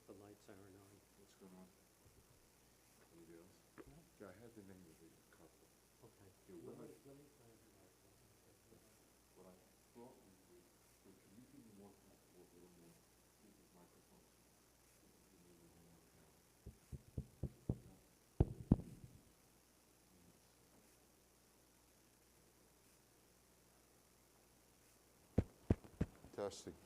if the lights aren't on. What's going on? Anybody else? No? Yeah, I had the name of the couple. Okay. Yeah, Let what me try it out. what I thought can you be more comfortable, a little more with the microphone? Give me a little more power. Testing.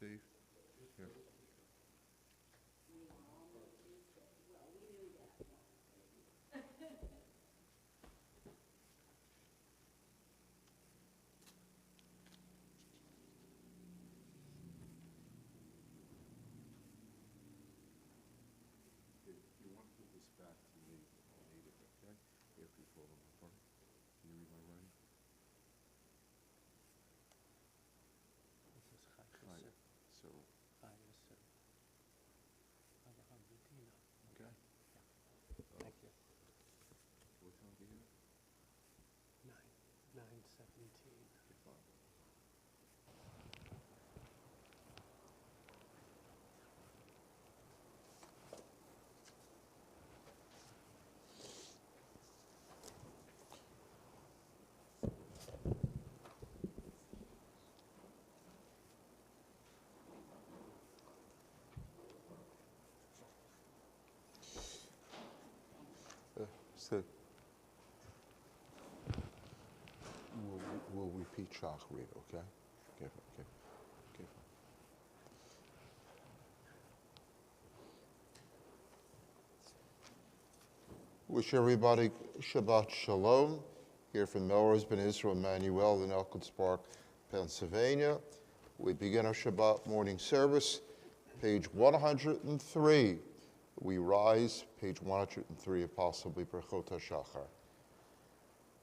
Steve? Here. If you want to put this back to me, I'll need it, okay? After you fold them apart. Can you read my writing? This is Right. Chayes. So, Chayes. Abraham Butina. okay. Thank you. What time do you have? 9:17. Okay, fine. Steve. We'll repeat Shachrit, okay? Okay, okay. Okay, fine. Wish everybody Shabbat Shalom. Here from Melrose, Ben Israel, Emanu-El in Elkins Park, Pennsylvania. We begin our Shabbat morning service, page 103. We rise, page 103 of possibly Berchot HaShachar.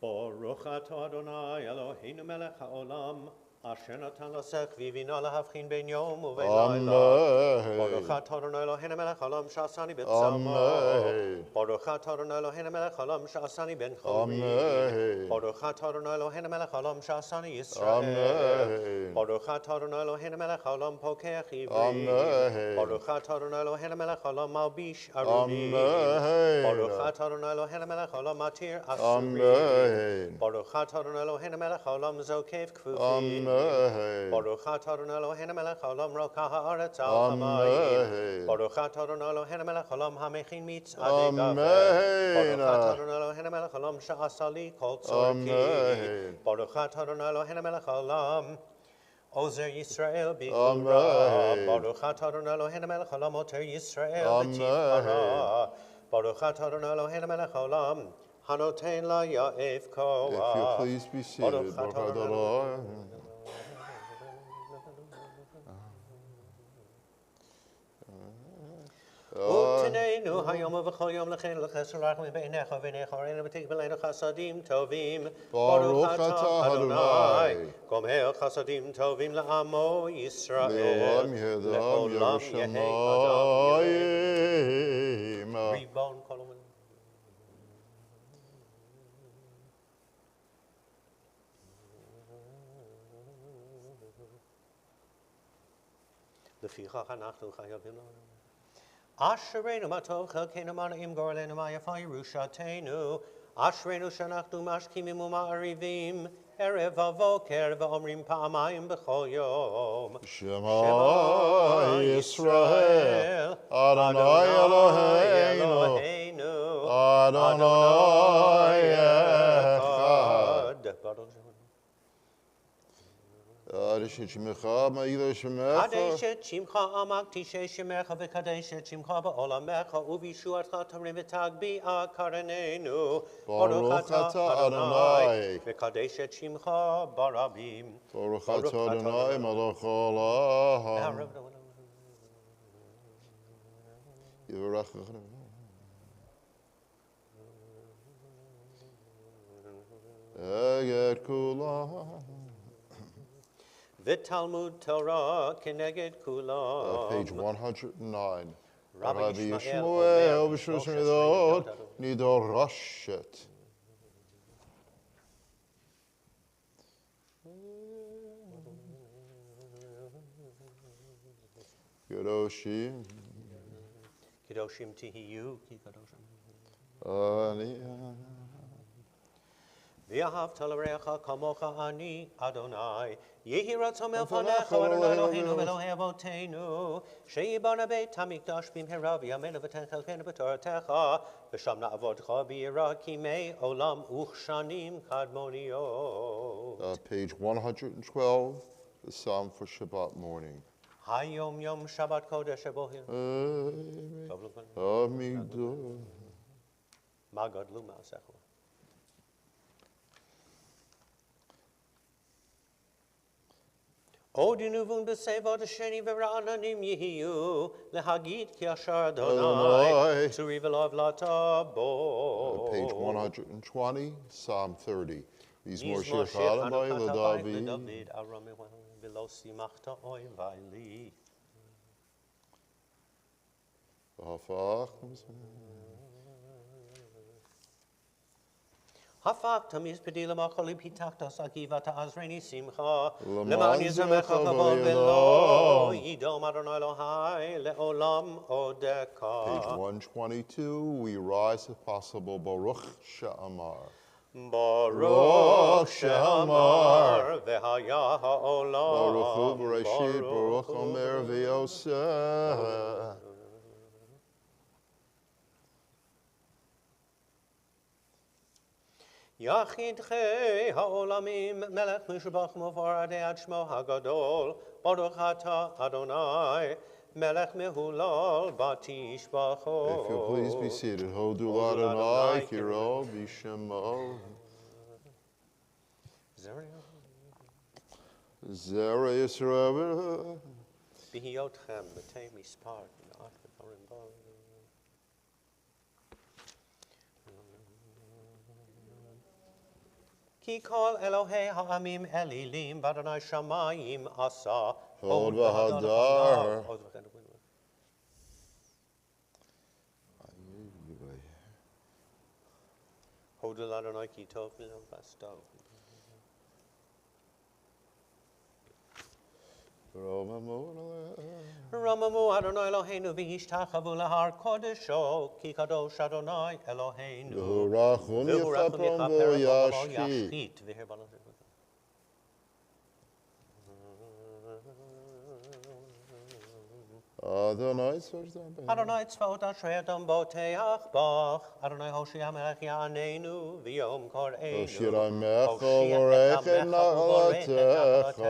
Baruch atah Adonai Eloheinu melech haolam, asher natan lasech v'ivina lahavchin ben yom uvein laila. Baruch atah Adonai Eloheinu melech haolam sha'asani b'tzamo. Baruch atah Adonai Eloheinu melech haolam sha'asani ben chori. Baruch atah Adonai Eloheinu melech haolam sha'asani Yisrael. Baruch atah Adonai Eloheinu melech haolam pokeach ivri. Baruch atah Adonai Eloheinu melech haolam malbish aruni. Baruch atah Adonai Eloheinu melech haolam matir asuri. Baruch atah Adonai Eloheinu melech haolam zokev kfufim. Baruch atah Adonai Eloheinu melech haolam rokah haaretz al hamayim. Baruch atah Adonai Eloheinu melech haolam hamechin mitzadei gaver. Baruch atah Adonai Eloheinu melech haolam sha'asali kol tzorki. Baruch atah Adonai Eloheinu melech haolam Ozer Yisrael b'chura. Baruch atah Adonai Eloheinu melech haolam oter Yisrael b'tifara. Baruch atah Adonai Eloheinu melech haolam Hanotein la ya'ef koah. If you please be seated. Ute Adonai, hayom v'chol yom lechen l'chesed rachmim beinecha v'nei choreinu v'tik b'leinu chasadim tovim. Baruch atah Adonai. Gomel chasadim tovim la'amo Yisrael. Le'olam yedam Le'olam yehei adam Yerushalayim. Ribon kolom. לפיכך אנחנו חייבים לנו. אשרינו מה טוב חלקנו מה נעים גורלנו מה יפה ירושתנו. אשרינו שאנחנו משכימים ומעריבים ערב ובוקר ואומרים פעמיים בכל יום. Shema Yisrael, Adonai Eloheinu, Adonai Echad. קדש את שמך, מעיל שמך. קדש את שמך עמק תשע שמך וקדש את שמך בעולמך ובישועתך תמרים ותגביה קרננו. ברוך אתה אדוני. וקדש את שמך ברבים. ברוך אתה אדוני מלך העולם. יברך אגד כולם. ותלמוד תורה כנגד כולם. Page 109. רבי רבי ישמעאל ישמעאל אומר, בשלוש 13 מידות נדרשת. קדושים. קדושים תהיו כי קדושים. אני ואהבת לרעך כמוך אני, אדוני. יהי רצון מלפניך, אדוני אלוהינו ואלוהי אבותינו, שיבנה בית המקדש במהרה בימינו ותן חלקנו בתורתך, ושם נעבודך ביראה כימי עולם וכשנים קדמוניות. Page 112, the Psalm for Shabbat morning. היום יום שבת קודש הבוהר. עמידו. מה גדלו מעשיך? עוד ינובון בסבוד השני ורעננים יהיו, להגיד כי אשר אדוני, צורי ולא עוולתה בו. Page 120, Psalm 30. מזמור שיר שיר חנוכה חנוכת לדוד. לדוד, ארומי ולא שימחת אויבי לי. הפך. הפקת מזבדי למחול פיתחת סגיבת תעזרני שמחה למען יזמך כבוד ולא ידום אדוני אלוהי לעולם עודך. Page 122, we rise if possible, Baruch She'amar. ברוך שאמר והיה העולם. Baruch Hu Bereshit, Baruch Omer V'Yoseh. יחיד חי העולמים מלך משובח מפאר עד שמו הגדול ברוך אתה אדוני מלך מהולל בתשבחו. If you'll please be seated. Hodul Adonai, Kiro, Bishemo. Zera Yisrael. בהיותכם בתי מספר מעט ודברים בו. כי כל אלוהי העמים אלילים ואדוני שמיים עשה. הוד והדר. הודו לאדוני כי טוב ולבסתו. רוממו אדוני אלוהינו והשתחוו להר קודשו כי קדוש אדוני אלוהינו. רחום יכפרם בו ישחית. אדוני צבאות אשרי אדם בוטח בך. אדוני הושיע מלך יעננו ויום קוראנו. הושיע עמך וברך את נחלתך.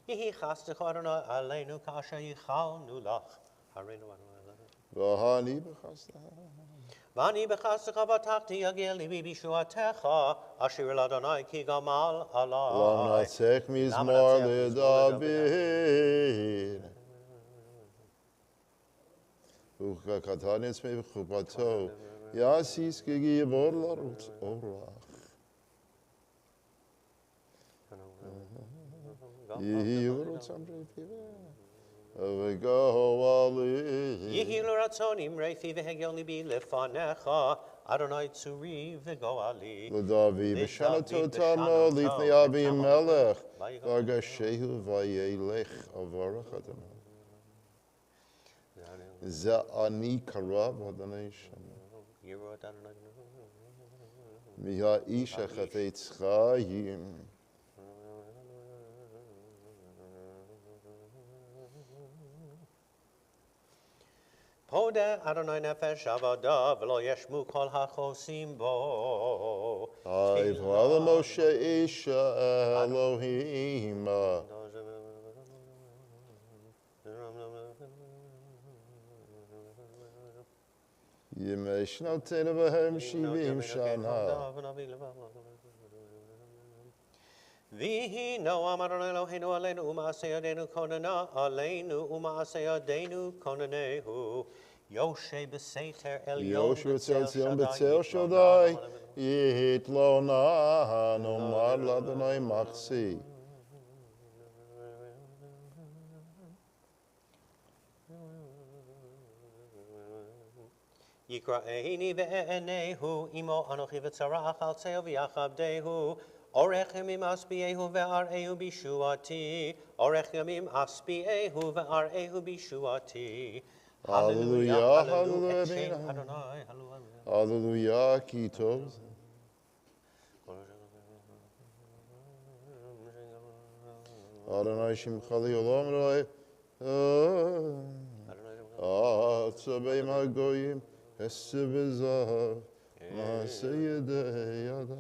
יהי חסדך אדוני עלינו כאשר ייחלנו לך. הרינו אדוני עלינו. ואני בחסדך. ואני בחסדך בטחתי יגיע ליבי בישועתך, אשר אל אדוני כי גמל עלי. למנצח מזמור לדוד. וכקטנץ מחופתו, יעשיס כגיבור לרוץ אורח. יהי לרוץ אמרי פיבה, וגהו עלי. יהי לרצון אמרי פי והגיון ליבי לפניך, אדוני צורי וגואלי. לדוד ושנתו תמו לפני אבימלך, והגשהו וילך אברך אדוני. זה אני קרב אדוני שמע. מהאיש החפץ חיים. פודה אדוני נפש עבדיו, ולא ישמו כל החוסים בו. ויבוא למשה איש אלוהים. ימי שנותינו בהם 70 שנה. ויהי נועם אדוני אלוהינו עלינו ומעשה ידינו כוננה עלינו ומעשה ידינו כוננהו. יושע בסתר עליון יושע בצל ציון בצל שדי, יתלונן נאמר לאדוני מחסי. יקראני ואענהו עמו אנוכי וצרח על צאו ויכבדהו. אורך ימים אשביעהו ואראהו בישועתי. אורך ימים אשביעהו ואראהו בישועתי. הללויה, הללויה, את שם אדוני, הללויה. הללויה, כי טוב זה. אדוני שמך לעולם רואי. צבי מהגויים, אסה בזהב, מעשה ידי אדם.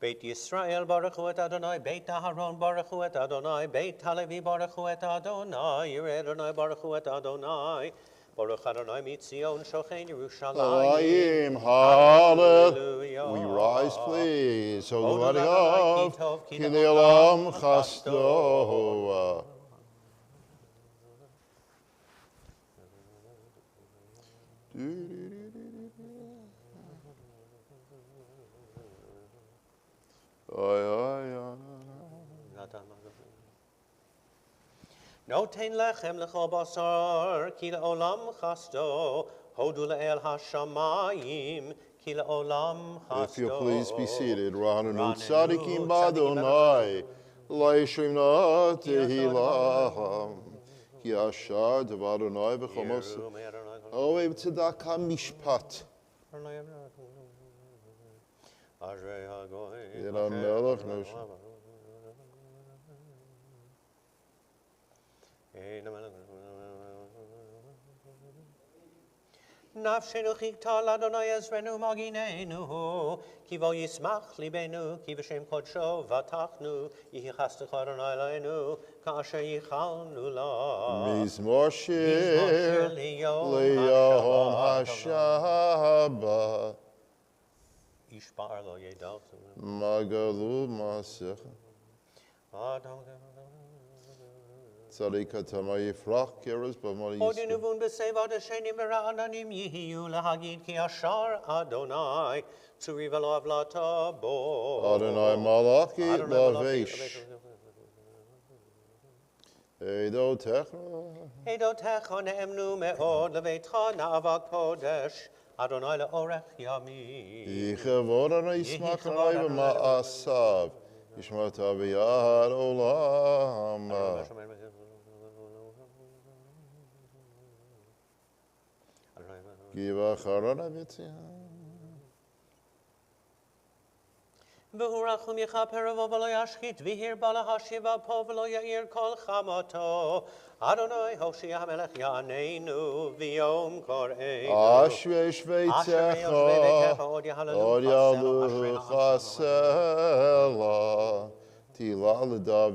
בית ישראל ברכו את אדוני, בית אהרון ברכו את אדוני, בית הלוי ברכו את אדוני, יראי אדוני ברכו את אדוני. ברוך אדוני מציון שוכן ירושלים. Hallelujah. We rise, please. O God of, ki le'olam chasto. נותן לחם לכל בשר, כי לעולם חסדו, הודו לאל השמיים, כי לעולם חסדו. If you please be seated. Rananu tzadikim b'Adonai, le'ishrim na tehillah, ki ashar d'Adonai b'chomos. Oev tzedakah mishpat. Yera melech noshem. נפשנו חיכתה לאדוני עזרנו מגיננו, כי בו ישמח ליבנו, כי בשם קודשו בטחנו, יהי חסדך אדוני אלוהינו, כאשר ייחלנו לו. מזמור שיר ליום השבת. ישבר לו ידע. מגלו מעשיך. צדיק אתה מה יפרח כרז במאלי עוד יסכם. נבון בסביבת השנים ורעננים יהיו להגיד כי ישר אדוני, צורי ולא עוולתה בו. אדוני מלאכי לבש. עדותיך. עדותיך נאמנו מאוד, לביתך נאווה קודש, אדוני לאורך ימים. יכבוד אדוני ישמח עלי במעשיו, ישמעת ביד עולם. כי בחרון הביציאה. והוא רחום יכפר בו ולא ישחית, והרבה להשיב על פה ולא יאיר כל חמתו. אדוני הושיע המלך יעננו ויום קוראינו. אשרי יושבי אשרי ביתך, יושבי ביתך עוד עוד יהללוך יעלוך סלע, תהילה לדוד.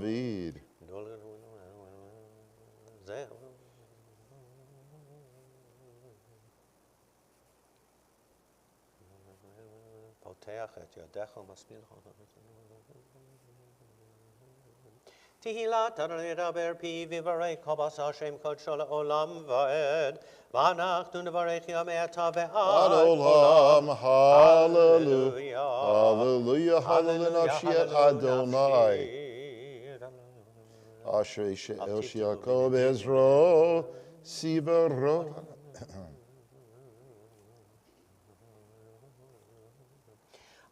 זהו. פותח את ידך ומשפיל לך. תהילת אדוני ידבר פי ויברא כל בשר שם קודשו לעולם ועד. ואנחנו נברך ימי אתה ועד Ad olam, hallelujah, Hallelujah. hallelujah, hallelujah, nafshi et Adonai. Asher el Yaakov Ezro, Sivero.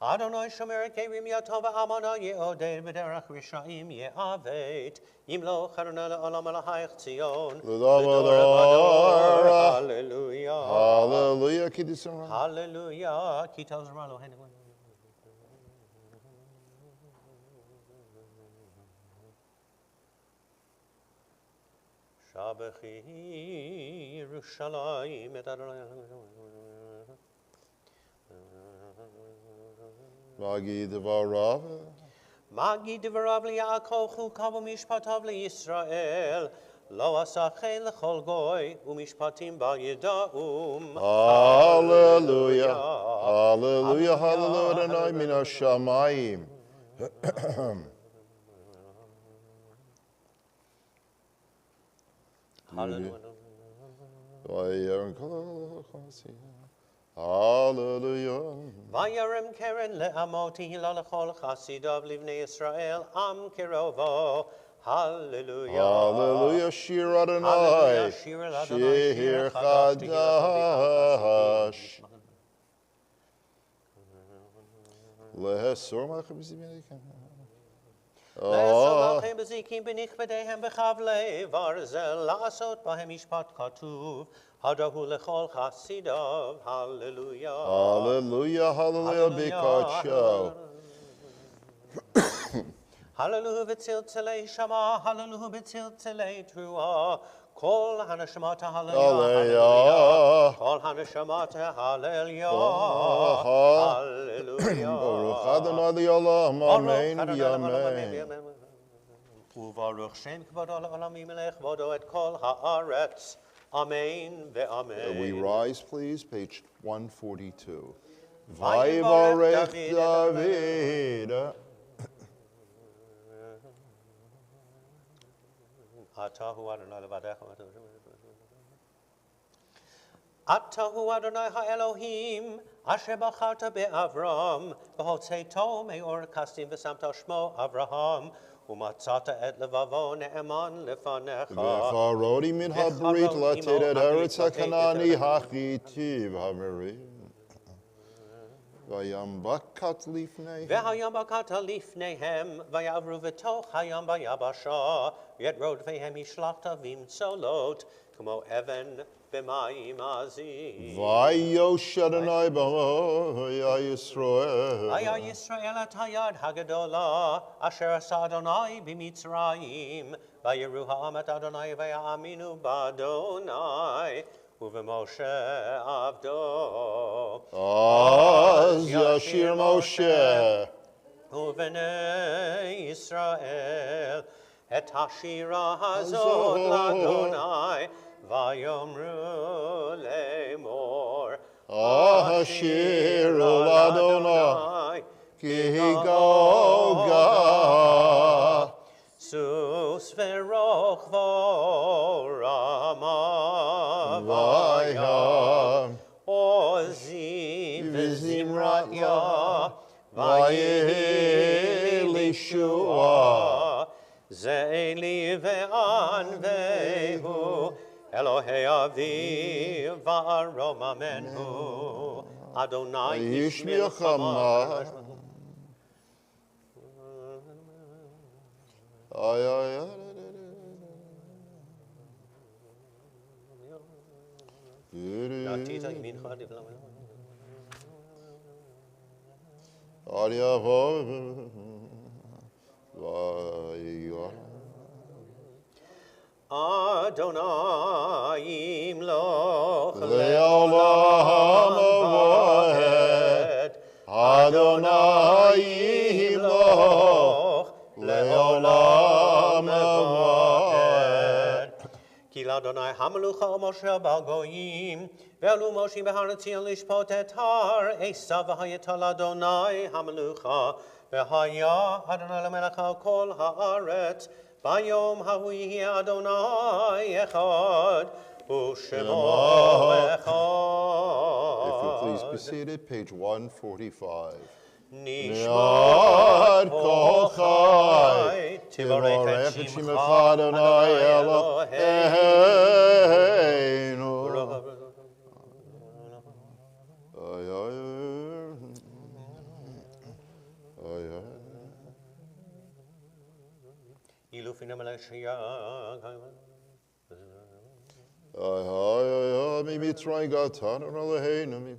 Adonai shomer kerim yatov amana yeodeh b'derech rishayim ye'avet yimloch Adonai le'olam alahayich Tzion L'dor Hallelujah. Hallelujah, Kiddushim. Hallelujah. Kitos Ralo. Shabechi Yerushalayim et Adonai. Magi Devarav. Magi Devarav li'Yaakov chukav u'mishpatav li'Yisrael. Lo asachei l'chol goy u'mishpatim bal yida'um. Hallelujah. Hallelujah. Hallelujah. Adonai min hashamayim. Hallelujah. Hallelujah. Vayarem keren le'amoti hilal l'chol chasidav livnei Yisrael am kirovo. Hallelujah. Hallelujah. Shir Adonai. Hallelujah. Shir el Adonai. Shir Chadash. Lehesor malchem b'zimenikem. Le'esamachem b'zikim b'nichbedehem b'chavlei varzel la'asot bahem mishpat katuv hadahu lechol chasidav. Hallelujah. Hallelujah. Hallelujah. Bikacho. Hallelujah v'tziltzilei shama. Hallelujah v'tziltzilei truah. Kol hanashamata hallelujah. Hallelujah. Kol hanashamata hallelujah. Hallelujah. Baruch Adonai li'olam. Amen v'yamen. Uvaruch Shem kvodo le'olamim melech vodo et kol haaretz. Amen ve'amen. We rise, please, page 142. Vayivarech Vayivarech David. Atahu Adonai levadecha. Atahu Adonai ha'Elohim, asher bacharta be'Avram, v'hotzeto me'or kastim v'samta shmo Avraham, u'matzata et levavo ne'eman lefanecha. V'charodi min habrit lated et eretz hakanani hachitiv hamirim. Vayambakat lifnei. V'hayam bakata lifnehem, v'yavru v'toch hayam v'yabasha, yet rod vehem ishlachta v'imtzolot, k'mo even b'mayim azim. Vayosh Adonai b'mo ya Yisrael. Aya Yisrael at hayad hagadola, asher asa Adonai b'mitzrayim, v'yeru ha'am et Adonai v'ya'aminu b'Adonai, u'v'Moshe avdo. Az Yashir Moshe. Uvnei Yisrael, et hashira hazot l'Adonai, vayomru lemor. Ashiru l'Adonai, ki goga. Sus veroch vorama Vayam. Ozi v'zimratya Vayeh Lishua. Ze'eli ve'anvehu Elohei aviv va'arom amenhu Adonai Yish yishmilchama. milchama. Ay, ay, ay. Natita yimincha divlam. Ariavo. Vayah. Adonai imloch Le'olam avoed. Adonai imloch. Le'olam avoed. Ki l'Adonai hamalucha o Moshe bal goyim, ve'elu Moshe behar Tzion lishpot et har Esav v'hayeta l'Adonai hamalucha, ve'haya Adonai l'melech al kol haaretz, bayom hahu yihi Adonai echad, U'shemo If you please be echad. seated, page 145. Nishmat kol kol chai, chai, tivorech et shimcha Adonai Eloheinu. Ay, ay, ay, ay. Ilufina melechia. Ay, ay, ay, mi mitzrayim gatan Eloheinu.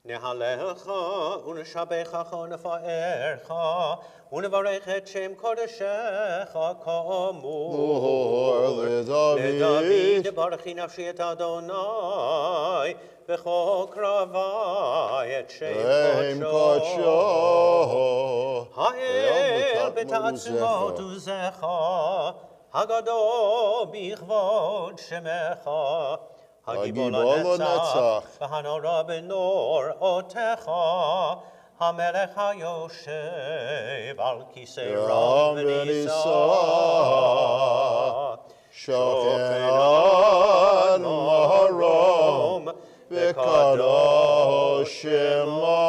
Nehalecha u'neshabechacha u'nefa'ercha u'nevarech et shem kodeshecha ka'amur leDavid baruchi nafshi et Adonai v'chol kravai et shem kodsho ha'el b'ta'atzumot u'zecha Hagado bichvod shemecha Hagibol netzach v'hanora benor otecha Hamelech hayoshev al kisei ram v'nisa Shochen ad maharom v'kadosh shemo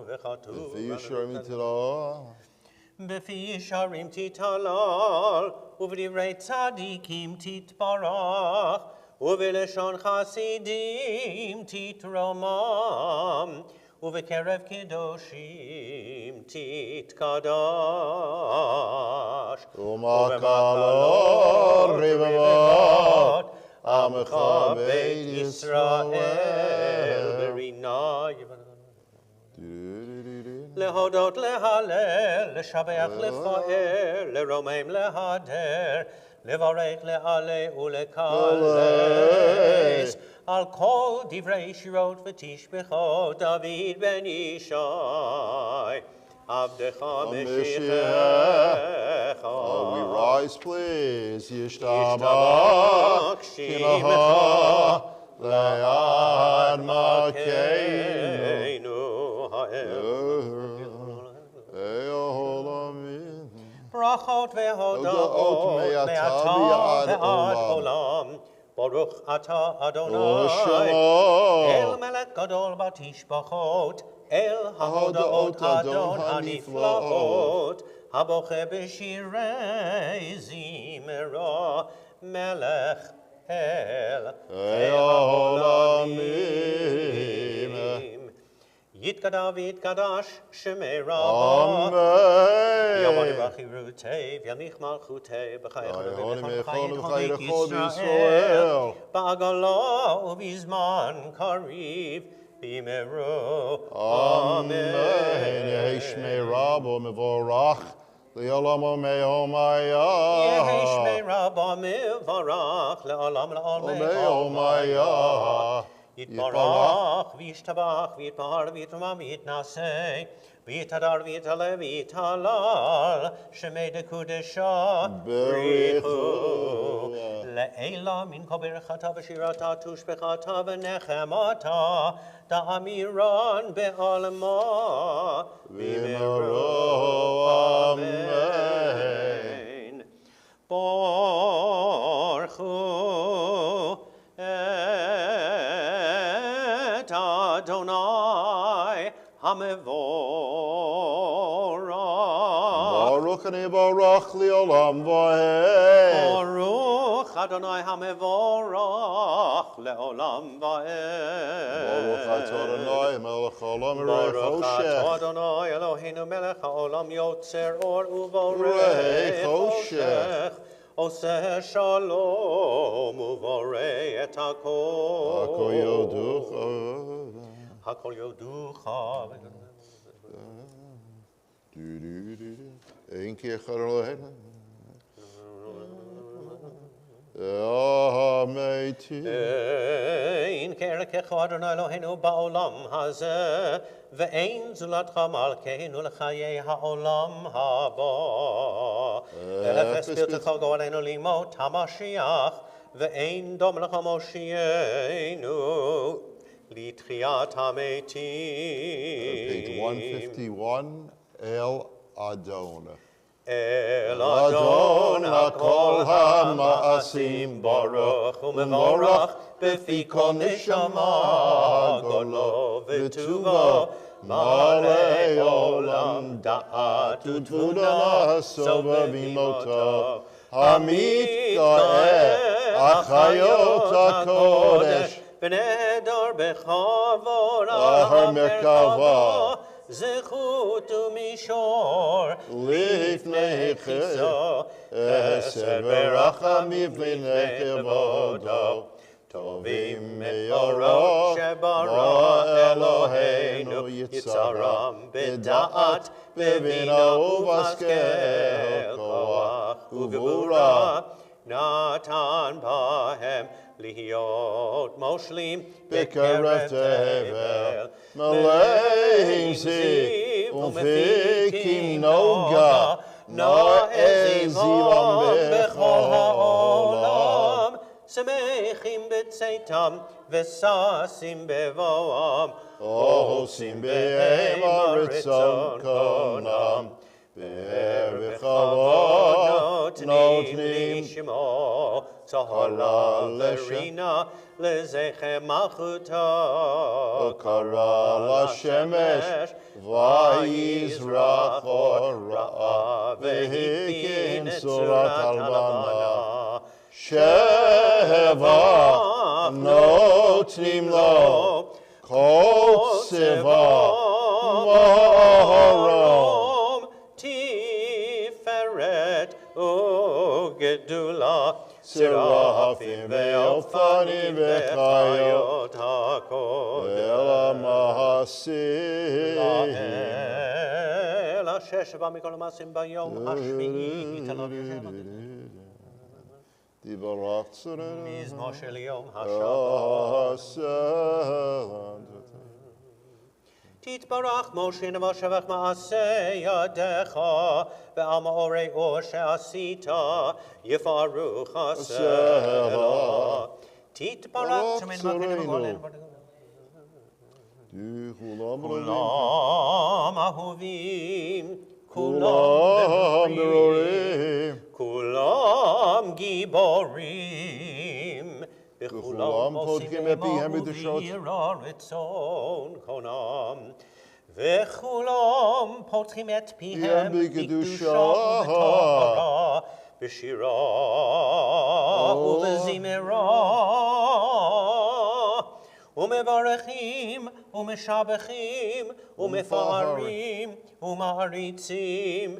v'chatuv Befi sharim titalal, uvdivrei tzadikim titbarach, uvileshon chasidim titromam, uvekerev kedoshim titkadash. Umakalor rivavot, Amcha beit Yisrael, berina. Lehodot lehalel, leshabeach lefaer, leromem lehader, levarech leale ulekales, al kol divrei shirot v'tishbecho David ben Yishai, avdecha meshichecha. We rise, please. Yishtabach Shimecha le'ad makeinu. Brachot ve'hodot me'ata ve'ad olam. Baruch ata Adonai. El melech gadol batishbachot. El hahodaot Adon haniflaot. Haboche b'shirei zimera. Melech el Olamim. Yitkadav yitkadash shemei rabba. Yavani brachi rutev yamich malchutev b'chayich Yisrael ba'agala u'bizman kariv b'imeru. Amen. Yehi shmei rabba mevorach le'olam me'omaya. Yehi shmei rabba mevorach le'olam me'omaya. Yitbarach, v'yishtabach, v'yitbar, v'yitmam, v'yitnaseh, v'yitadar, v'yitale, v'yitalal, shemei dekudesha, b'richu. Le'ela min kol berachata v'shirata, tushbechata v'nechemata, da'amiran be'alma, v'meru. Amen. Baruchu Adonai Hamevorach. Baruch ani barach le'olam va'ed. Baruch Adonai Hamevorach le'olam va'ed. Baruch atah Adonai melech haolam Baruch v'rei atah Adonai Eloheinu melech haolam yotzer or Rei uvorei choshech. choshech. Oseh shalom uvorei et hakol. Hakol yoducha. Hakol yoducha. Eén keer gaat er nog heen. Ja, המתים. אין כערכך אדוני אלוהינו בעולם הזה, ואין זולתך מלכנו לחיי העולם הבא. אפס בלתך גואלנו לימות המשיח, ואין דום לך מושיענו לתחיית המתים. Page 151, El Adon. אל אדון הכל המעשים ברוך ומבורך בפי כל נשמה גולו וטובו מלא עולם דעת ותבונה סובב עמותו המתגאה החיות הקודש ונהדר בכבוד ההר מרכבה זכות ומישור לפני כיסו אסר ברחמים לפני כבודו טובים מאורו שברא אלוהינו יצרם בדעת בבינה ובהשכל כוח וגבורה נתן בהם להיות מושלים בקרב תבל מלאים זיו ומפיקים נוגה נעזיבם בכל העולם שמחים בצאתם וששים בבואם עושים בהם הרצון קונם באר וכבוד נותנים שמו צהלה לרינה לזכר מלכותו קרא לשמש ויזרח אור רעה והקים צורת הלבנה שבע נותנים לו כל צבא מרום תפארת וגדולה סרפים ואופנים וחיות הקודש אל המעשים לאל אשר שבא מכל המעשים ביום השביעי תברך צורנו מזמור של יום השבת תתברך משה נבוא שבח מעשה ידיך ועל מאורי אור שעשית יפארו חסרה תתברך צורנו וגולנו כולם אהובים כולם ברורים כולם גיבורים בכולם פותחים את פיהם בקדושות רצון קונם וכולם פותחים את פיהם בקדושות ובתורה בשירה ובזמרה ומברכים ומשבחים ומפארים ומעריצים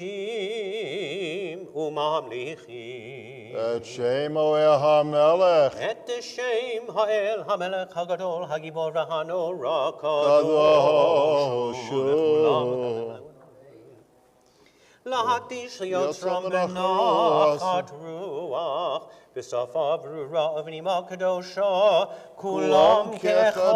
ומקדישים וממליכים את שם האל המלך את שם האל המלך הגדול הגיבור והנורא קדוש הוא להקדיש ליוצרם בנחת רוח בשפה ברורה ובנימה קדושה כולם כאחד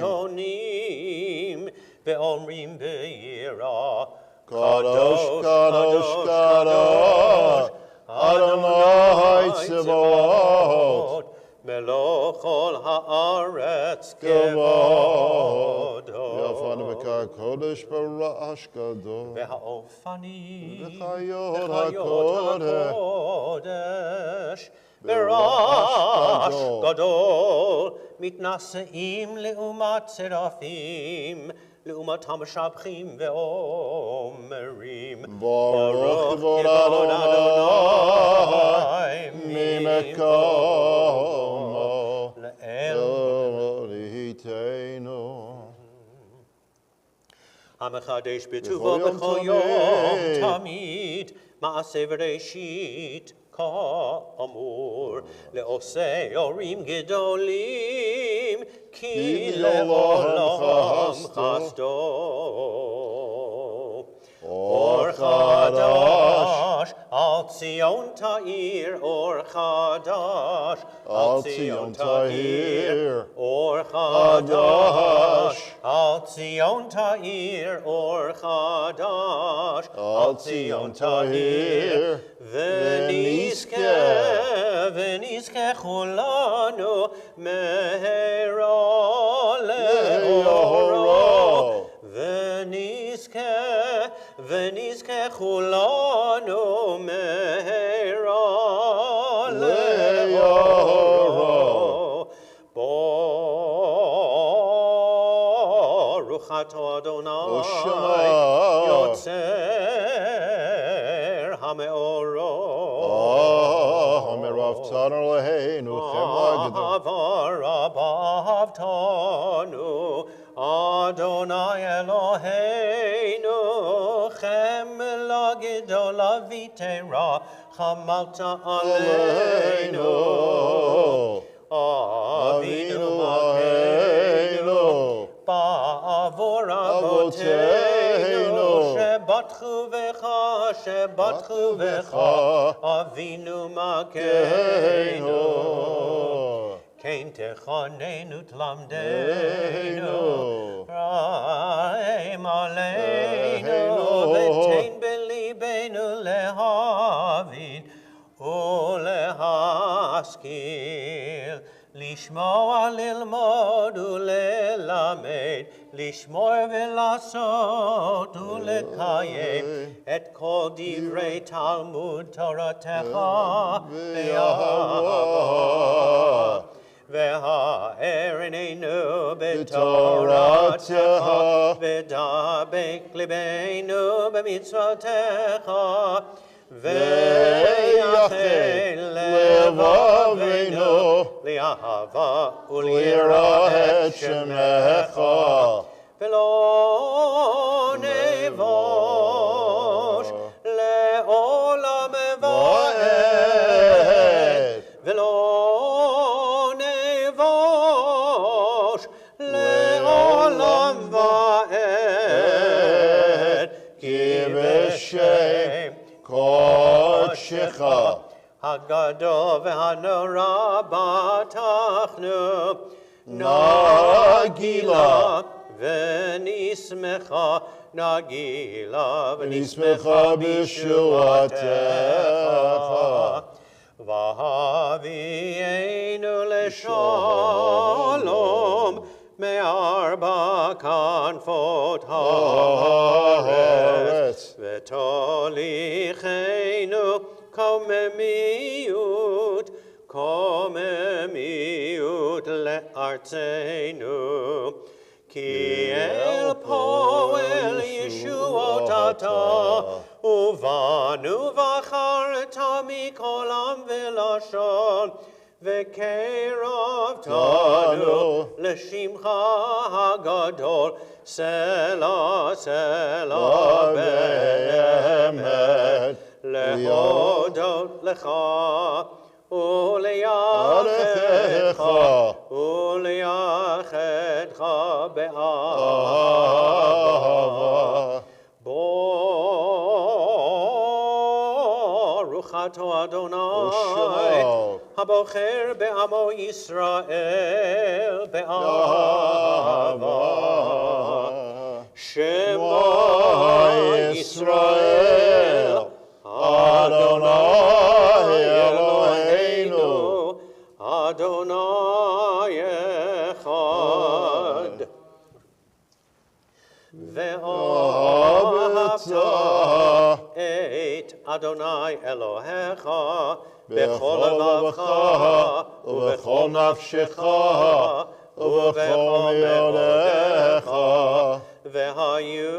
עונים ואומרים ביראה קדוש קדוש קדוש אדוני צבאות מלוא כל הארץ כבודו יפנו בקר קודש ברעש גדול והאופנים וחיות הקודש ברעש גדול מתנשאים לעומת צרפים לעומת המשבחים ואומרים ברוך כבוד אדוני ממקומו להיטנו המחדש בטובו בכל יום תמיד מעשה וראשית כאמור לעושה אורים גדולים כי לעולם חסדו אור חדש על Zion Ta'ir Or Chadash. Al Zion Ta'ir Or Chadash. Al Zion Ta'ir Or Chadash. Al Zion Ta'ir V'nizke chulanu mehera Le'oro. V'nizke chulanu mehera le'oro. Baruch atah Adonai Yotzer HaMeorot. Hameraftan Eloheinu Chemagdo. Ahavtanu Adonai Eloheinu Chem Lagedola Vitera Chamalta Aleinu Avinu Malkeinu Ba'avor Avoteinu Shebatchu Vecha Avinu Malkeinu Kein Techonenu Tlamdeinu Raim Aleinu V'tein Belibeinu Lehavin Ulehaskil Lishmoa lilmod ulelamed Lishmor velasot ulekayem Et kol divrei Talmud Toratecha Ve'ahava Ve'ha'erinenu b'toratecha Ve'dabek libeinu b'mitzvotecha Ve'yachel levavenu li'ahava u'lira et shemecha Ve'lo nevosh le'olam va'ed Ve'lo nevosh le'olam va'ed Ki b'shem Kodshecha Hagadol v'hanora batachnu Nagila v'nismecha Nagila v'nismecha b'shuatecha V'havienu l'shalom Me'arba kanfot haaretz V'tolicheinu komemiut le'artzeinu Ki el poel Yeshuot ata Uvanu v'acharta mikolam v'lashon Ve'keravtanu l'shimcha hagadol Sela be'emet Lehodot lecha U'liyachetcha be'ahava Baruch atah Adonai Habocher be'amo Yisrael be'ahava Shema Yisrael Adonai Eloheinu Adonai Echad Ve'ahavta et Adonai Elohecha Bechol levavcha Uvechol nafshecha Uvechol meodecha Ve'hayu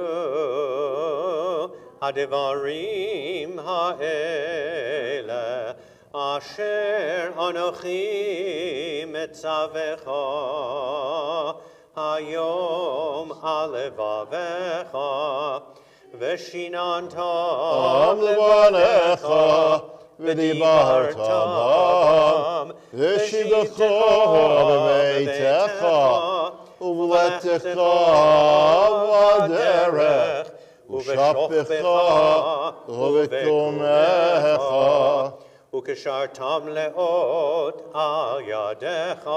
Hadevarim ha'ele Asher anochi metzavecha Hayom alevavecha Veshinantam levanecha V'dibartam V'shivacha b'meitecha Uv'letecha v'aderech ושפך ובקומך, וקשרתם לאות על ידיך,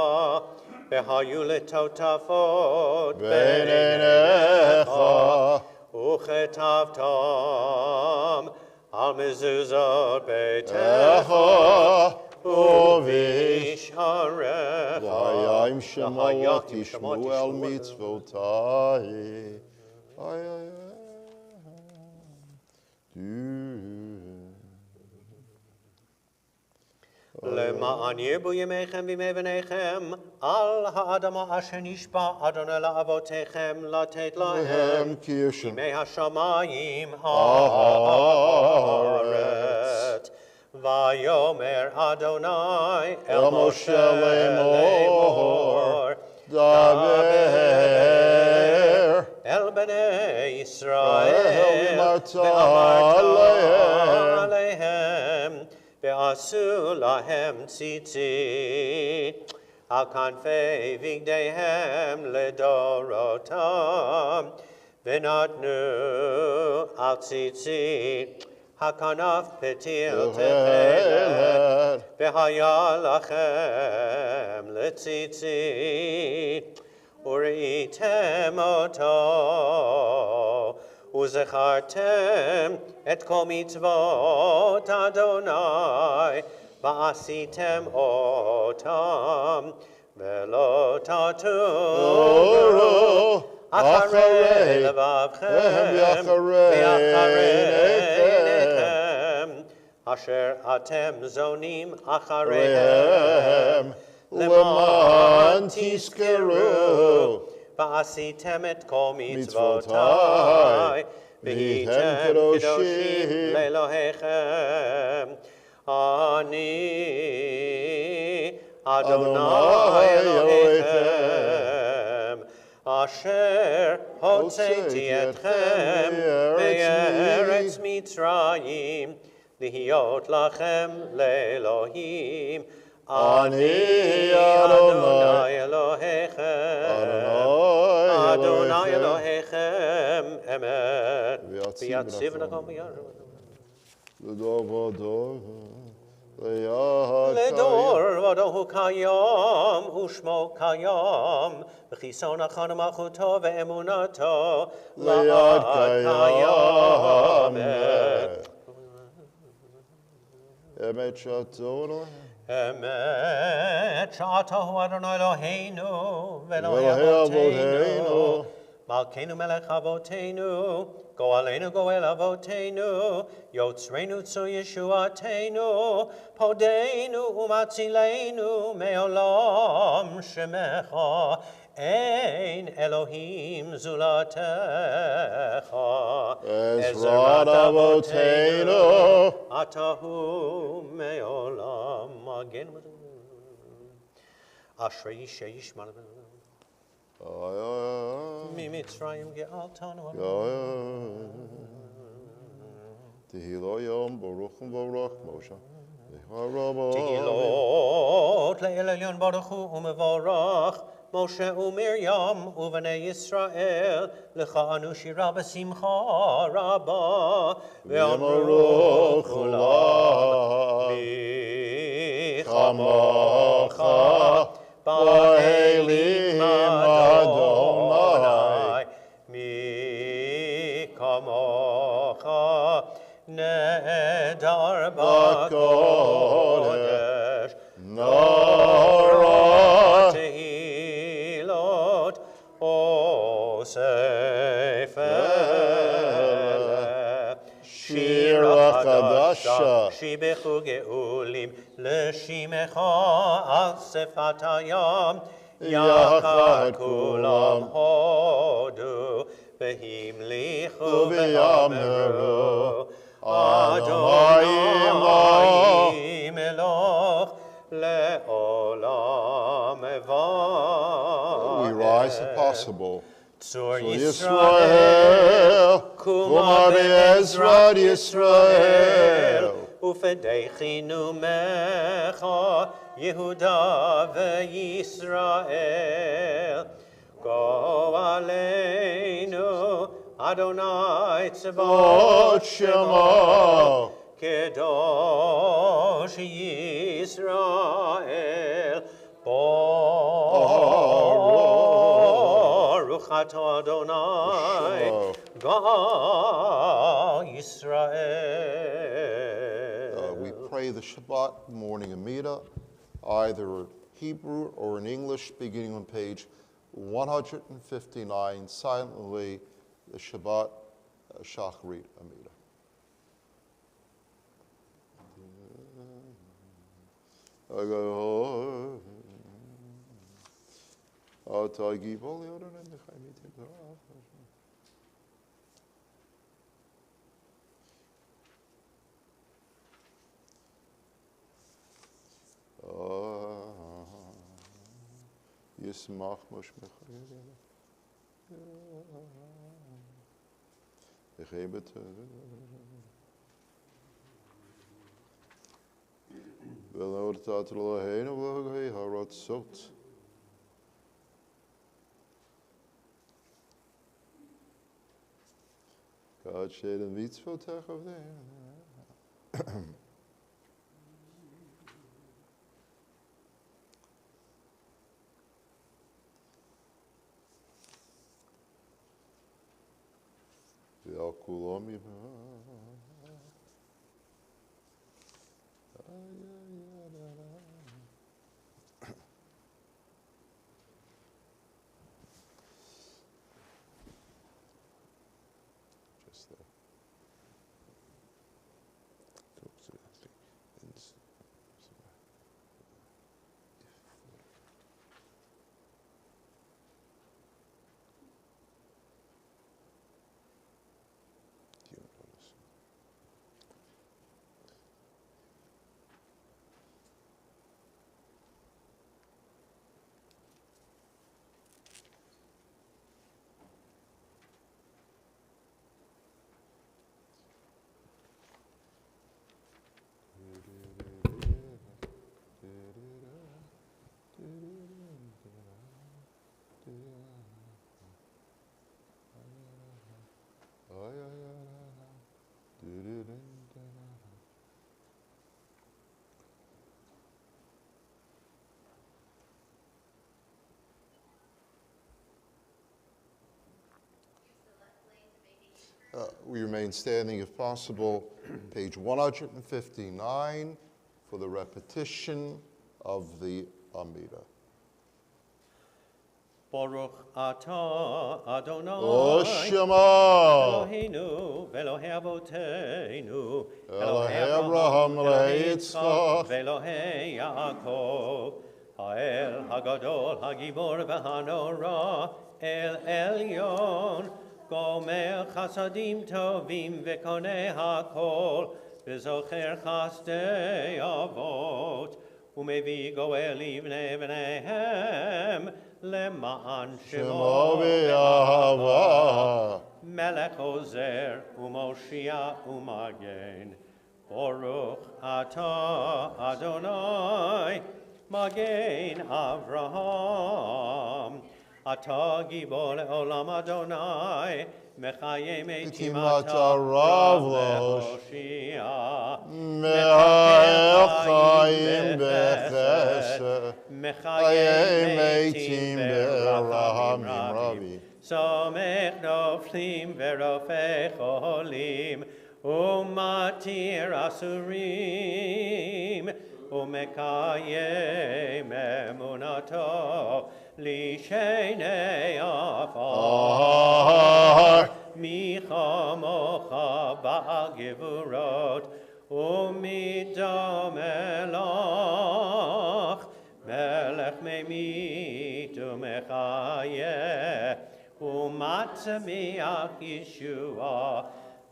והיו לטוטפות בין עיניך, וכתבתם על מזוזות ביתך, ובשעריך, והיה שמעות תשמעו על מצוותיי. למען ירבו ימיכם וימי בניכם על האדמה אשר נשבע אדוני לאבותיכם לתת להם, ימי השמיים הארץ. ויאמר אדוני אל משה לאמור, דבר אל בני ישראל ואמרת עליהם, ועשו להם ציצית על כנפי בגדיהם לדורותם, ונתנו על ציצית הכנף פתיל תכלת, והיה לכם לציצית, וראיתם אותו, וזכרתם את כל מצוות אדוני, ועשיתם אותם, ולא תטורו אחרי לבבכם ואחרי עיניכם, אשר אתם זונים אחריהם, למען תזכרו, ועשיתם את כל מצוותי, והייתם קדושים לאלוהיכם. אני אדוני אלוהיכם, אשר הוצאתי אתכם מארץ מצרים, להיות לכם לאלוהים. אני אדוני אלוהיכם, אדוני אלוהיכם אמת, ויציב לכם ביום. לדור ודור כיום, ושמו כיום, וחיסון החון מלכותו ואמונתו, לעד כיום. אמת שעתו אמת שעתו הוא אדוני אלוהינו ואלוהי ואלוהי אבותינו, מלכנו מלך אבותינו, גואלנו גואל אבותינו, יוצרנו צור ישועתנו, פודנו ומצילנו מעולם שמך, אין אלוהים זולתך. עזרת אבותינו, אתה הוא מעולם מגן. אשרי איש שישמע ממצרים גאלתנו. תהילו יום ברוך וברוך משה. תהילות לאל עליון ברוך הוא ומבורך, משה ומרים ובני ישראל, לך אנו שירה בשמחה רבה, ואמרו כולם מי כמוך באלים אדוני, מי כמוך נהדר בקודש, נורא תהילות אוסף אלה, שירה חדשה, שיבחו גאולים לשמך על שפת הים, יחד כולם הודו והמליכו ואמרו, אדוני מלך לעולם ועד. We rise if possible. צור ישראל, קומה בעזרת ישראל, ופדי חינומך יהודה וישראל. גואלנו Adonai Tzvot Tzvot Shemo. Kedosh Yisrael Baruch Atah Adonai God Yisrael. We pray the Shabbat morning Amida, either Hebrew or in English, beginning on page 159, silently, the Shabbat Shacharit Amida. Yismach Moshmech. Velor Tatel Hein Vlogay Harot Sot. God shade and mitzvot of there. Kulomi. Just there. We remain standing if possible, page 159 for the repetition of the Amida. Baruch Atah Adonai Shema Eloheinu Velohei Avoteinu Elohei Abraham Elohei Yitzchak Velohei Yaakov Ha'el Hagadol Hagibor V'Hanora El Elyon Gomer Chasadim Tovim V'Konei HaKol V'Zocher Chasdei Avot Umevi Goel Livnei V'neihem Leman Shemo Shemo V'Yahava Melech Ozer Umoshia Umagen Baruch Atah Adonai Magen Avraham Atah Gibor Olam Adonai Mechaye Meitim Atah Rav Lehoshia Mechaim Bechesed Mechaim Meitim Berahamim Ravi Somech Noflim Verofei Cholim Umatir Asurim Umekayem Emunato Lishenei Afar Micha Mocha Ba'al Gevurot Umidom Elach Melech Memit Umechayeh Umatzmiach Yeshua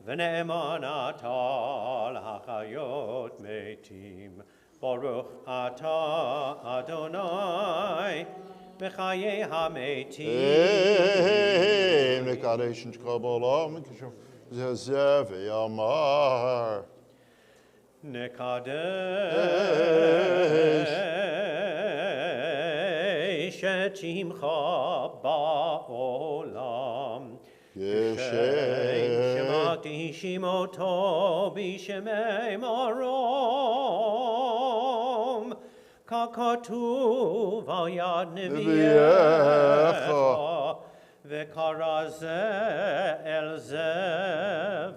V'ne'eman Atal Hachayot Meitim Baruch Atah Adonai Mechaye HaMeitim Nekadesh Shkabolam Zezev Yamar Nekadesh et Shimcha Ba'olam שמעתי שמותו בשמי מרום, ככתוב על יד נביאך, וקרא זה אל זה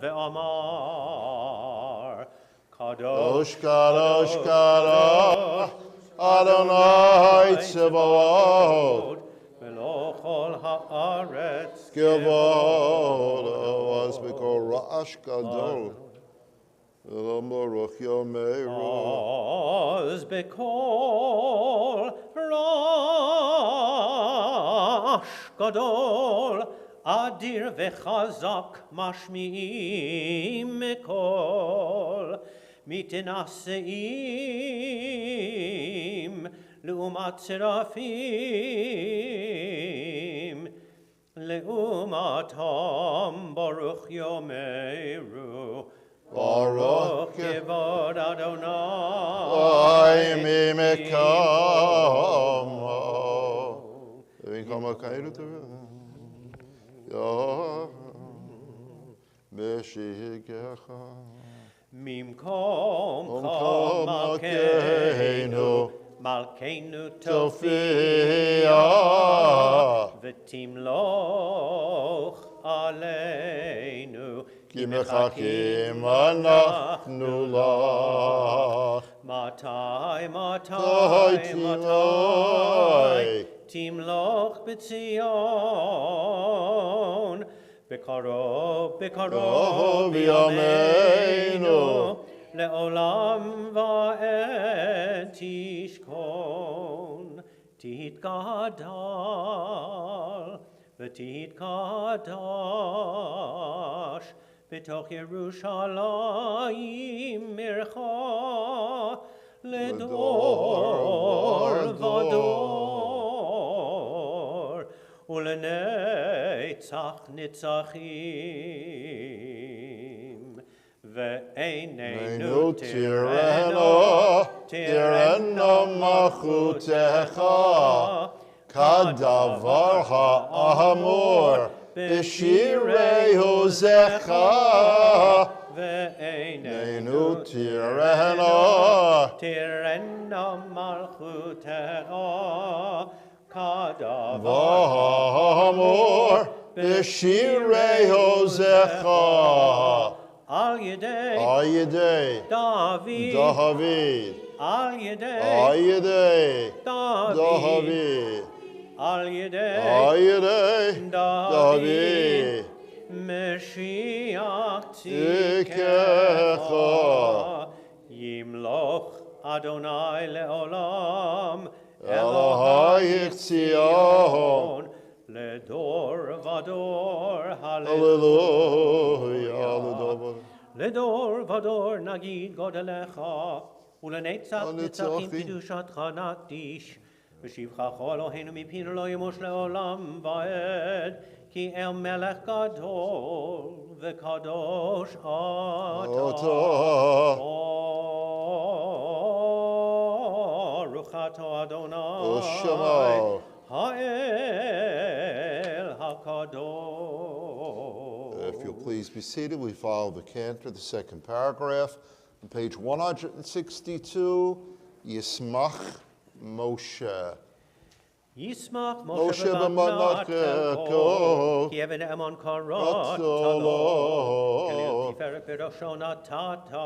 ואמר, קדוש, קדוש, קדוש, אדוני צבאות, ולא כל הארץ כבוד, אז בקול רעש גדול, ולברוך יאמרו. אז בקול רעש גדול, אדיר וחזק משמיעים מקול, מתנשאים לעומת שרפים, לעומתם ברוך יאמרו, ברוך כבוד אדוני ממקומו. במקום הקיילות בשגך. ממקום מלכנו תופיע, ותמלוך עלינו, כי מחכים אנחנו לך. מתי תמלוך בציון, בקרוב ימינו, לעולם ועד תשכון, תתגדל ותתקדש בתוך ירושלים עירך לדור ודור ולנצח נצחים. ועינינו תראינו מלכותך, כדבר האמור בשירי עוזך. ועינינו תראינו מלכותך, כדבר האמור בשירי עוזך. על ידי דוד, על ידי דוד, על ידי דוד, משיח צדקך. ימלוך אדוני לעולם, אלוהיך ציון, לדור ודור. הללויה. לדור ודור נגיד גודלך, ולנצח נצחים קדושתך נקדיש. ושבחך אלוהינו מפינו לא ימוש לעולם ועד, כי אל מלך גדול וקדוש אתה. ברוך אתה אדוני האל הקדוש. If you'll please be seated, we follow the cantor, the second paragraph. On page 162, Yismach Moshe. ישמח משה במתנתו, כי אבן אמון קראת לו, כליל תפארת בראשו נתת,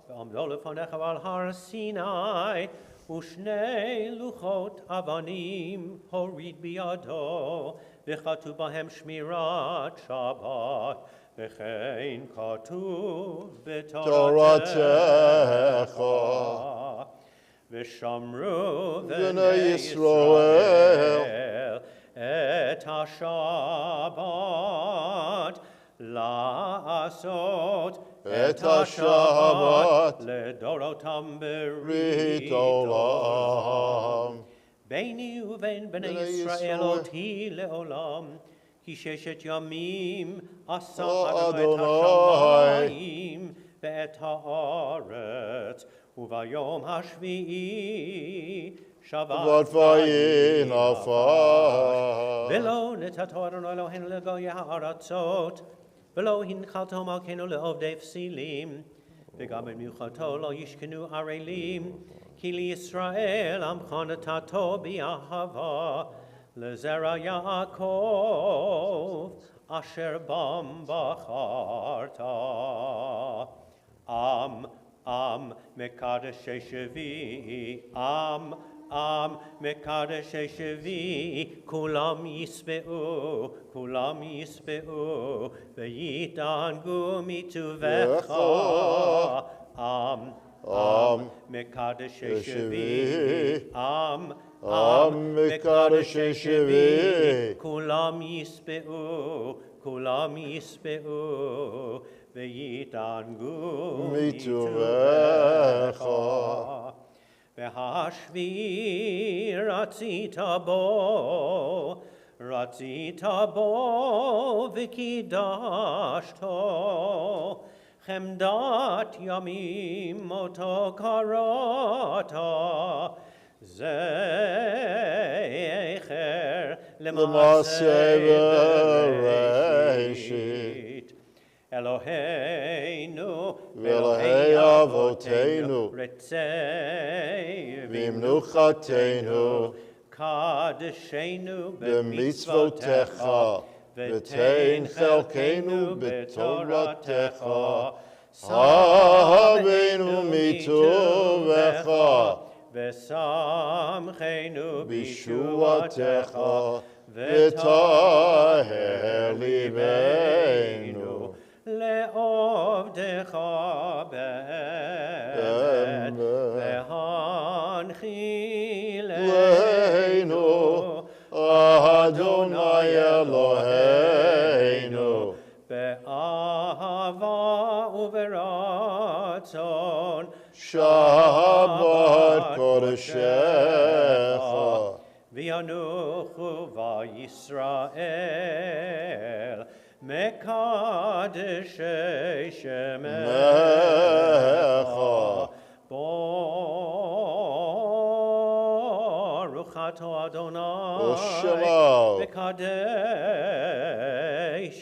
ועמדו לפניך על הר סיני, ושני לוחות אבנים הוריד בידו, וכתוב בהם שמירת שבת, וכן כתוב בתורתך. ושמרו בני ישראל את השבת, לעשות את השבת לדורותם ברית עולם. ביני ובין בני ישראל אותי לעולם, כי 6 ימים עשה אדוני את השמיים ואת הארץ, וביום השביעי Vot vayin afar. ולא נתתו אדוני אלוהינו לגויי הארצות, ולא הנחלתו מלכנו לעובדי פסילים, וגם במיוחדו לא ישכנו ערלים, כי לישראל עמך נתתו באהבה, לזרע יעקב, אשר בם בחרת. עם מקדשי שבי, עם מקדשי שבי, כולם יספעו, ויתענגו מטובך. עם מקדשי שבי, עם מקדשי שבי, כולם יספעו, ויתענגו מטובך. והשביעי רצית בו וקידשתו, חמדת ימים אותו קראת, זכר למעשה בראשית. אלוהינו ואלוהי אבותינו, רצי ומנוחתנו, קדשנו במצוותיך, ותן חלקנו בתורתך, שבנו מטובך, ושמחנו בישועתך, וטהר ליבנו. לעובדך באמת, והנחילנו, אדוני אלוהינו, באהבה וברצון, שבת קודשך. וינוחו בישראל, מקדשי שמך. ברוך אתה אדוני, מקדש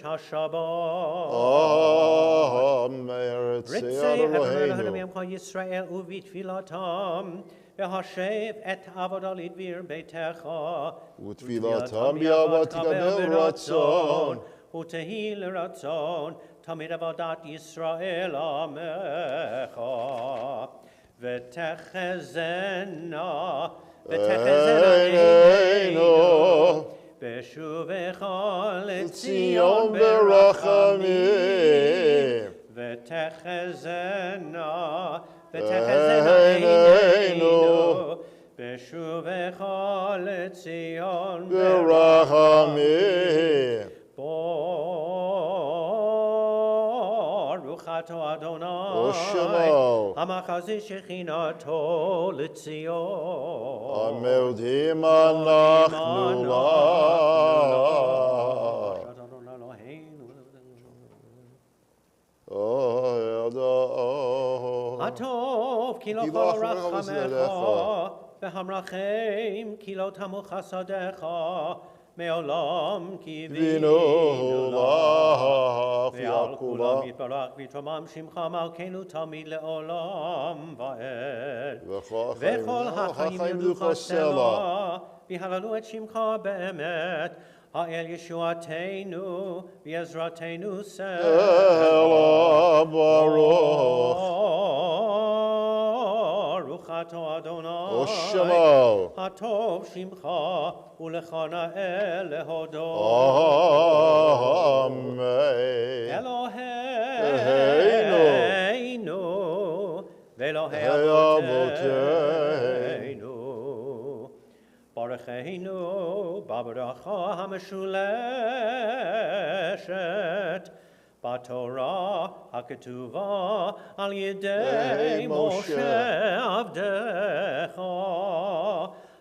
השבת. רצי אדוני מעמך ישראל ובתפילתם, והשב את עבודה לדביר ביתך, ותפילתם באהבה תקבל רצון. ותהי לרצון תמיד עבודת ישראל עמך. ותחזנה עינינו בשובך לציון ברחמים. ותחזנה עינינו בשובך לציון ברחמים. ברוך אתה אדוני, המחזי שכינתו לציון. המודים אנחנו לך. הטוב כי לא כל רחמך, והמרחם כי לא תמו חסדיך, מעולם קיווינו לך. ועל כולם יתברך ויתרומם שמך מלכנו תמיד לעולם ועד. וכל החיים ילכו סלע, והללו את שמך באמת, האל ישועתנו ועזרתנו סלע. ברוך אתה אדוני, הטוב שמך ולך נאה להודות. אמן. אלוהינו ואלוהי אבותינו, ברכנו בברכה המשולשת בתורה הכתובה על ידי משה עבדך,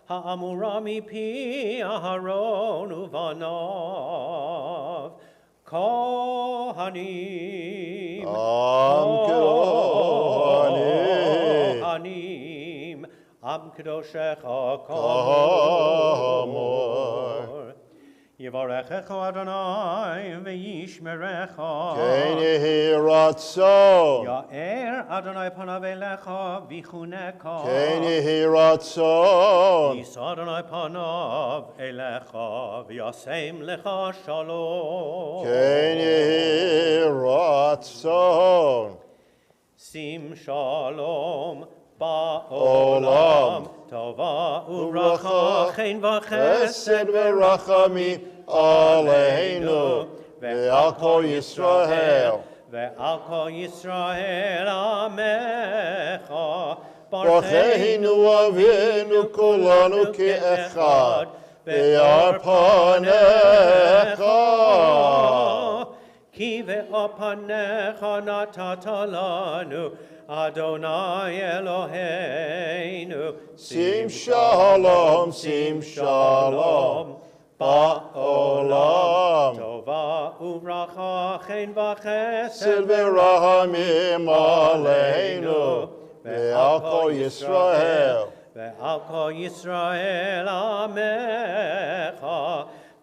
האמורה מפי אהרון ובניו, כהנים, Am Kedoshecha Kamor. Yivarechecha Adonai v'yishmerecha. Ken yehi ratzon. Ya'er Adonai panav elecha v'chuneka. Ken yehi ratzon. Yisa Adonai panav elecha v'yasem lecha shalom. Ken yehi ratzon. Sim shalom ba'olam. Tova uvracha chen v'chesed Chesed v'rachamim aleinu ve'al kol Yisrael. Ve'al kol Yisrael amecha. Bareinu avinu kolanu ke'echad ve'ar panecha. Ki ve'opanecha natata lanu Adonai Eloheinu. Sim shalom, sim shalom, ba'olam. Tova uvracha chen v'chesed Chesed v'rachamim aleinu ve'al kol Yisrael. Ve'al kol Yisrael amecha.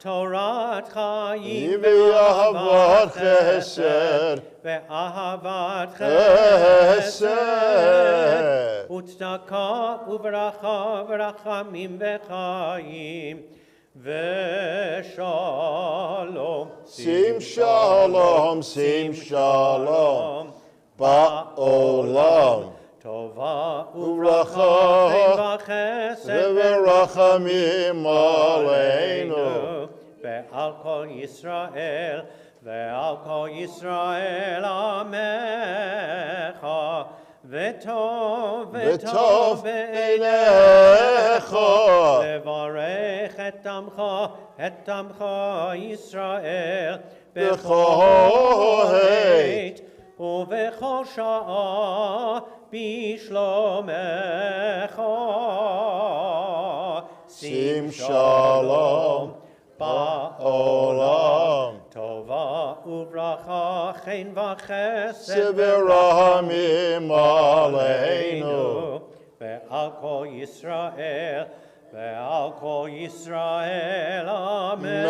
Torat chayim Ve'ahavat chesed ve'ahavat chesed chesed. Utzdaka uvracha v'rachamim v'chayim v'shalom. Sim shalom, sim shalom, ba'olam. Tova Uvracha v'chesed ve'rachamim aleinu. ve'al kol Yisrael ve'al kol Yisrael amecha v'tov V'tov b'einecha einecha. levarech et amcha Yisrael B'chol heit ובכל שעה בשלומך. Sim shalom, ba'olam. טובה וברכה חן וחסד Severahimim aleinu. ועל כל ישראל ועל כל ישראל אמן.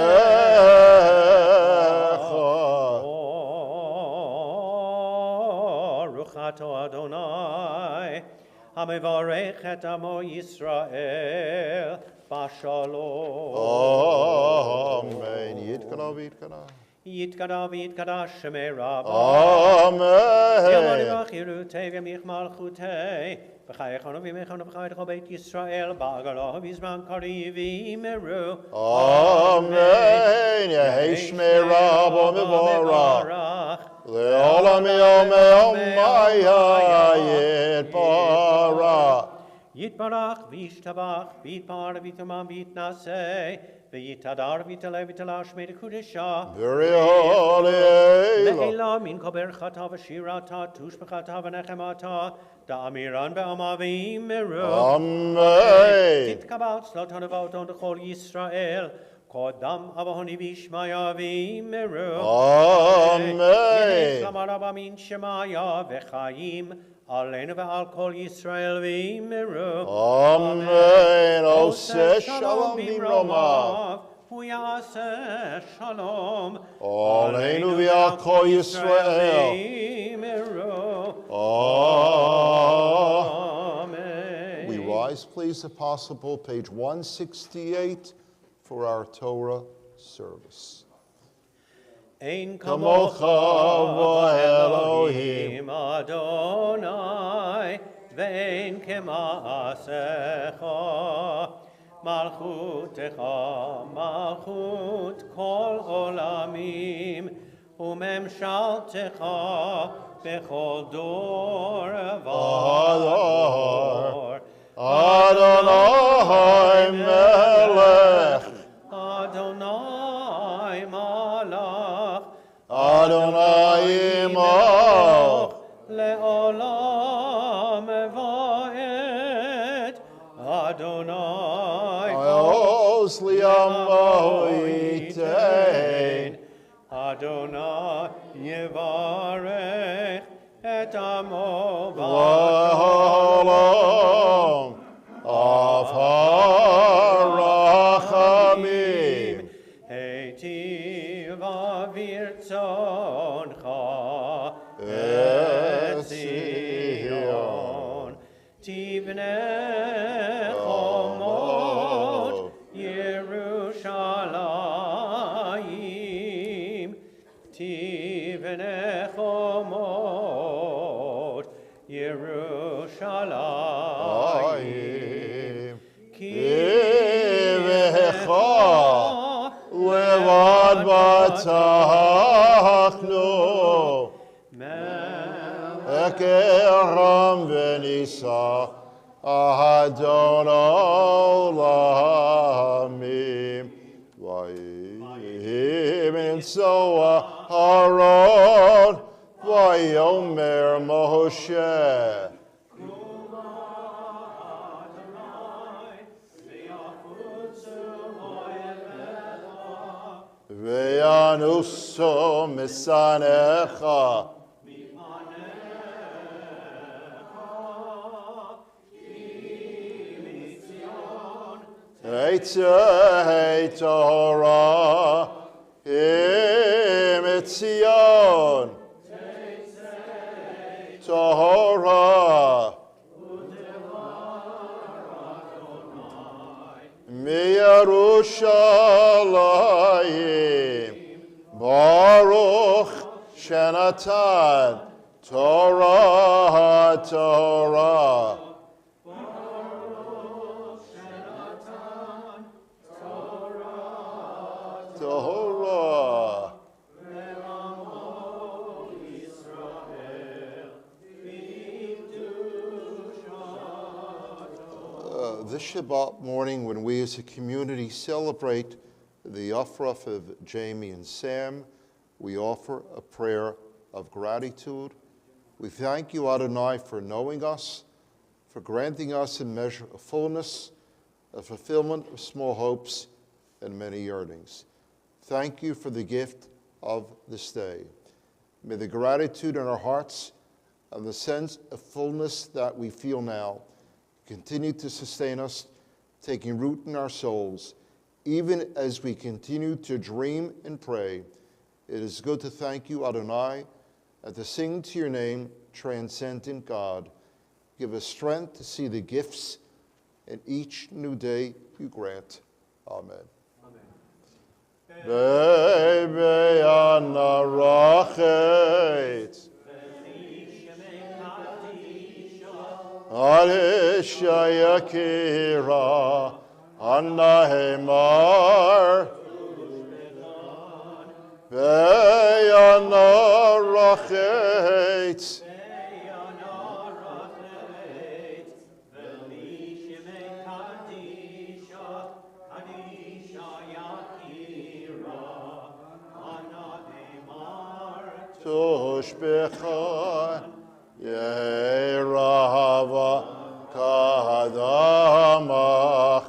ברוך אתה אדוני המברך את עמו ישראל בשלום. Amen. Yitkana v'yitkana. יתגדל ויתקדש שמי רבו. Amen. ילמד וחירותי ומיך מלכותי. בחייכנו ומכנו בחייך בית ישראל בעגלה ובזמן קריב וימרו. Amen. Yehi shmei Rabbo mevorach. Le'olam yomaya yitbarach. יתברך וישתבח ויתפאר ויתמם ויתנשא ויתהדר ויתעלה ויתלש מקודשה. V'ri'ol Eila. לעילה מן כל ברכתה ושירתה תושבחתה ונחמתה דאמירן בעמה ויאמרו. Amen. תתקבל צלות הנבואות לכל ישראל קודם אבהוני וישמעיה ויאמרו. Amen. שלמה רבה מן שמעיה וחיים עלינו ועל כל ישראל ויאמרו. Amen. Oseh shalom bimromav. הוא יעשה שלום עלינו ועל כל ישראל. ויאמרו. Amen. We rise, please, if possible, page 168 for our Torah service. אין כמוך אלוהים אדוני ואין כמעשיך מלכותך מלכות כל עולמים וממשלתך בכל דור ודור. Adonai melech. Adonai malach Adonai imach. לעולם ועד. אדוני Ayos li'amo itein. אדוני יברך את עמו V'olam. Tivnei chomot Yerushalayim. Tivnei chomot Yerushalayim. Kivecha levad batachnu ekeram venisa Adon olamim vayim insoa Haron vayomer Moshe Ve'anuso misanecha Eitzei Torah Emetzion Torah Miyarushalayim Baruch Shenatan Torah Torah Torah. This Shabbat morning, when we as a community celebrate the Afraf of Jamie and Sam, we offer a prayer of gratitude. We thank you, Adonai, for knowing us, for granting us a measure of fullness, a fulfillment of small hopes and many yearnings. Thank you for the gift of this day. May the gratitude in our hearts and the sense of fullness that we feel now continue to sustain us, taking root in our souls, even as we continue to dream and pray. It is good to thank you, Adonai, and to sing to your name, transcendent God. Give us strength to see the gifts in each new day you grant. Amen. Baby Anna Rachet Arisha Yakira Anna Hemar Baby Anna Rachet Tushbecha Yerava Kadamach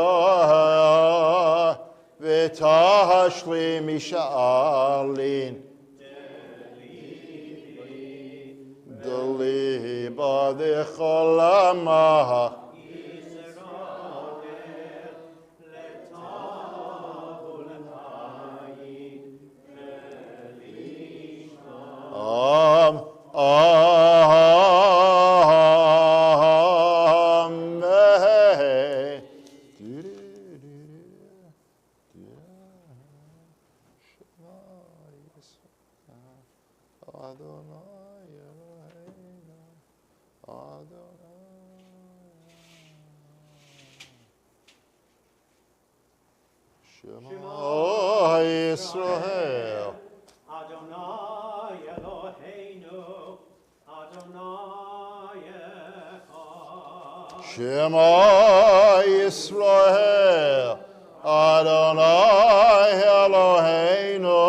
Ve'ah V'tahashli Misha'alin Deliba Decholamach Shema Yisrael Adonai Eloheinu Adonai Echad. Shema Yisrael Adonai Eloheinu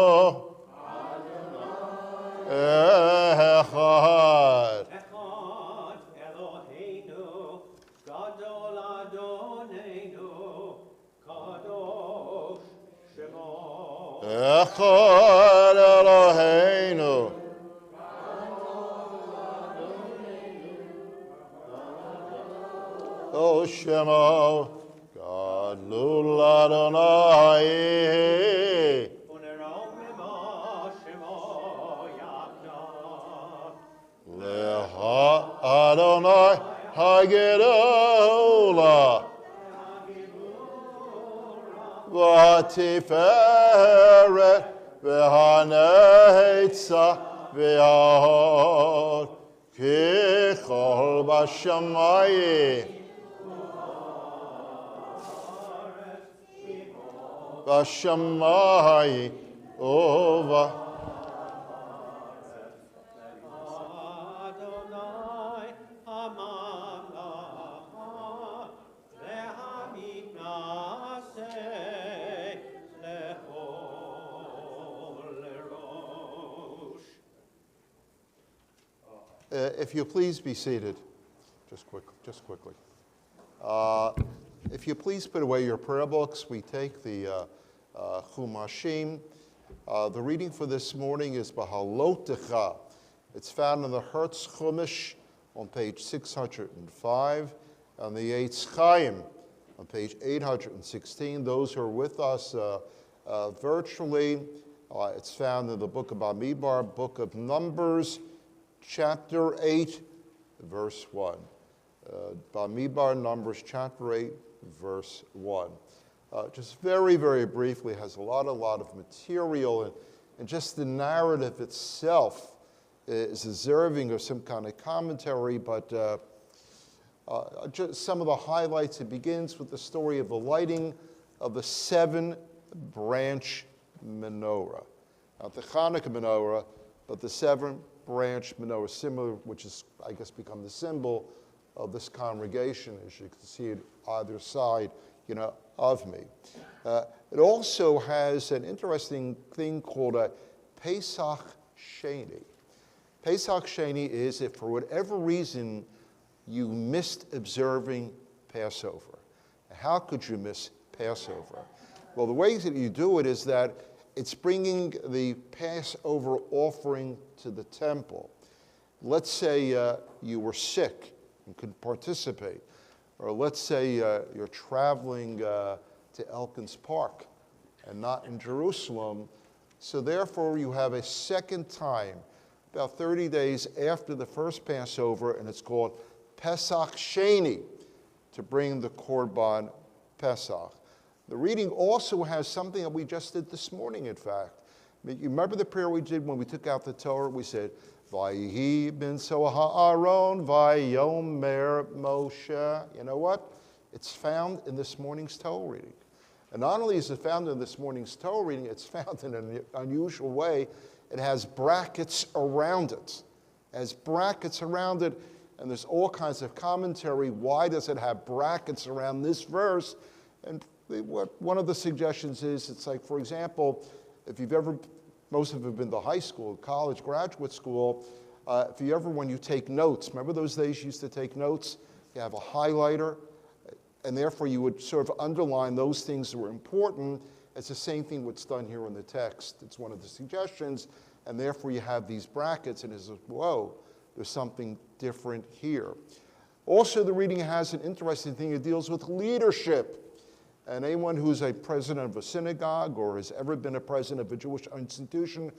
Echad. Echad Eloheinu Gadol Adonenu Kadosh Shemo. Echad Eloheinu O Shemo Gadol Adonai Uneromima Shemo Yachdav. Hagedola, Vatiferet, Vehanetza, Veahod, Kichol Bashamayim, Bashamayim, Ova. Adonai Hamamlacha Lehamiknaseh Lechol Rosh. If you please be seated, just quickly. If you please put away your prayer books, we take the Chumashim. The reading for this morning is Bahalotecha. It's found in the Hertz Chumash on page 605, and the Eitz Chaim on page 816. Those who are with us virtually, it's found in the book of Bamidbar, book of Numbers, chapter 8, verse 1. Bamidbar, Numbers, chapter 8, verse 1. Just very, very briefly, has a lot of material, and just the narrative itself is deserving of some kind of commentary, but just some of the highlights. It begins with the story of the lighting of the 7-branch menorah. Not the Hanukkah menorah, but the 7-branch menorah, similar, which is, I guess, become the symbol of this congregation, as you can see it either side, of me. It also has an interesting thing called a Pesach Sheni. Pesach Sheni is if for whatever reason you missed observing Passover. How could you miss Passover? Well, the ways that you do it is that it's bringing the Passover offering to the temple. Let's say you were sick and couldn't participate. Or let's say you're traveling to Elkins Park and not in Jerusalem. So therefore, you have a second time, about 30 days after the first Passover, and it's called Pesach Sheni, to bring the Korban Pesach. The reading also has something that we just did this morning, in fact. You remember the prayer we did when we took out the Torah? We said, Vayihi bin Ha'aron, Vayomer Moshe. You know what? It's found in this morning's Torah reading. And not only is it found in this morning's Torah reading, it's found in an unusual way. It has brackets around it. It has brackets around it, and there's all kinds of commentary. Why does it have brackets around this verse? And one of the suggestions is, it's like, for example, if you've ever, most of you have been to high school, college, graduate school, if you ever, when you take notes, remember those days you used to take notes? You have a highlighter, and therefore you would sort of underline those things that were important. It's the same thing what's done here in the text. It's one of the suggestions, and therefore you have these brackets, and it's, whoa, there's something different here. Also, the reading has an interesting thing. It deals with leadership. And anyone who's a president of a synagogue or has ever been a president of a Jewish institution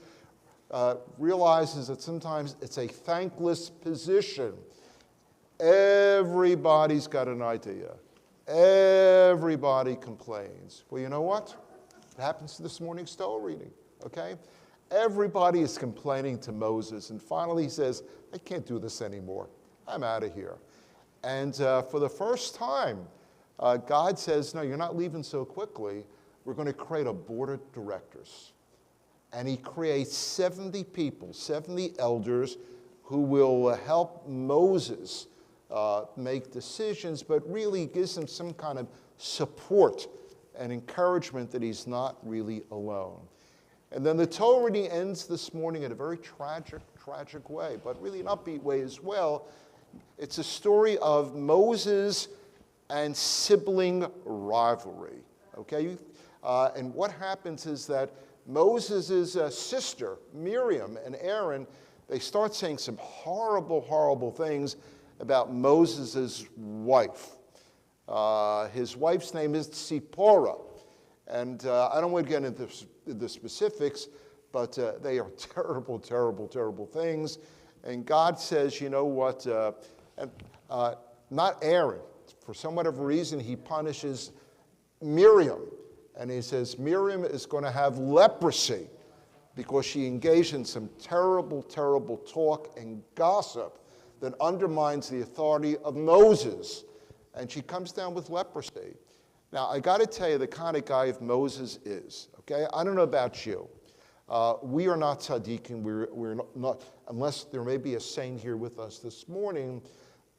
realizes that sometimes it's a thankless position. Everybody's got an idea. Everybody complains. Well, you know what? It happens to this morning's Torah reading, okay? Everybody is complaining to Moses, and finally he says, I can't do this anymore. I'm out of here. And for the first time, God says, no, you're not leaving so quickly. We're going to create a board of directors. And he creates 70 people, 70 elders who will help Moses make decisions, but really gives him some kind of support and encouragement that he's not really alone. And then the Torah reading ends this morning in a very tragic way, but really an upbeat way as well. It's a story of Moses and sibling rivalry, okay? And what happens is that Moses' sister, Miriam, and Aaron, they start saying some horrible things about Moses' wife. His wife's name is Tzipporah. And I don't want to get into the specifics, but they are terrible things. And God says, you know what, not Aaron. For some whatever reason, he punishes Miriam. And he says Miriam is going to have leprosy because she engaged in some terrible, terrible talk and gossip that undermines the authority of Moses. And she comes down with leprosy. Now, I got to tell you the kind of guy Moses is, okay? I don't know about you. We are not tzaddikim. We're not, unless there may be a saint here with us this morning,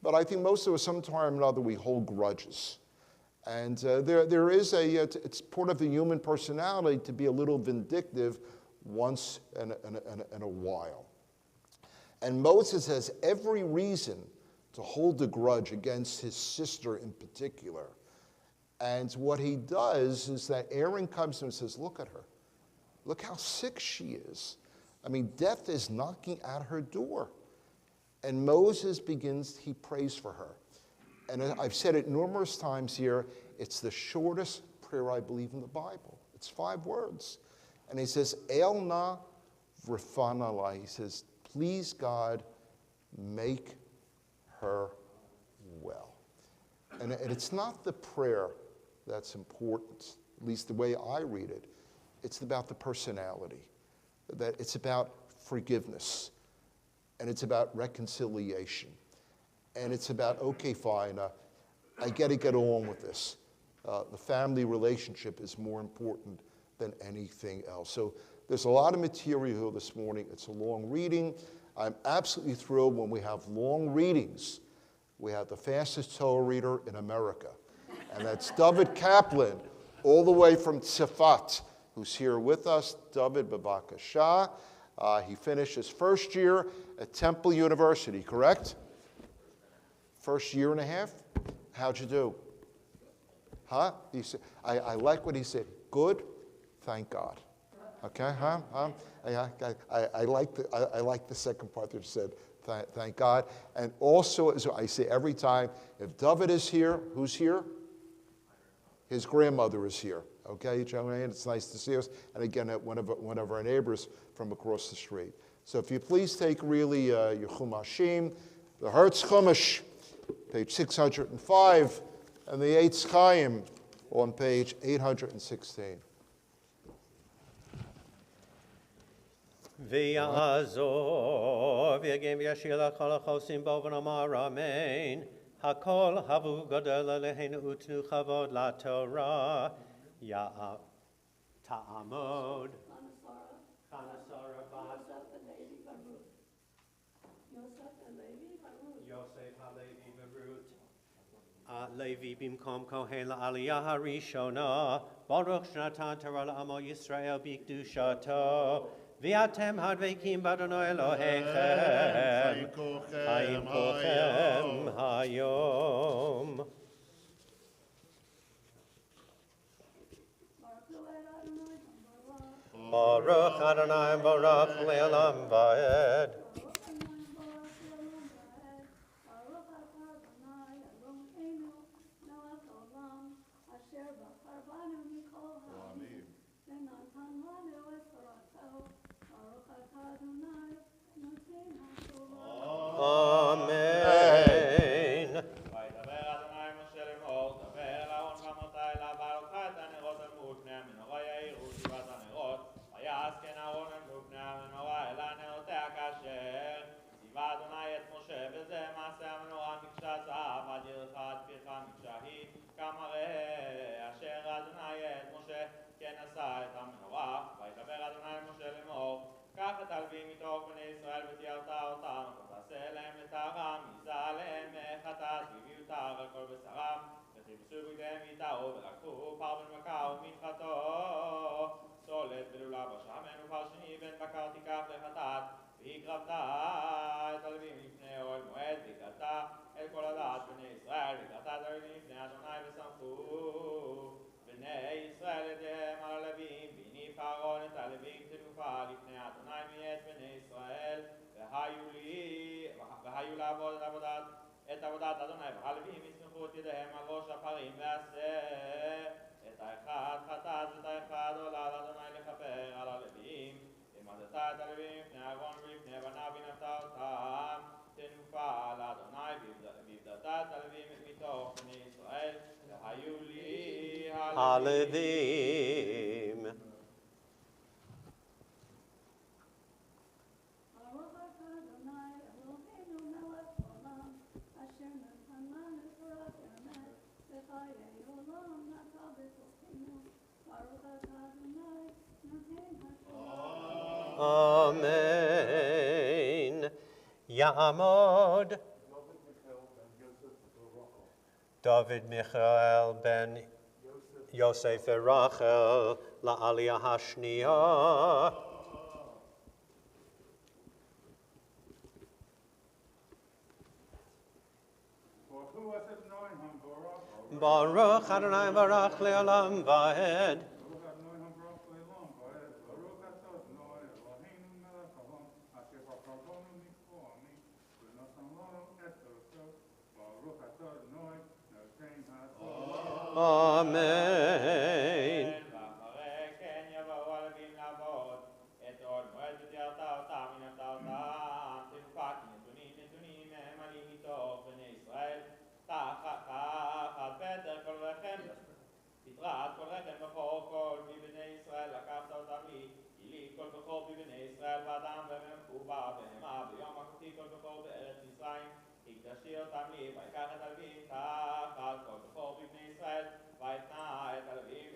but I think most of us, sometime or another, we hold grudges. And there is it's part of the human personality to be a little vindictive once in a while. And Moses has every reason to hold a grudge against his sister in particular. And what he does is that Aaron comes to him and says, look at her. Look how sick she is. I mean, death is knocking at her door. And Moses he prays for her. And I've said it numerous times here, it's the shortest prayer I believe in the Bible. It's 5 words. And he says, El na v'fanalai. He says, please God, make her well. And it's not the prayer that's important, at least the way I read it. It's about the personality. That it's about forgiveness. And it's about reconciliation. And it's about, okay, fine, I got to get on with this. The family relationship is more important than anything else. So there's a lot of material this morning. It's a long reading. I'm absolutely thrilled when we have long readings. We have the fastest Torah reader in America. And that's David Kaplan, all the way from Tzfat, who's here with us. David Babakasha. He finished his first year at Temple University, correct? First year and a half? How'd you do? Huh? He said, I like what he said. Good, thank God. Okay, huh? I like the second part that you said, thank God. And also, as I say every time, if David is here, who's here? His grandmother is here. Okay, Joanne, it's nice to see us. And again, one of our neighbors from across the street. So if you please take really your Chumashim, the Hertz Chumash, page 605, and the Eitz Chaim on page 816. V'yazov yagim v'yashir l'chol ha'chosim bo v'nomar amen. Hakol havu gadol aleinu utnu chavod la'torah. Ya ta'amod. Chanasara bat. Yosef halevi bebrut. Levi bimkom kohen la'aliyah harishona. Baruch shnatan Torah la'amo Yisrael b'kedushato. V'atem hadvekim b'Adonai Elohechem. Chaim kochem hayom. Baruch Adonai Baruch Le'olam Va'ed. Amen. קח את הלווים מתוך בני ישראל ותיארת אותם, ותעשה להם לטהרה, מזה להם מחטאת, ומיותר על כל בשרם, וחיפשו בגדיהם יטהרו, ולקחו פר בן בקר ומנחתו, סולת ולולב השמן ופר שני בן בקר תיקח לחטאת, והקרבת את הלווים לפני אוהל מועד, והגדת את כל הדעת בני ישראל, והגדת את הלווים לפני אדוני ושמחו בני ישראל ידיהם על הלווים, והניף אהרון את הלווים תנופה לפני אדוני מאת בני ישראל, והיו לעבוד את עבודת אדוני, והלווים יסמכו את ידיהם על ראש הפרים, ועשה את האחד חטאת ואת האחד עולה לאדוני לכפר על הלווים, ומדת את הלווים לפני אהרון ולפני בניו ונפת אותם תנופה לאדוני, והבדלת את הלווים הלווים. Amen. Ya'amod David Michael ben Yosef Rachel la'aliyah hashniya. Baruch Adonai Baruch le'olam va'ed. Amen. תתרעת כל רחם בכור כל מבני ישראל לקחת אותם לי יליד כל בכור מבני ישראל ואדם ובא בהמה ביום הכותי כל בכור בארץ מצרים הקדשתי אותם לי ויקח את הלווים תחת כל בכור מבני ישראל ויתנה את הלווים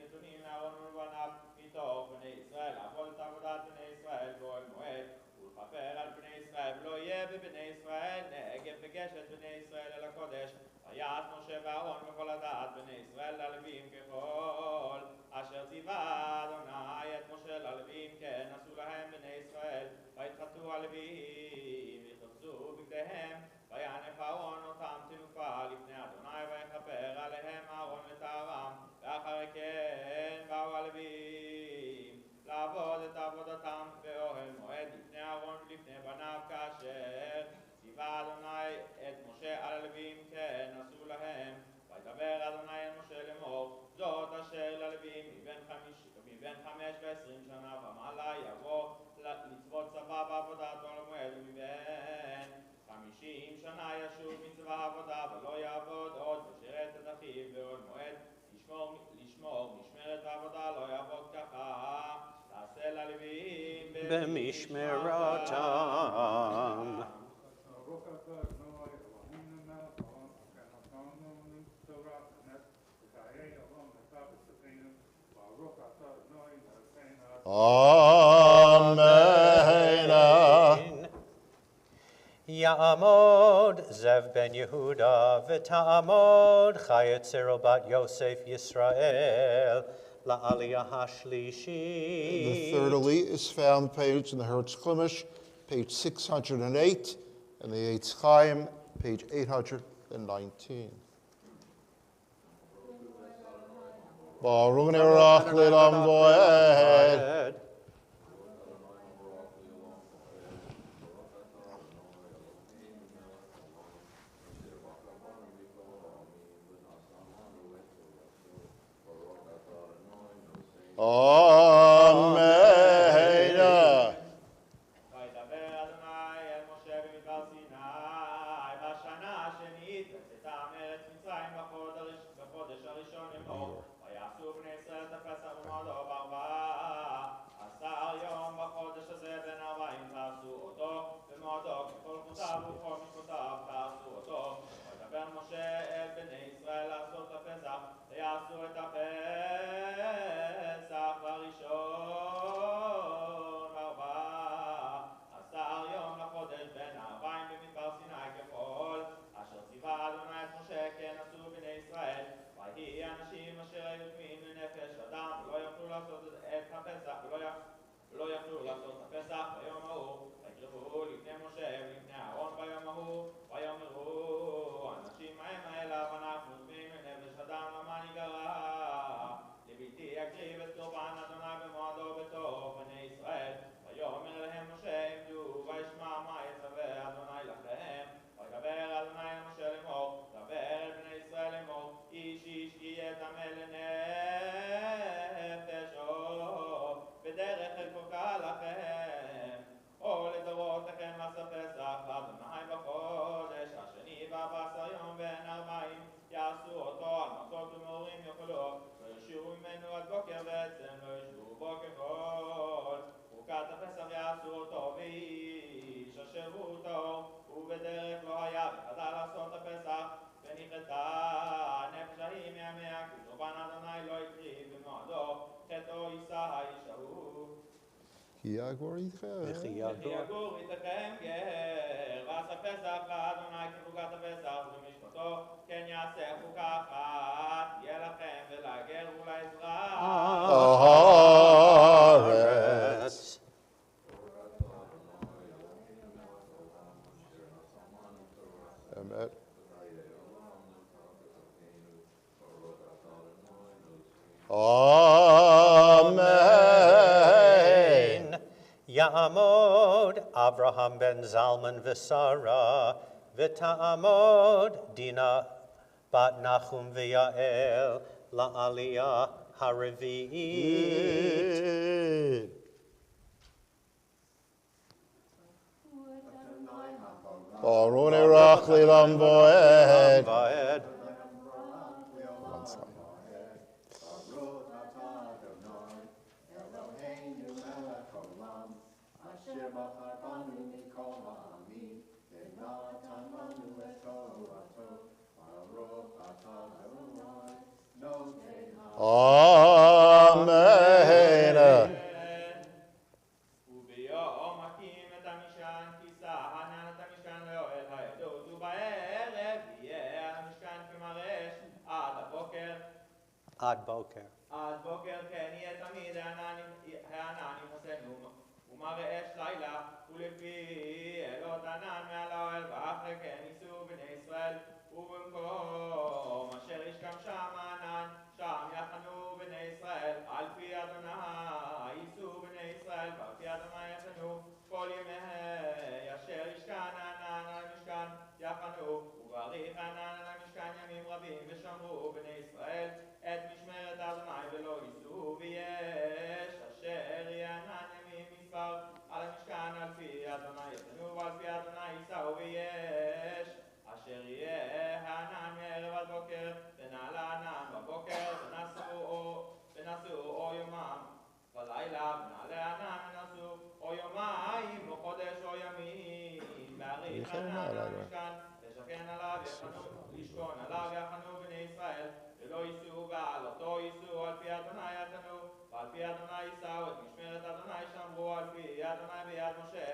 נתונים לאהרון ולבניו מתוך בני ישראל לעבוד את עבודת בני ישראל באוהל מועד ולכפר על בני ישראל ולא יהיה בבני ישראל נגף וגשת בני ישראל אל הקודש ויעש משה ואהרון וכל הדעת בני ישראל ללווים ככל אשר ציווה אדוני את משה ללווים כן עשו להם בני ישראל ויתחטאו הלווים ויחפשו בגדיהם וינף אהרון אותם תנופה לפני אדוני ויכפר עליהם אהרון לטהרם ואחרי כן באו הלווים לעבוד את עבודתם באוהל מועד לפני אהרון ולפני בניו כאשר ציווה אדוני את משה על הלווים כן עשו להם וידבר אדוני אל משה לאמור זאת אשר ללווים מבין 5 שנה ומעלה יבוא לצוות צבא בעבודת אוהל מועד ומבין 50 שנה ישוב מצבא עבודה ולא יעבוד עוד ושירת את אחיו באוהל מועד לשמור משמרת בעבודה לא יעבוד ככה תעשה ללווים במשמרתם. Amen. Ya'amod Zev ben Yehuda v'ta'amod Chayetzero bat Yosef Yisrael la'aliyah hashlishi. The third elite is found page in the Hertz Chumash, page 608, and the Eitz Chaim, page 819. Baruch Nerach Le'olam Voed. Amen. וידבר אדוני אל משה במדבר סיני בשנה השנית בצאתם מארץ מצרים בחודש הראשון לאמור ויעשו בני ישראל את הפסח במועדו ב4 כי יגור איתכם. וכי וכי יגור איתכם גר, ועשה פסח לאדוני כחוקת הפסח ומשפטו, כן יעשה חוקה אחת, תהיה לכם ולגר ולאזרח. הארץ. אמת. Amen. Ya'amod Abraham ben Zalman v'Sara, v'ta'amod Dina bat Nachum v'Yael, la'aliyah ha'revi'it. Baruni rachli lamboed. Va'ed. Amen. וביום מקים את המשכן, כיסה הענן את המשכן לאוהל העדות, ובערב יהיה המשכן כמרש עד הבוקר. Ad boker. עד בוקר כן יהיה תמיד הענן יחסנו, ומראה אש לילה, ולפי אלות ענן מעל האוהל, ואחרי כן ייסעו בני ישראל, ובמקום אשר ישכם שם הענן, שם יחנו בני ישראל, על פי אדוני ייסעו בני ישראל, ועל פי אדוני יחנו כל ימי אשר ישכן הענן על המשכן יחנו, ובריך הענן על המשכן ימים רבים, ושמרו בני ישראל את משמרת אדוני ולא ייסעו, ויש אשר יהיה ענן ימים מספר על המשכן על פי אדוני יחנו, ועל פי אדוני ייסעו, ויש אשר יהיה הענן מערב עד בוקר, ונעלה הענן בבוקר, ונשאו או יומם בלילה, ונעלה הענן ונשאו או יומיים או חודש או ימים, להאריך הענן על המשכן, לשכן עליו יחנו, לשכון עליו יחנו בני ישראל, ולא ייסעו בעלותו ייסעו, על פי אדוני יחנו, ועל פי אדוני ייסעו, את משמרת אדוני שמרו, על פי אדוני ביד משה.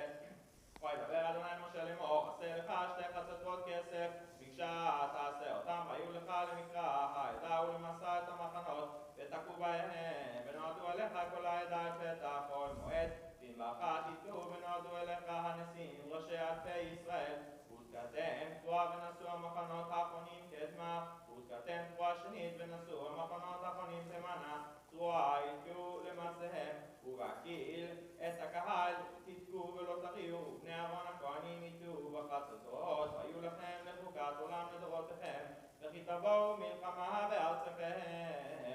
וידבר אדוני אל משה לאמור, עשה לך שתי חצצות כסף, ביקשה תעשה אותם, והיו לך למקרא העדה ולמסע את המחנות, ותקעו בהם, ונועדו אליך כל העדה אל פתח כל מועד, בנבחת יתקעו ונועדו אליך הנשיאים ראשי אלפי ישראל, ותקעתם תרועה ונשאו המחנות האחרונים קדמה, ותקעתם תרועה שנית ונשאו המחנות האחרונים תימנה, תרועה יתקעו למעשיהם, ובהקיל את הקהל תתקעו ולא תריעו, ובני אהרון הכהנים יתקעו בחצוצרות, והיו לכם לחוקת עולם לדורותיכם, וכי תבואו מלחמה בארצכם,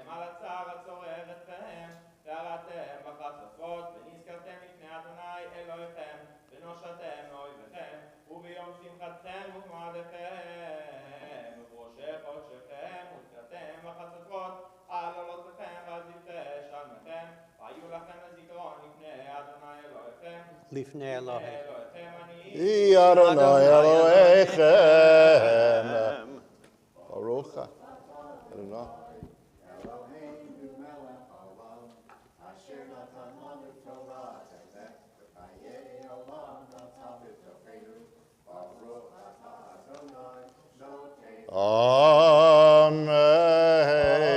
על הצער הצורר אתכם, והרעתם בחצוצרות, ונזכרתם לפני אדוני אלוהיכם, ונושעתם מאויביכם, וביום שמחתכם ובמועדיכם, ובראשי חודשיכם, ותקעתם בחצוצרות, על עולותיכם ועל זבחי שלמיכם, והיו לכם לזיכרון לפני אדוני אלוהיכם. לפני אלוהיכם. היא אדוני אלוהיכם. ברוך אדוני.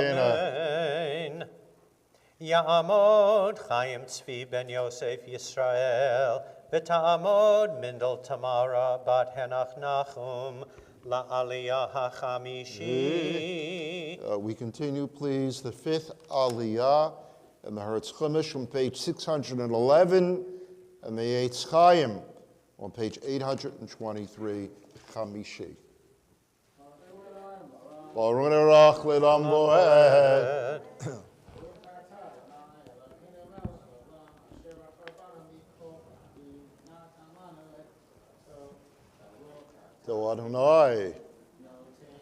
Amen. Ya'amod Chaim Tzvi ben Yosef Yisrael, v'ta'amod Mindel Tamara bat Henach Nachum, la'aliyah ha'chamishi. We continue, please, the fifth Aliyah and the Hertz Chumash from page 611 and the Eitz Chaim on page 823, Chamishi. Baruch Rach L'Olam Boed. To Adonai.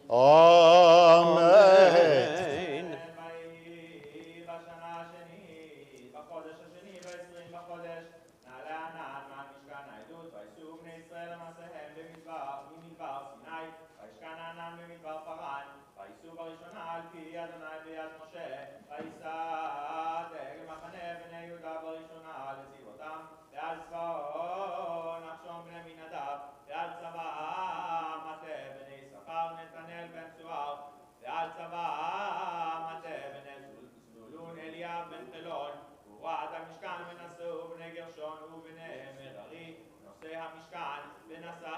Amen. ויסע דגל מחנה בני יהודה בראשונה לצבאותם המשכן, ונשא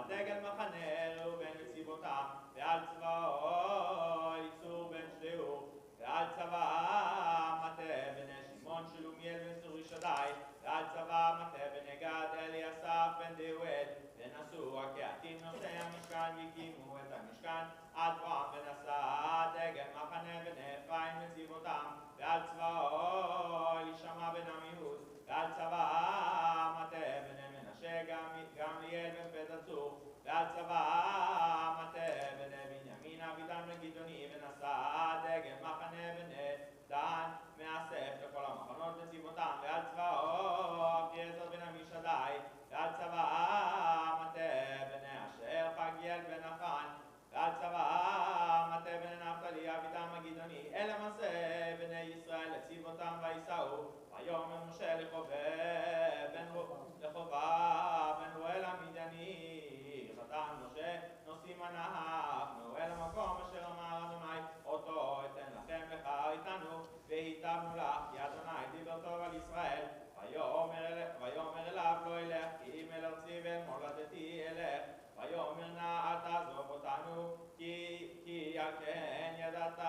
דגל מחנה ראובן וצבאותם, ועל צבאו אליצור בן שדאור, ועל צבא מטה בני שמעון שלומיאל בן צורישדאי, ועל צבא מטה בני גד אליאסף בן דאואל, ונשאו הקהתים נושאי המשכן והקימו את המשכן עד רם, ונשא דגל מחנה בני אפרים וצבאותם, ועל צבאו אלישמע בן עמיהוד, ועל צבא מטה בני מנשה גמליאל בן פדצור, ועל צבא מטה בני בנימין אבידן בן גדעוני, ונשא דגל מחנה בני דן מאסף לכל המחנות וצבאותם, ועל צבאו אביעזר בן עמישדי, ועל צבא מטה בני אשר פגיאל בן נחן, ועל צבא מטה בני נפתלי אבידן הגדעוני, אל המעשה בני ישראל לצבאותם וייסעו, ויאמר משה לחובב בן רואל המדיני, חתם משה נוסעים אנחנו אל המקום אשר אמר אדוני אותו אתן לכם לך איתנו והיטבנו לך, כי אדוני דיבר טוב על ישראל. ויאמר אליו לא אלך, כי אם אל ארצי ואל מולדתי אלך. ויאמר נא אל תעזוב אותנו, כי על כן ידעת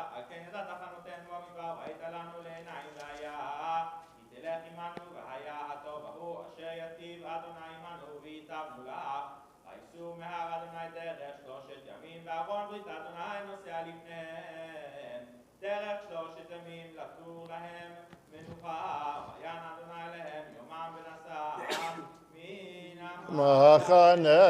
חנותנו במדבר, והיית לנו לעיניים, והיה כי תלך עמנו, והיה הטוב ההוא אשר יטיב אדוני עמנו, והיטבנו לך. וייסעו מהר אדוני דרך 3 ימים, וארון ברית אדוני נוסע לפניהם דרך 3 ימים, לתור להם מנוחה. ויען אדוני להם יומם ונסע מן מחנה.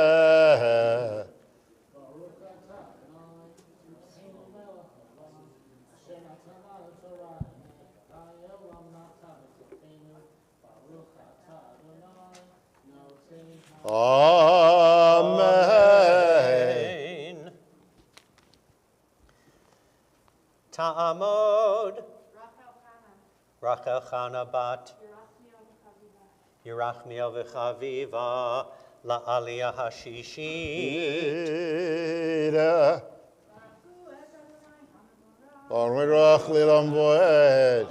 Amen. Ta'amod. Rachel Chana bat Yerachmiel v'chaviva la'aliyah hashishit. Baruch Rach Lilam Voed.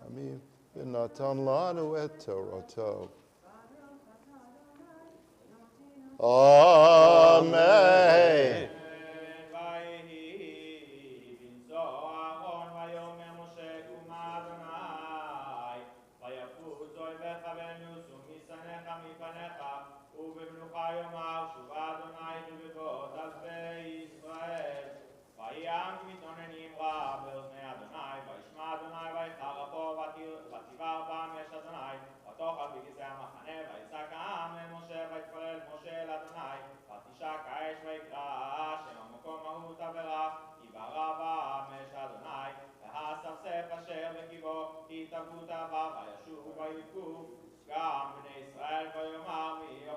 Amen. V'natan lanu et Torato. Amen. גם בני ישראל ויאמר מי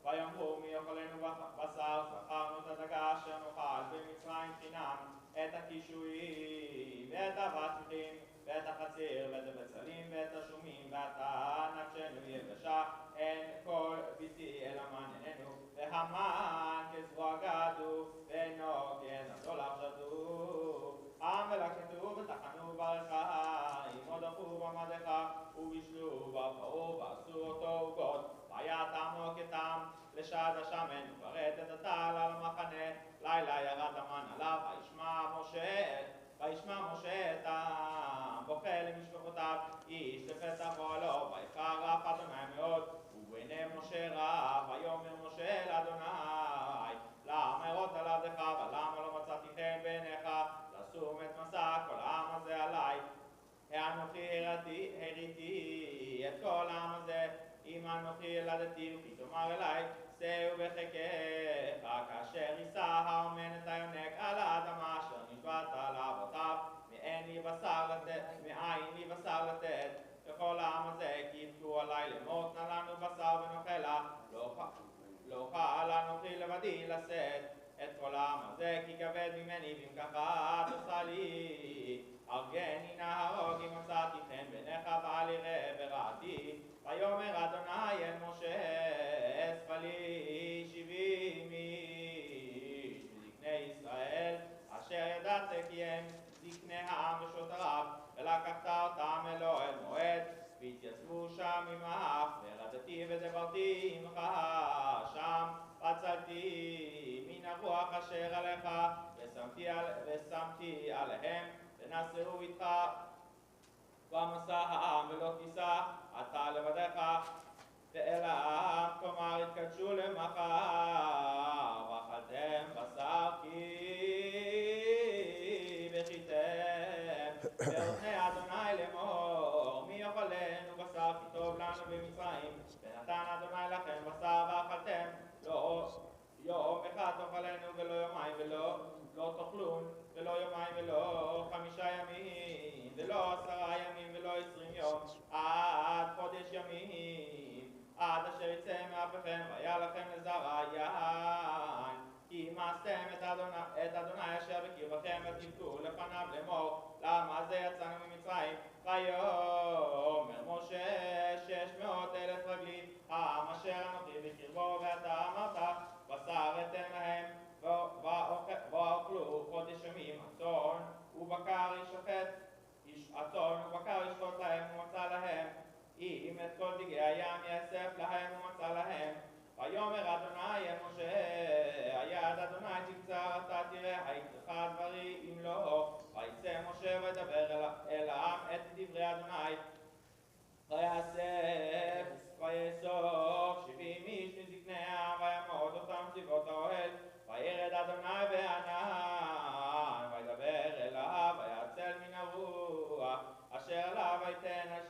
ויאמרו מי יאכלנו בשר, זכרנו את הדגה אשר נאכל במצרים חינם, את הקישואים ואת הבטחים ואת החציר ואת הבצלים ואת השומים, ועתה נפשנו יבשה, אין כל ביתי אלא מעננו, והמן כזרוע גדו ואינו כנזול שדו. המלקטו ותחנו ברכה, עמו דחו במדך ובישלו בפרעה ועשו אותו עוגות, והיה טעם לו כטעם לשד השמן, ופרט את הטל על המחנה, לילה ירד המן עליו, וישמע משה את העם בוכה למשפחותיו, איש לפתח אוהלו, ויחר רף אדוני מאוד, ובעיני משה רע, ויאמר משה אל אדוני, למה הרות על עבדך, ולמה לא מצאתי חן בעיניך, לשום את מסע כל העם הזה עלי, אנוכי הריתי את כל העם הזה, אם אנוכי ילדתי, וכי תאמר אלי, שאו בחיקך, כאשר יישא האומן את היונק על האדמה אשר נשבעת לאבותיו, מאין לי בשר לתת לכל העם הזה, כי יבכו עלי למות, נא לנו בשר ונאכלה, לא אוכל אנוכי לבדי לשאת את כל העם הזה, כי כבד ממני, ואם ככה תעשה לי, הרגני נהרוג אם מצאתי חן בעיניך, ואל יראה ברעתי. ויאמר אדוני אל משה, אספה לי 70 איש, וזקני הרוח אשר עליך, ושמתי עליהם, ונשאו איתך במסע העם ולא תישא, אתה לבדך, ואל העם, כלומר התקדשו למחר, ואכלתם בשר כי בכיתם, באוזני אדוני לאמור, מי יאכלנו בשר כי טוב לנו במצרים, ונתן אדוני לכם בשר ואכלתם, לא יום אחד תאכלנו ולא יומיים ולא תאכלון, ולא יומיים ולא 5 ימים, ולא 10 ימים ולא 20 יום, עד חודש ימים, עד אשר יצא מאפיכם, והיה לכם לזרע יין, כי מאסתם את אדוני אשר בקרבכם, ותבכו לפניו לאמור, למה זה יצאנו ממצרים? ויאמר משה 600,000 רגלים, העם אשר אנוכי בקרבו, ואתה אמרת, בשר אתן להם, ואוכלו חודש ימים, הצאן ובקר ישחט להם ומצא להם, אם את כל דגי הים יאסף להם ומצא להם. ויאמר אדוני אל משה, היד אדוני תקצר, אתה תראה היצרך דברי אם לא. ויצא משה וידבר אל העם את דברי אדוני. ויאסוף 70 איש מזקני העם, ויעמוד אותם סביבות האוהל, וירד אדוני בענן, וידבר אליו, ויצל מן הרוח אשר עליו, ויתן על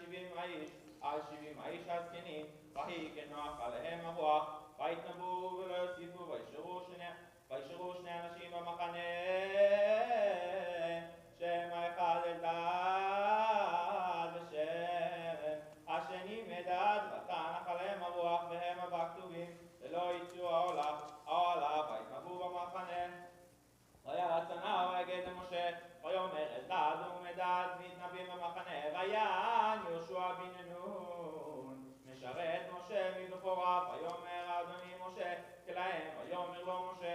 70 האיש הזקנים, ויהי כנוח עליהם הרוח, ויתנבאו ולא יוסיפו, וישארו 2 אנשים במחנה, שם האחד אלדד ושם השני מדד, ותנח עליהם הרוח, והם הבא כתובים, ולא יצאו העולה, ויתנבאו במחנה. וירא צנר ויגד למשה, ויאמר אלדד ומדד מתנבאים במחנה, ויען יהושע בן נון משרת משה מבכוריו, ויאמר אדוני משה כלהם, ויאמר לו משה,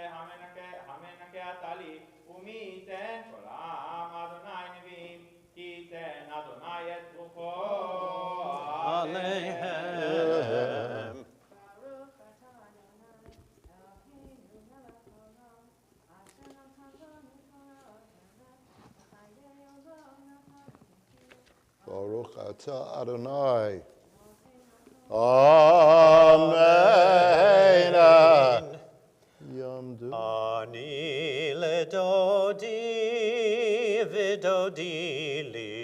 המנקה אתה לי, ומי ייתן כל העם אדוני נביאים, כי ייתן אדוני את רוחו עליהם. Baruch atah Adonai. Amen. Yamdu. Ani ledodi vidodi li.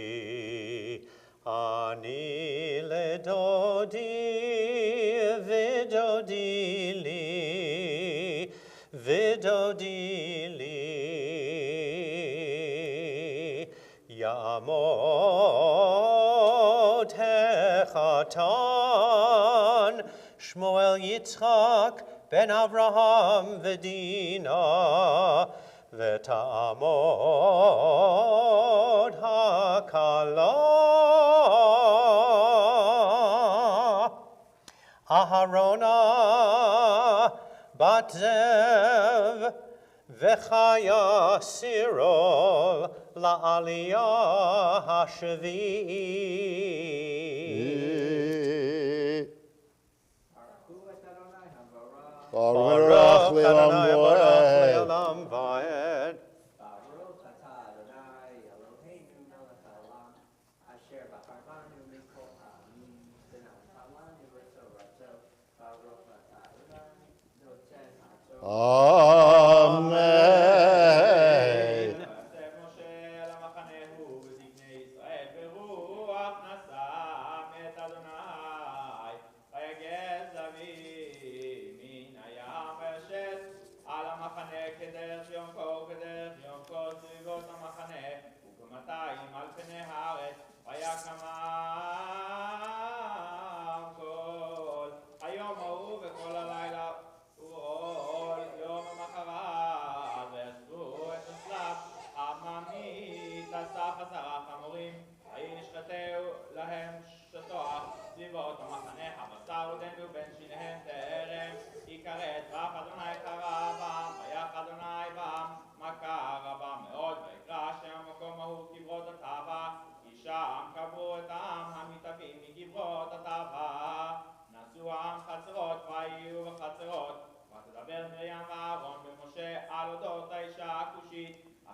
Ani ledodi vidodi li. Vidodi li. Yamod hechatan Shmuel Yitzchak ben Avraham v'Dina v'ta'amod hakala Aharona bat Zev v'chaya Sirol la'aliyah hashvi'it. Baruch le'olam va'ed. Baruch atah Adonai Eloheinu melech haolam, asher bacharbanu mikol ha'amim, v'natanu b'torato. Baruch atah Adonai noten haTorah. Amen. ויאסף משה אל המחנה הוא וזקני ישראל ברוח נשא את אדוני, ויגד זווים מן הים וישת על המחנה כדרך יום קור סביבות המחנה, וכ200 על פני הארץ, ויקמם כל היום ההוא וכל הלילה וכל יום המחרת, ויאספו את הסלף הממית אסף 10 חמורים, ויהי נשחטהו להם שטוח סביבות המחנה, הבשר ודנו בין שיניהם טרם יכרת, ואף אדוני קרא בם, ויח אדוני בם מכה רבה מאוד, ויקרא שם המקום ההוא קברות הטבע, כי שם קברו את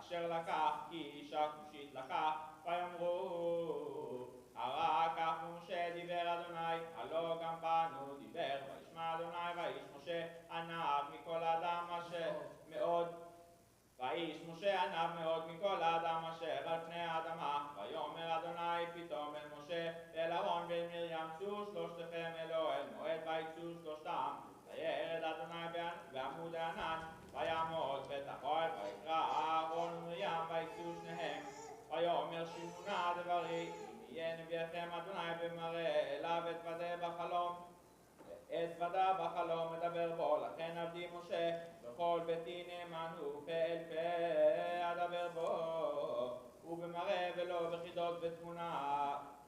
אשר לקח כי אישה כושית לקח, ויאמרו הרע כך משה דיבר אדוני, הלא גם בנו דיבר, וישמע אדוני ויש משה עניו מכל האדם אשר מאוד ויש משה עניו מאוד מכל האדם אשר על פני האדמה, ויאמר אדוני פתאום אל משה ואל אהרון ואל מרים, צאו שלושתכם אל אוהל מועד, ויצאו שלושתם, וירד אדוני בעמוד הענן, ויעמוד בתוך האוהל, ויקרא אהרון ומרים, ויצאו שניהם, ויאמר שמעו נא דברי, אם יהיה נביאכם אדוני במראה אליו אתוודה בחלום מדבר בו, לכן עבדי משה בכל ביתי נאמנו פה אל פה אדבר בו, ובמראה ולא בחידות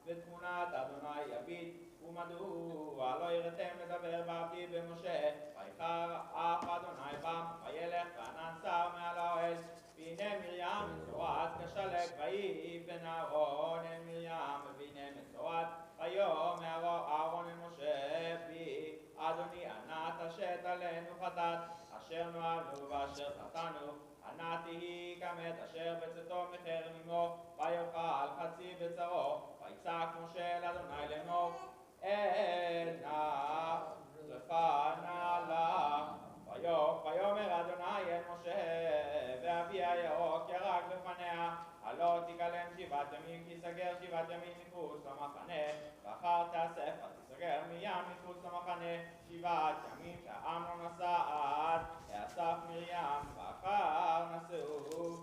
בתמונת אדוני יביט, ומדוע לא יראתם לדבר בעבדי במשה, ויחר אף אדוני בם, וילך וענן שר מעל האוהל, והנה מרים מצורעת כשלג, ויפן אהרון אל מרים, והנה מצורעת, ויאמר אהרון אל משה, בי אדוני אנא תשת עלינו חטאת, אשר נועלנו ואשר חטאנו, אנא תהי כמת אשר בצאתו מחרם עמו, ויאכל חצי בצרו, ויצעק משה אל אדוני לאמור, אנא שרפה נא לך, ויאמר אדוני אל משה, ואבי הירוק ירק לפניה, הלא תיכלם 7 ימים, כי סגר 7 ימים מחוץ למחנה, ואחר תאסף, ותסגר מים מחוץ למחנה 7 ימים, שהעם לא נסע עד, ואסף מרים, ואחר נסעו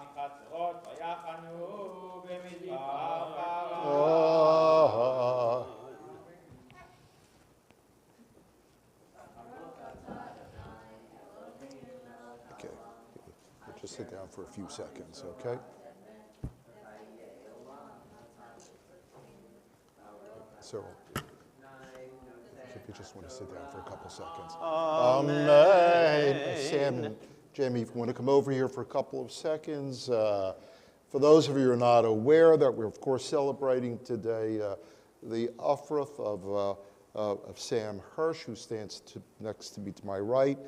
מחצרות, ויחנו במדבר פרעה. Okay, just sit down for a few seconds, okay? So, if you just want to sit down for a couple seconds. Amen. Sam and Jamie, if you want to come over here for a couple of seconds. For those of you who are not aware that we're, of course, celebrating today the Ufrath of Sam Hirsch, who stands next to me to my right.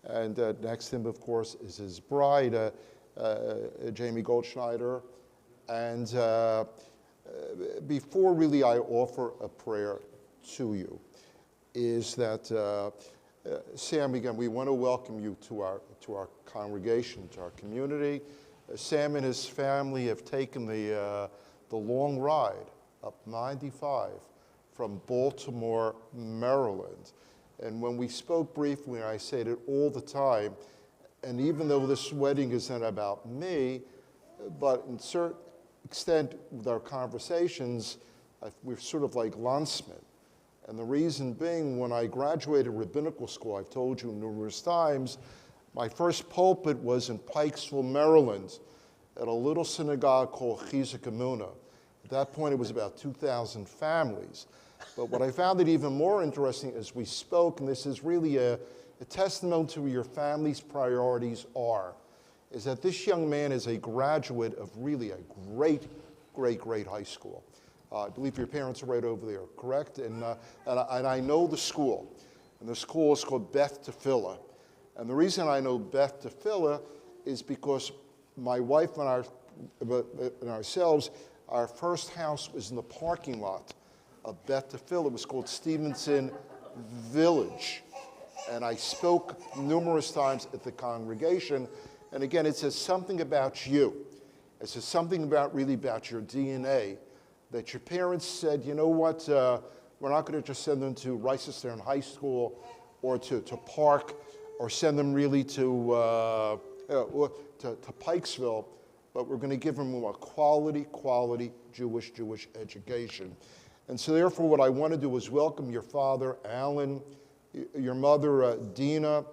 And next to him, of course, is his bride, Jamie Goldschneider. And before really I offer a prayer to you, is that Sam, again, we want to welcome you to our congregation, to our community. Sam and his family have taken the long ride up 95 from Baltimore, Maryland. And when we spoke briefly, and I say it all the time, and even though this wedding isn't about me, but in certain extent with our conversations, we're sort of like landsmen. And the reason being, when I graduated rabbinical school, I've told you numerous times, my first pulpit was in Pikesville, Maryland, at a little synagogue called Chizuk Emunah. At that point, it was about 2,000 families. But what I found it even more interesting as we spoke, and this is really a testament to where your family's priorities are, is that this young man is a graduate of really a great high school. I believe your parents are right over there, correct? And I know the school. And the school is called Beth Tefillah. And the reason I know Beth Tefillah is because my wife and ourselves, our first house was in the parking lot of Beth Tefillah. It was called Stevenson Village. And I spoke numerous times at the congregation. And again, it says something about you. It says something really about your DNA, that your parents said, you know what, we're not going to just send them to Reisterstown High School or to Park or send them really to Pikesville, but we're going to give them a quality Jewish education. And so therefore what I want to do is welcome your father, Alan, your mother, Dina.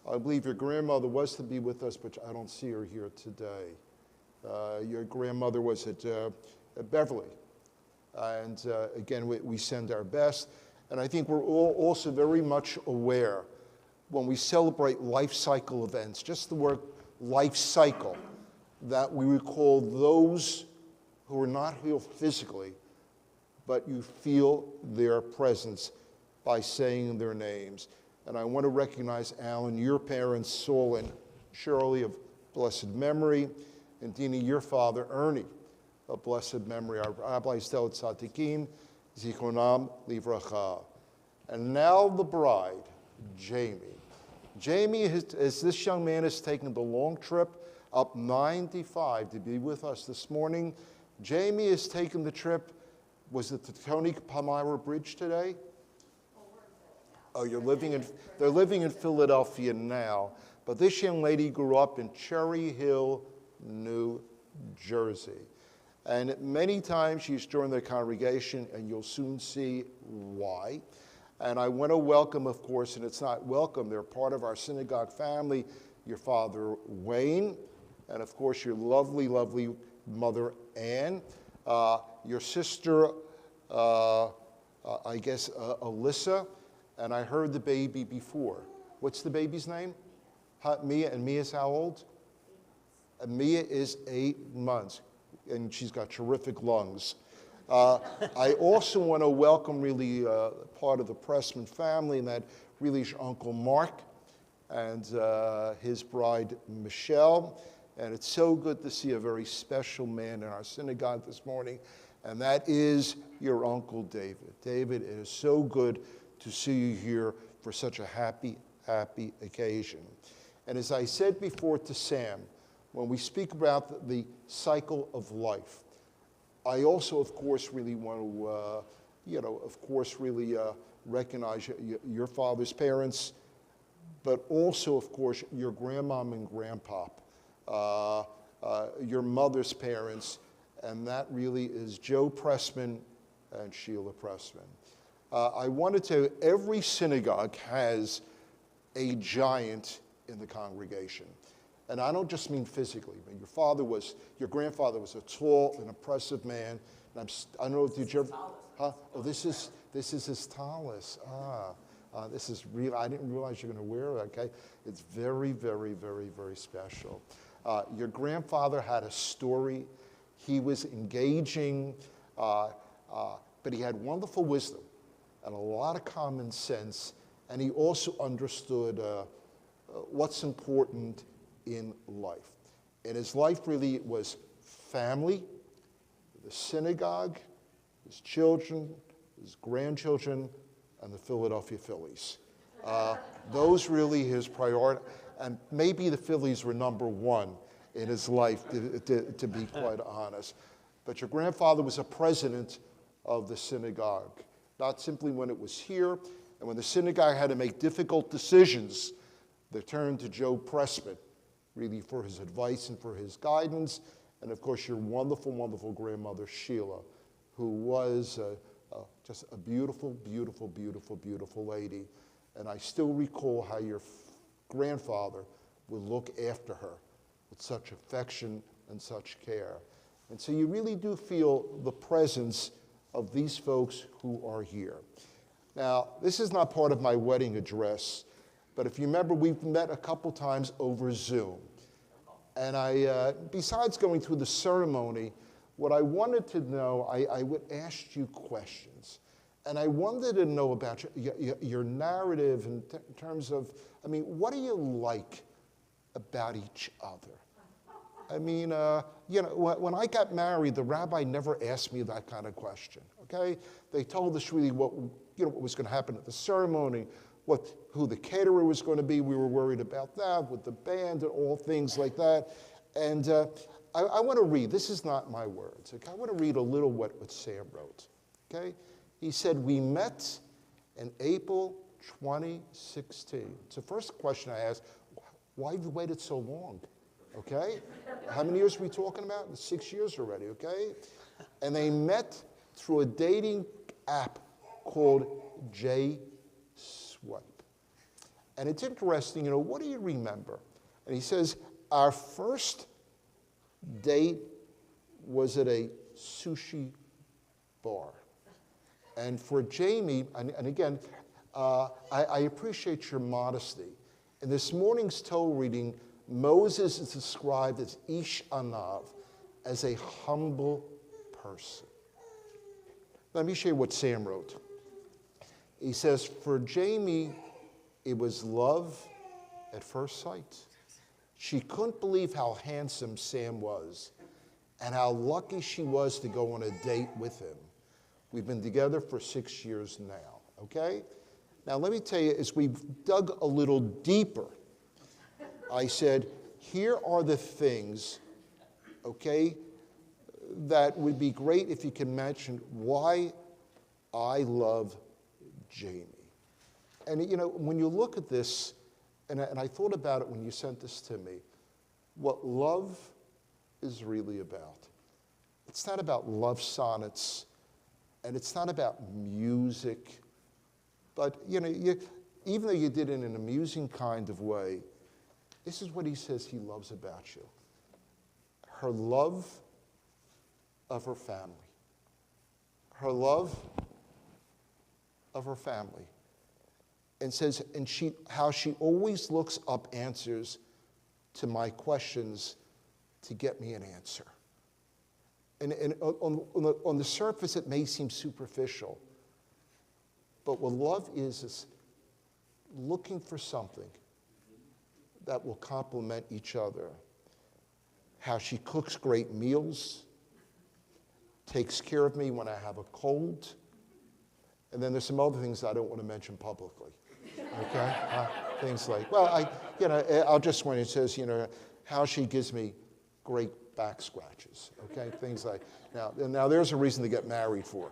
I believe your grandmother was to be with us, but I don't see her here today. Your grandmother was at Beverly. And again, we send our best. And I think we're all also very much aware when we celebrate life cycle events, just the word life cycle, that we recall those who are not here physically, but you feel their presence by saying their names. And I want to recognize, Alan, your parents, Saul and Shirley, of blessed memory. And Dina, your father, Ernie, of blessed memory. Our rabbis tell tzaddikim, zichronam livracha. And now the bride, Jamie. Jamie, as this young man has taken the long trip up 95 to be with us this morning, Jamie has taken the trip. Was it the Tony Palmyra Bridge today? Oh, they're living in Philadelphia now. But this young lady grew up in Cherry Hill, New Jersey. And many times she's joined the congregation, and you'll soon see why. And I want to welcome, of course, and it's not welcome, they're part of our synagogue family, your father, Wayne, and of course, your lovely, lovely mother, Ann, your sister, Alyssa, and I heard the baby before. What's the baby's name? Mia, and Mia's how old? Mia is 8 months, and she's got terrific lungs. I also want to welcome really part of the Pressman family, and that really is Uncle Mark and his bride, Michelle. And it's so good to see a very special man in our synagogue this morning, and that is your Uncle David. David, it is so good to see you here for such a happy, happy occasion. And as I said before to Sam, when we speak about the cycle of life, I also, of course, really want to, recognize your father's parents, but also, of course, your grandmom and grandpop, your mother's parents, and that really is Joe Pressman and Sheila Pressman. I wanted to, every synagogue has a giant in the congregation. And I don't just mean physically, but your grandfather was a tall and impressive man. And I don't know, did you ever, huh? Oh, this is his tallis. This is real. I didn't realize you're going to wear it, okay? It's very, very, very, very special. Your grandfather had a story. He was engaging, but he had wonderful wisdom and a lot of common sense. And he also understood what's important in life. And his life really was family, the synagogue, his children, his grandchildren, and the Philadelphia Phillies. Those really his priority, and maybe the Phillies were number one in his life, to be quite honest. But your grandfather was a president of the synagogue, not simply when it was here, and when the synagogue had to make difficult decisions, they turned to Joe Pressman, really for his advice and for his guidance, and of course your wonderful, wonderful grandmother, Sheila, who was just a beautiful, beautiful, beautiful, beautiful lady. And I still recall how your grandfather would look after her with such affection and such care. And so you really do feel the presence of these folks who are here. Now, this is not part of my wedding address, but if you remember, we've met a couple times over Zoom. And I, besides going through the ceremony, what I wanted to know, I would ask you questions. And I wanted to know about your narrative in terms of, I mean, what do you like about each other? I mean, when I got married, the rabbi never asked me that kind of question, okay? They told us really what was going to happen at the ceremony, who the caterer was going to be. We were worried about that with the band and all things like that. And I want to read. This is not my words. Okay? I want to read a little what Sam wrote. Okay? He said, we met in April 2016. So first question I asked, why have you waited so long? Okay? How many years are we talking about? 6 years already, okay? And they met through a dating app called Swipe. And it's interesting, what do you remember? And he says, our first date was at a sushi bar. And for Jamie, and again, I appreciate your modesty. In this morning's Torah reading, Moses is described as Ish Anav, as a humble person. Let me show you what Sam wrote. He says, for Jamie, it was love at first sight. She couldn't believe how handsome Sam was and how lucky she was to go on a date with him. We've been together for 6 years now, okay? Now, let me tell you, as we dug a little deeper, I said, here are the things, okay, that would be great if you can mention why I love Jamie. And, you know, when you look at this, and I thought about it when you sent this to me, what love is really about. It's not about love sonnets, and it's not about music, but, you know, even though you did it in an amusing kind of way, this is what he says he loves about you. Her love of her family. Her love of her family. And says, how she always looks up answers to my questions to get me an answer. And on the surface, it may seem superficial, but what love is looking for something that will complement each other. How she cooks great meals, takes care of me when I have a cold, and then there's some other things I don't want to mention publicly. Okay? Things like, well, I'll just when it says, how she gives me great back scratches. Okay? Things like, now there's a reason to get married for.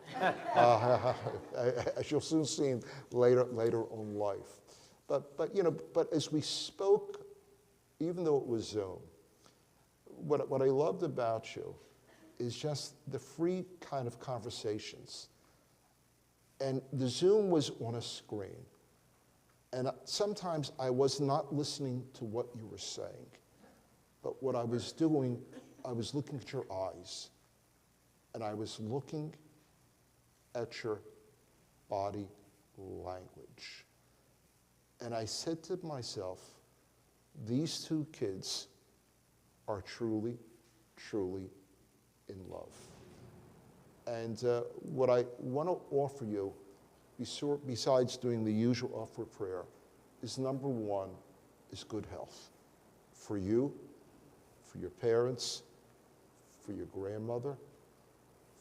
As you'll soon see later on life. But as we spoke, even though it was Zoom, what I loved about you is just the free kind of conversations. And the Zoom was on a screen. And sometimes I was not listening to what you were saying. But what I was doing, I was looking at your eyes. And I was looking at your body language. And I said to myself, these two kids are truly, truly in love. And what I want to offer you, besides doing the usual offer prayer, is number one, is good health. For you, for your parents, for your grandmother,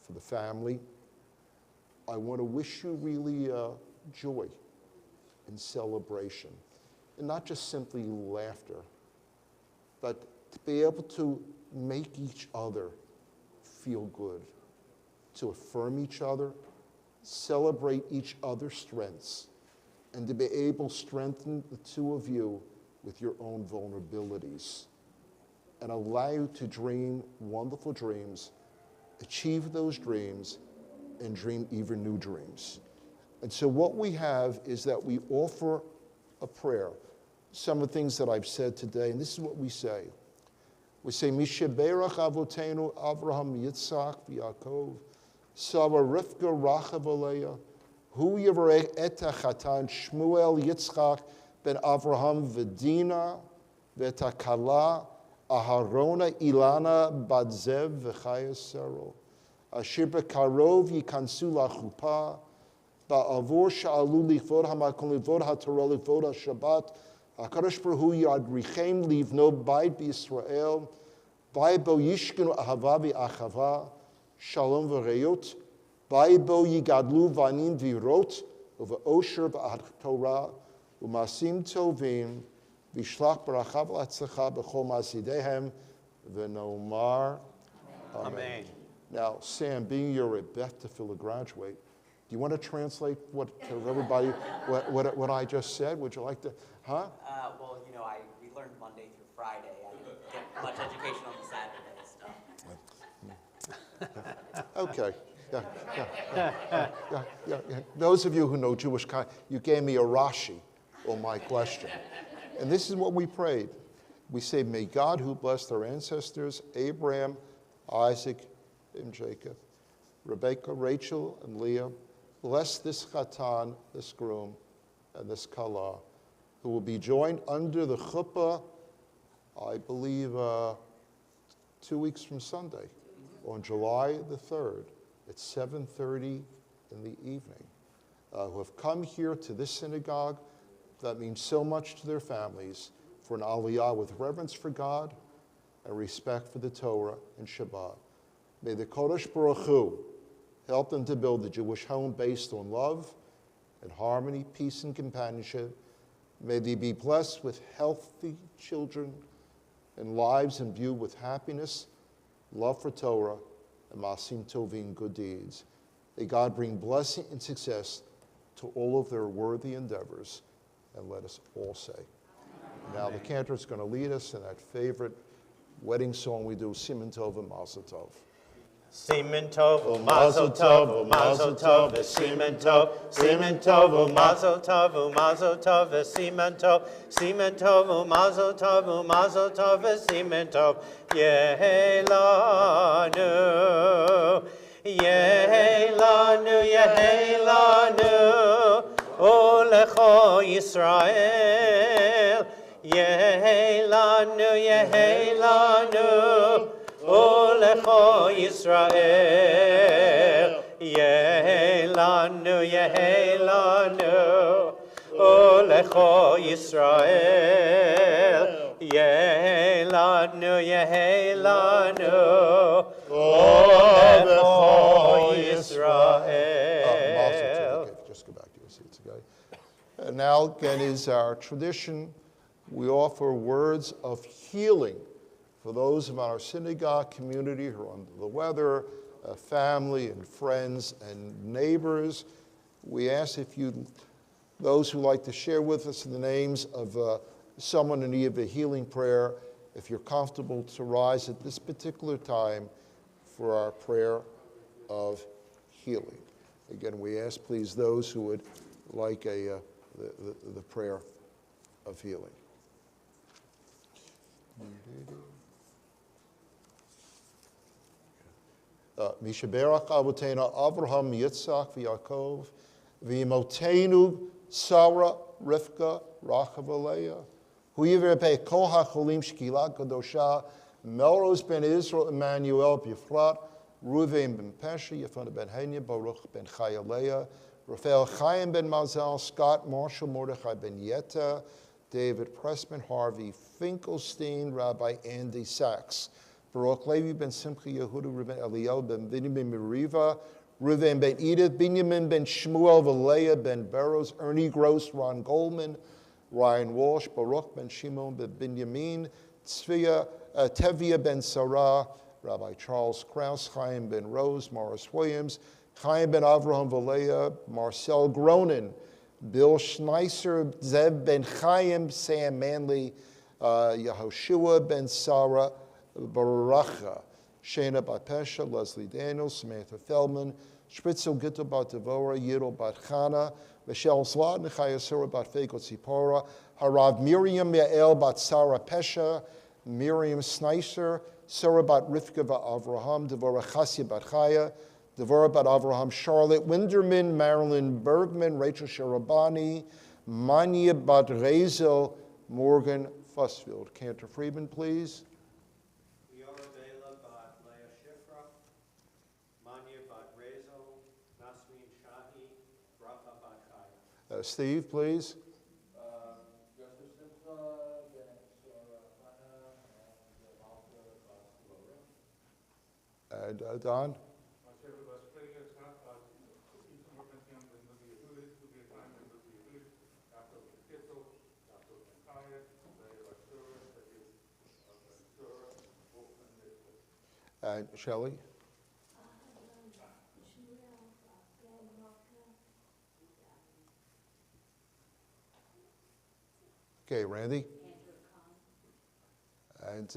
for the family. I want to wish you really joy and celebration. And not just simply laughter, but to be able to make each other feel good, to affirm each other, celebrate each other's strengths, and to be able to strengthen the two of you with your own vulnerabilities, and allow you to dream wonderful dreams, achieve those dreams, and dream even new dreams. And so what we have is that we offer a prayer. Some of the things that I've said today, and this is what we say. We say, Misheberach Avotenu Avraham Yitzhak v'Yaakov, Sava Rivka Rachav Aleya, Hu Yivarech Eta Chatan Shmuel Yitzchak ben Avraham V'Dina V'Takala Aharona Ilana Badzev V'Chayas Sero, Asher Bekarov Yikansu Lachupa, Ba'avor Sha'alu Lichvod HaMakom Livod HaTorah Livod HaShabbat, HaKadosh Baruch Hu Yadrichem Livno Bait B'Yisrael, Ba'bo Yishkenu Ahava V'Achava, Shalom V'Reyot, Ba'bo Yigadlu Vanin V'Irot, U'V'Osher B'Torah, U'Masim Tovim, V'Shlach B'Rachav L'Atzlacha B'Chol Masidehem, V'Nomar. Amen. Now, Sam, being you're a Beth Tefillah graduate, do you want to translate to everybody what I just said? Would you like to, huh? Well, we learned Monday through Friday. I didn't get much education on the Saturday stuff. Okay. Yeah. Those of you who know Jewish, you gave me a Rashi on my question. And this is what we prayed. We say, may God who blessed our ancestors, Abraham, Isaac, and Jacob, Rebekah, Rachel, and Leah, bless this chatan, this groom, and this kala, who will be joined under the chuppah, I believe, 2 weeks from Sunday, on July the 3rd, at 7:30 in the evening, who have come here to this synagogue that means so much to their families for an aliyah with reverence for God and respect for the Torah and Shabbat. May the Kodesh Baruch Hu help them to build the Jewish home based on love and harmony, peace, and companionship. May they be blessed with healthy children and lives imbued with happiness, love for Torah, and masim tovim, good deeds. May God bring blessing and success to all of their worthy endeavors. And let us all say. Now the cantor is going to lead us in that favorite wedding song we do, Siman Tov and Mazel Tov. Siman tov, mazel tov, mazel tov, siman tov, siman tov, mazel tov, mazel tov, siman tov, siman tov, mazel tov, mazel tov, siman tov, yehi lanu, yehi lanu, yehi lanu, Olecho Yisrael, yehi lanu, Olecho Yisrael, yehi lanu, Olecho Yisrael, yehi lanu, Olecho Yisrael. Just go back to your seats, okay? And now, again, is our tradition. We offer words of healing for those of our synagogue community who are under the weather, family and friends and neighbors. We ask those who like to share with us the names of someone in need of a healing prayer, if you're comfortable to rise at this particular time for our prayer of healing. Again, we ask, please, those who would like the prayer of healing. Mishaberach Avotena Abraham, Yitzhak, V'Yaakov, V'Imotenu, Sarah, Rivka, Rachav, Leah, Huiver Pe Kol HaCholim Shkilat Kadosha, Melrose ben Israel, Emanu-El, B'Yifrat, Ruvain ben Pesha, Yefana ben Henya, Baruch ben Chayaleah, Raphael Chaim ben Mazel, Scott Marshall, Mordechai ben Yetta, David Pressman, Harvey Finkelstein, Rabbi Andy Sachs, Baruch Levi ben Simcha Yehuda, Reuben Eliel ben Benjamin Meriva, Reuven ben Edith, Benjamin ben Shmuel, Valea ben Barrows, Ernie Gross, Ron Goldman, Ryan Walsh, Baruch ben Shimon ben Benjamin, Tevia ben Sarah, Rabbi Charles Krause, Chaim ben Rose, Morris Williams, Chaim ben Avraham Valea, Marcel Gronin, Bill Schneisser, Zev ben Chaim, Sam Manley, Yehoshua ben Sarah, Baracha, Shana Batpesha, Leslie Daniels, Samantha Feldman, Spritzel Gittel Bat Devora, Yidel Bat Chana, Michelle Zlotn, Chayasura Bat Fekot Zipora, Harav Miriam Yael Bat Sarah Pesha, Miriam Schneisser, Sarah Bat Rivka Bat Avraham, Devora Chasya Bat Chaya, Devora Bat Avraham, Charlotte Winderman, Marilyn Bergman, Rachel Sharabani, Manya Bat Rezel, Morgan Fussfield. Cantor Friedman, please. Steve, please. And Don. And Shelley. Okay, Randy. And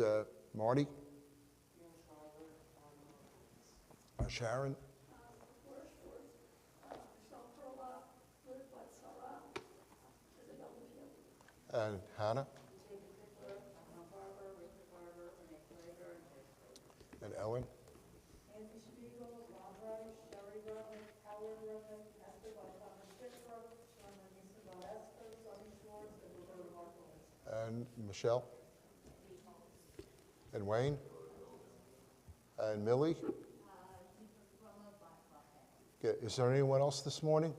Marty. Sharon. And Hannah. And Ellen. And Michelle. And Wayne. And Millie. Okay, is there anyone else this morning?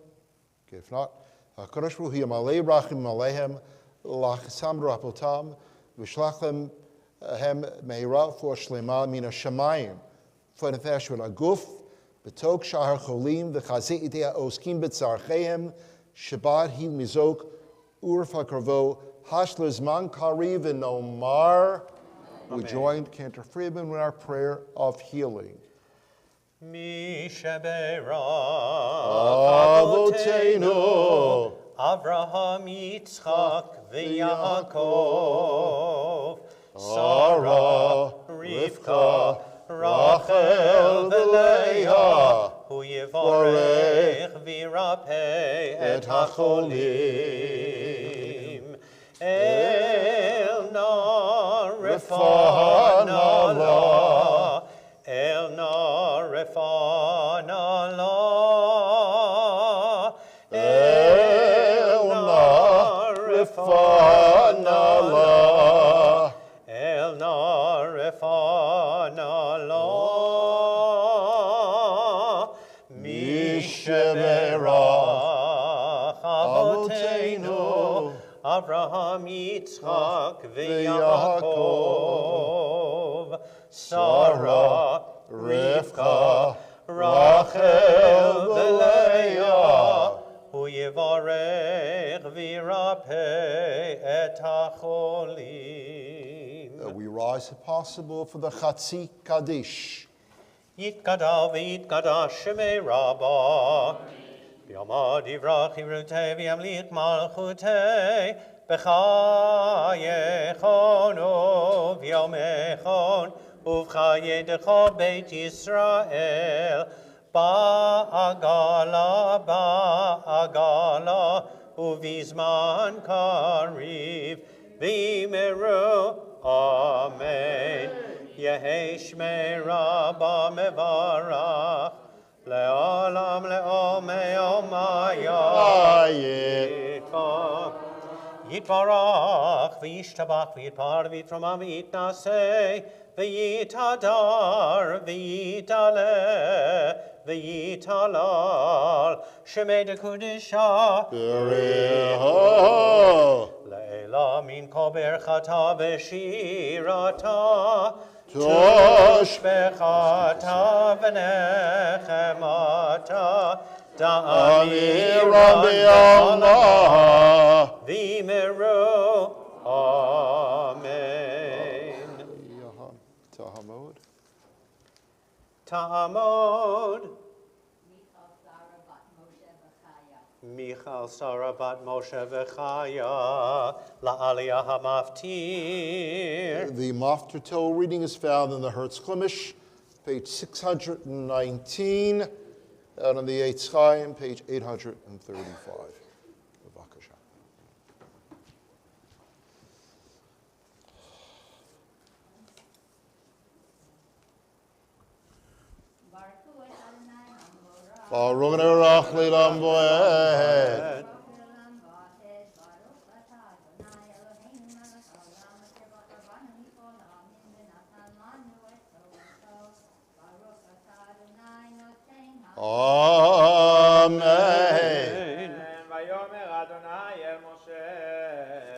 Okay, if not, Kadosh Baruch Hu Yamalei Rachim Alehem Lachsam Rapotam, Vishlachem Hem Meira for Shlema Mina Shamayim. For the Fashwan Aguf, Betok Shahar Cholim, the Chazitia Oskim Betzarcheim, Shabbat Hi Mizok, Urfa Karvo, Hashler Zman Kariv and Omar. We joined Cantor Friedman with our prayer of healing. Mishabera Avotenu, Avraham, Yitzchak, v'Yaakov, Sarah, Rivka, Rachel, v'Leah, hu yivarech v'irapeh et hacholim. El na refana la, El na refana la, El na refana la, El na refana la, Misheberach Avotenu, Avraham, Yitzchak, v'Yaakov, Sarah, Rivka, Rachel, v'Leah, hu yivarech v'irapeh et hacholim. we rise if possible for the Chatzi Kaddish. Yitkadal v'yitkadash shemei Rabbah, Yamad yivrach yirutei v'yamlich malchutei, b'chayechonu v'yomechon, uv'chayedecho beit Yisrael, ba'agala, uv'izman kariv, v'imeru, amen. Yehi shmei Rabbah mevarach, le'olam le'omei omaya, Yitbarach v'yishtabach v'yitpar v'yitromam v'yitnaseh v'yitadar v'yitaleh v'yitalal shemei dekudisha le'ela min kol berchata v'shirata toshbechata v'nechemata Da'ani Rabbi Allah V'meru Amen. Tahamod. Ta'amod Michal Sarah bat Moshe v'chaya La'aliyah ha'maftir. The Maftir Torah reading is found in the Hertz Klimish, page 619, and on the Eitz Chaim, page 835. B'vakasha. Baruch Nerach Lilam Boed. Amen. ויאמר אדוני אל משה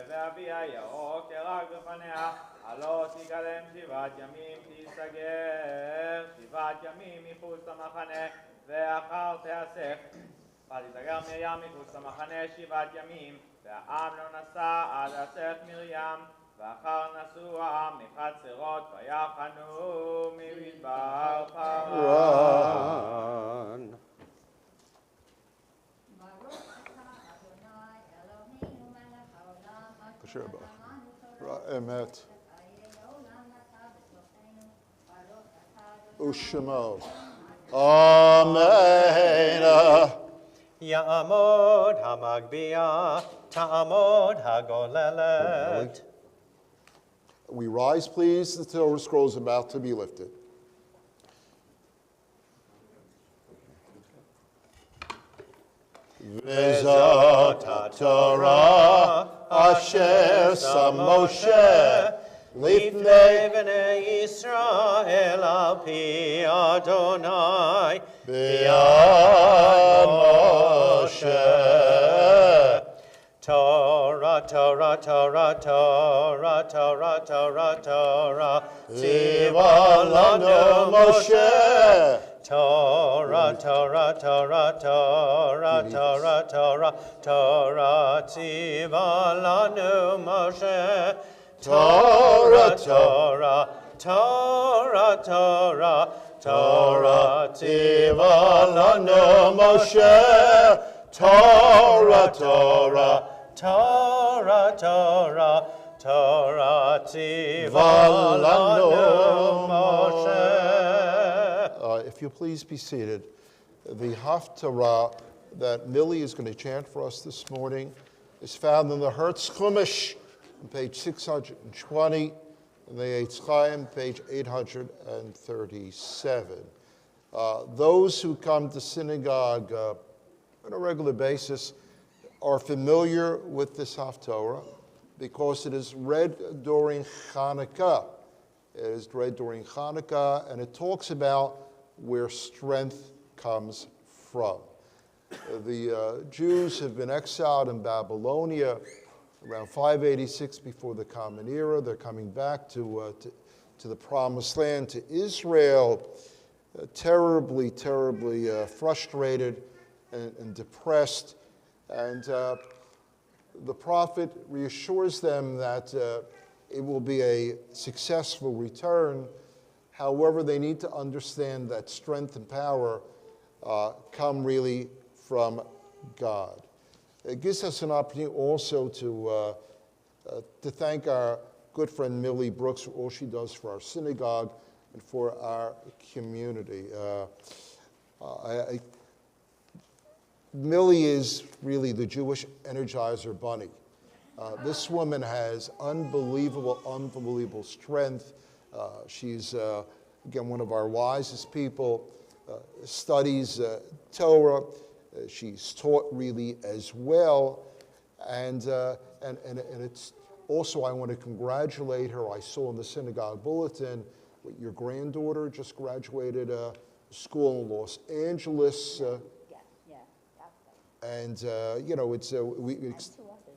ואביה ירוק ירק בפניה הלא תיכלם 7 ימים תיסגר 7 ימים מחוץ למחנה ואחר תאסף ותיסגר מרים מחוץ למחנה 7 ימים והעם לא נסע עד אסף מרים ואחר נסעו העם מחצרות ויחנו ממדבר פרן. Emet. Ushemo. Amen. Ya'amod ha'magbiyah, ta'amod ha'golelet. We rise, please. The Torah scroll is about to be lifted. V'zot ha'Torah asher sam Moshe lifnei b'nei Yisrael al pi Adonai b'yad Moshe. Torah Torah, Torah, Torah, Torah, Torah, Torah, Tziva lanu Moshe. Torah, Torah, Torah, Torah, Torah, Torah, Torah, Tziva lanu Moshe. Torah, Torah, Torah, Torah, Torah, Tziva lanu Moshe. Torah, Torah, Torah, Torah, Torah, Tziva lanu Moshe. If you please be seated. The Haftarah that Millie is going to chant for us this morning is found in the Hertz Chumash on page 620, and the Eitz Chaim, page 837. Those who come to synagogue on a regular basis are familiar with this Haftarah because it is read during Hanukkah. It is read during Hanukkah, and it talks about where strength comes from. The Jews have been exiled in Babylonia around 586 before the Common Era. They're coming back to the Promised Land, to Israel, terribly frustrated and depressed. And the prophet reassures them that it will be a successful return. However, they need to understand that strength and power come really from God. It gives us an opportunity also to thank our good friend Millie Brooks for all she does for our synagogue and for our community. Millie is really the Jewish Energizer Bunny. This woman has unbelievable strength. She's, again, one of our wisest people, studies Torah. She's taught really as well. And it's also, I want to congratulate her. I saw in the synagogue bulletin, your granddaughter just graduated school in Los Angeles. And, you know, it's... I had two others.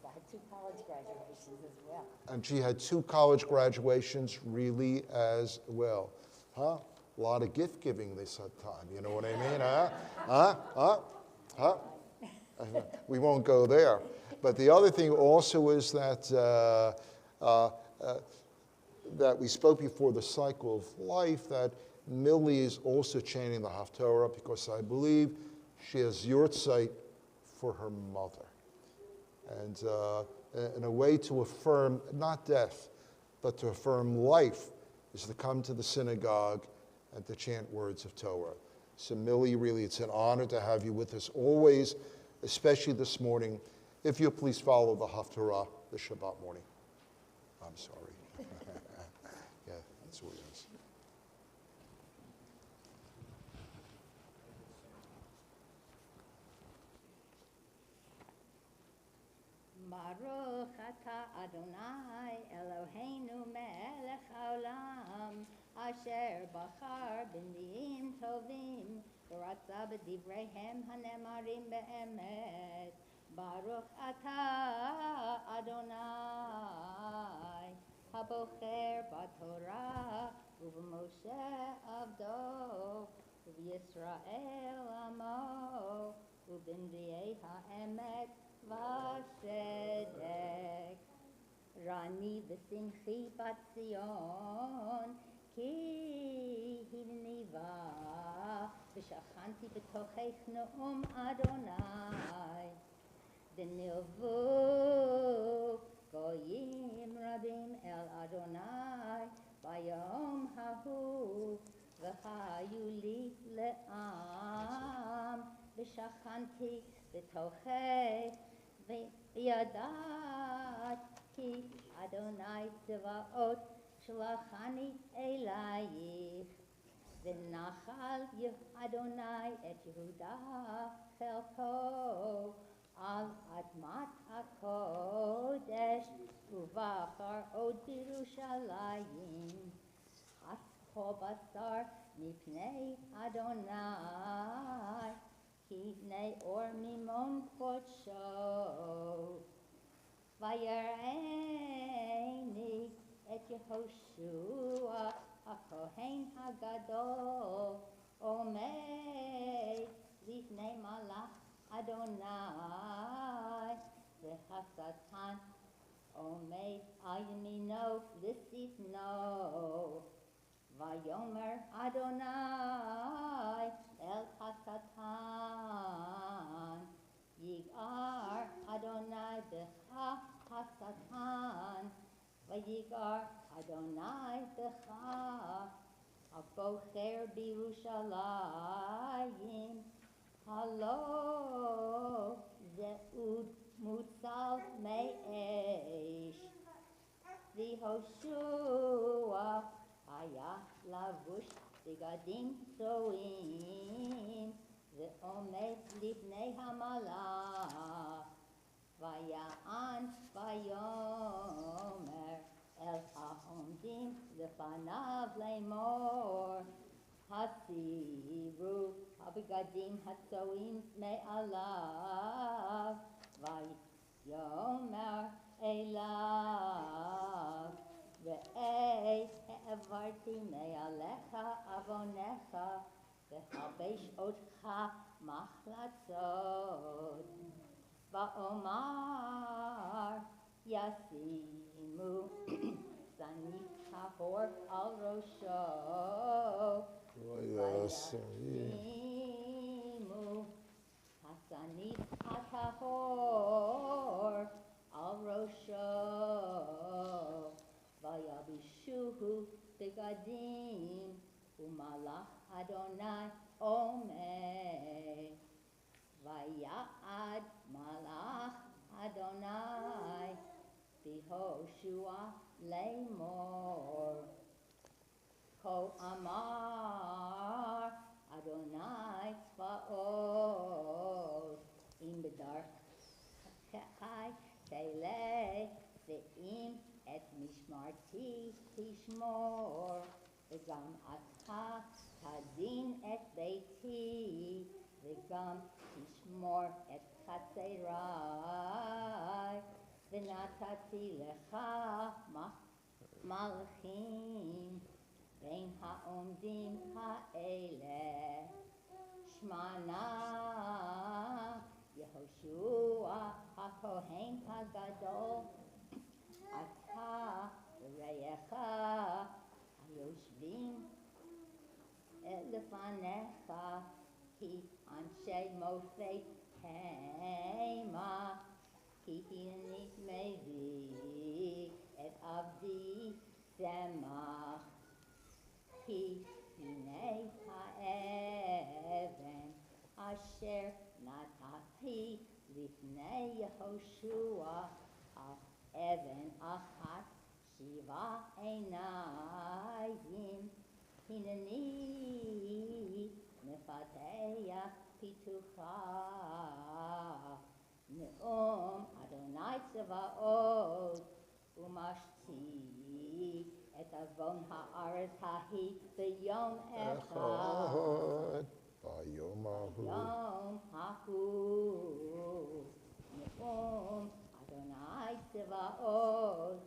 I had two college graduations as well. And she had two college graduations really as well. Huh? A lot of gift giving this time, you know what I mean? Huh? We won't go there. But the other thing also is that that we spoke before the cycle of life, that Millie is also chanting the Haftarah because I believe she has Yortzeit for her mother. And in a way to affirm, not death, but to affirm life, is to come to the synagogue and to chant words of Torah. So Millie, really, it's an honor to have you with us always, especially this morning. If you please follow the Haftarah, the Shabbat morning. I'm sorry. Yeah, that's what it is. Baruch atah Adonai Eloheinu melech haolam asher bachar b'nbiim tovim v'ratza b'divreihem hanemarim be'emet. Baruch atah Adonai habocher b'Torah u'b'Moshe avdo u'b'Yisrael amo u'b'nbiei ha'emet Vasedek Rani v'simchi bat Zion Ki hivniva V'shachanti b'tochech no'um Adonai V'nilvu goyim rabim el Adonai Bayom hahu v'hayu li le'am V'shachanti b'tochech V'yadat ki Adonai Tzevaot shlachani elayich V'nachal Adonai et Yehuda chelko al admat hakodesh Uvachar od Yerushalayim Ascho basar mipnei Adonai Ki nei or mimon kodsho ויראני את יהושע הכהן הגדול עומד לפני מלאך אדוני והשטן עומד על ימינו לשטנו ויאמר אדוני אל השטן יגער אדוני בך השטן ויגער אדוני בך הבוחר בירושלים הלא זה אוד מוצל מאש ויהושע היה לבוש בגדים צועים ועומד לפני המלאך ויען ויאמר אל העומדים לפניו לאמור הסירו הבגדים הצועים מעליו ויאמר אליו ראה העברתי מעליך עוונך והלבש אותך מחלצות ואומר ישימו זנית טהור על ראשו וישימו הזנית הטהור על ראשו וילבשוהו בגדים ומלאך אדוני עומד ויעד מלאך אדוני ביהושע לאמור כה אמר אדוני צבאות אם בדרכי תלך ואם את משמרתי תשמור וגם אתה תדין את ביתי וגם תשמור את חצרי ונתתי לך מלכים בין העומדים האלה שמנה יהושע הכהן הגדול אתה ורעך היושבים לפניך כי אנשי מופת המה כי הנני מביא את עבדי צמח כי הנה האבן אשר נתתי לפני יהושע אבן אחת 7 עיניים הנני מפתח פיתוחה נאום אדוני צבאות ומשתי את עוון הארץ ההיא ביום אחד ביום ההוא נאום אדוני צבאות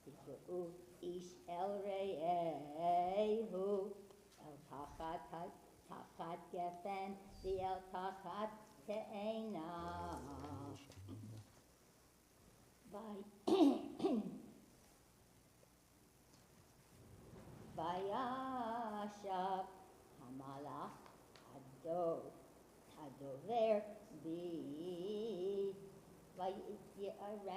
תקראו איש אל רעהו אל תחת גפן ואל תחת תאנה וישב המלאך הדובר בי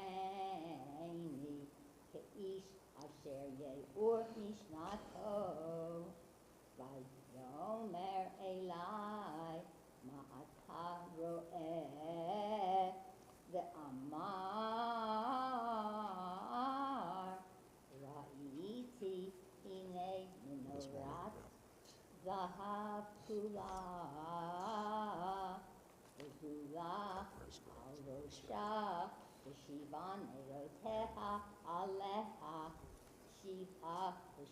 ויראני כאיש אשר יאור משנתו ויאמר אלי מה אתה רואה ואמר ראיתי הנה מנורת זהב כולה וגולה על ראשה ושבעה נרותיה עליה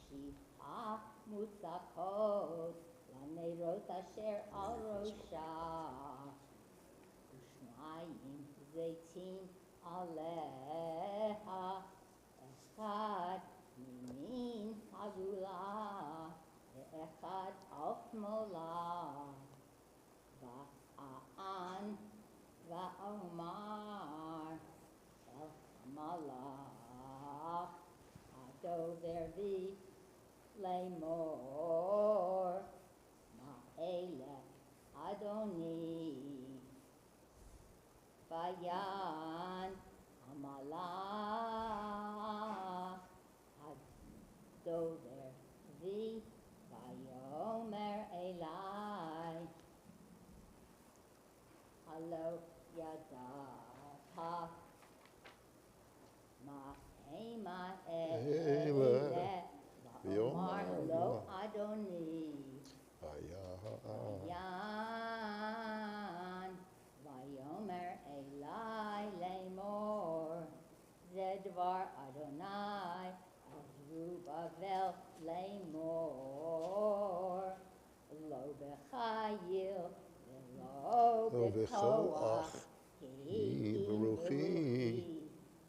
7 מוצקות לנרות אשר על ראשה 2 זיתים Aleha Echad Mimin Hagula Echad Al Shmola Va'an Va'omar El Malach Hadover Vi Lemor Ma'ele Adoni Vayan Hamalach Hadover Vi Vayomer Elai Halo Yadata Ma'ema Ele Va'omar Lo Adoni Vayan Vayomer Elai Lemor Zedvar Adonai Zerubbabel Lemor Lo Bechayil Velo Bekoach Ki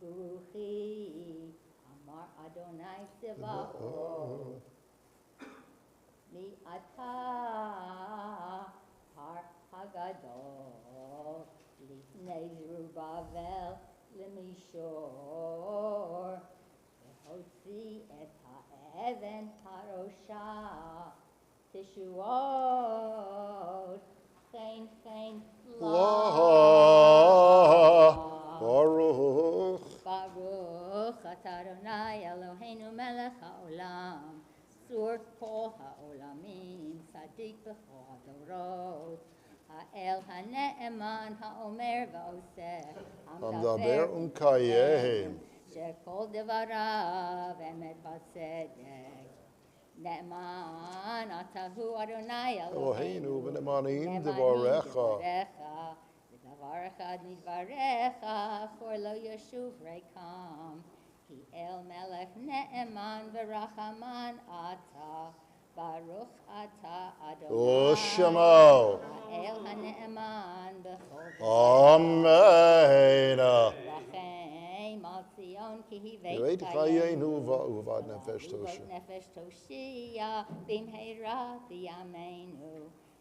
Beruchi Amar Adonai Tzevaot Mi Ata Har Hagadol Lifnei Zerubbabel Lemishor V'hotzi et ha'even harosha Tishuot Chen Baruch. Baruch atah Adonai Eloheinu melech haolam Sur kol haolamim Tzadik b'chol hadorot Ha'el ha'ne'eman ha'omer v'oseh Hamdaber u'mkayem. שכל דבריו אמת וצדק. נאמן אתה הוא אדוני Eloheinu אלוהינו, v'nemanim devarecha. ודבר אחד מדבריך, for לא ישוב ריקם, כי אל מלך נאמן ורחמן אתה, ברוך אתה אדוני, Ushamo. האל הנאמן בכל Amen. רחם על ציון כי הבאת Yeveit chayenu v'uvad nefesh ובית tosha. נפש תושיע במהרה בימינו,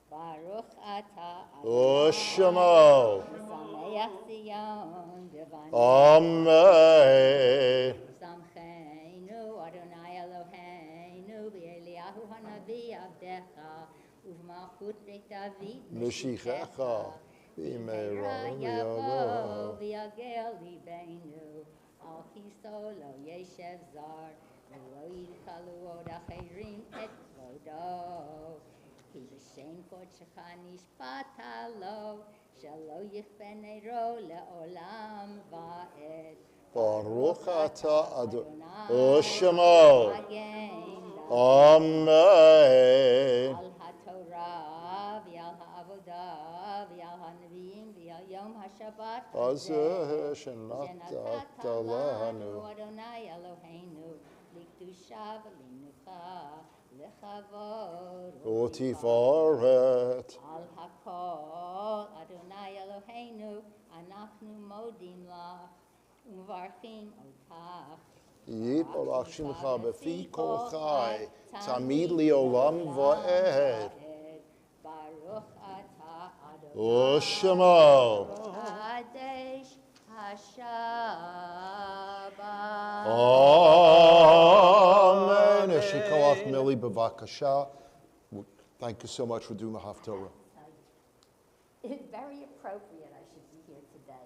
ברוך אתה Ushamo. שמח ציון בבניו. Amen. שמחנו אדוני אלוהינו באליהו הנביא עבדך ובמלכות בית דוד Meshichecha. במהרה B'meira יבוא ויגל ליבנו על כיסו לא ישב זר ולא יתחלו עוד אחרים את כבודו כי בשם קודשך נשבעת לו שלא יכפה נרו לעולם ועד Baruch atah Adonai. Ushamo. מגן Amen. על התורה ועל העבודה ועל הנביאים ועל יום השבת Azeh shenatata lanu. אדוני אלוהינו לקדושה ולמנוחה לכבוד Utifaret. על הכל אדוני אלוהינו אנחנו מודים לך ומברכים אותך Yibarach shimcha b'fi kol chai. Tamid li'olam va'ed. ברוך אתה אדוני Ushamo. קדש השבת. Amen. Eshikoach Mili b'vakasha. Thank you so much for doing the Haftorah. It's very appropriate I should be here today.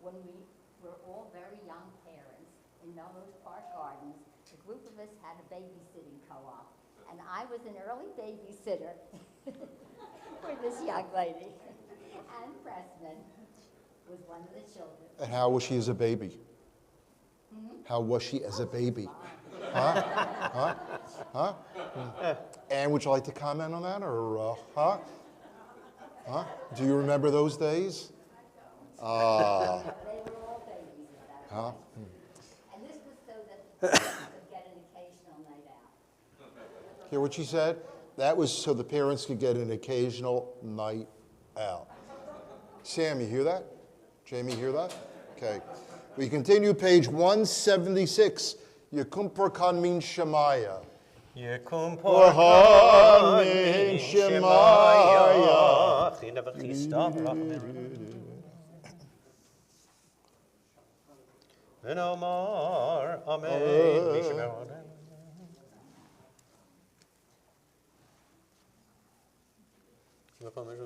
When we were all very young parents in Melrose Park Gardens, a group of us had a babysitting co-op, and I was an early babysitter for this young lady. And Pressman was one of the children. And how was she as a baby? How was she as a baby? Huh? Huh? Huh? Anne, would you like to comment on that, or huh? Huh? Do you remember those days? They were all babies at that Huh? time. And this was so that the parents could get an occasional night out. Hear what she said? That was so the parents could get an occasional night out. Sam, you hear that? Jamie, you hear that? Okay. We continue page 176. Yekum Kan Min Shemaya. Yekum Porhan Min Min Shemaya. Shemaya. China v'chista v'rachmim. V'nomar Amen. Mishemer Amen.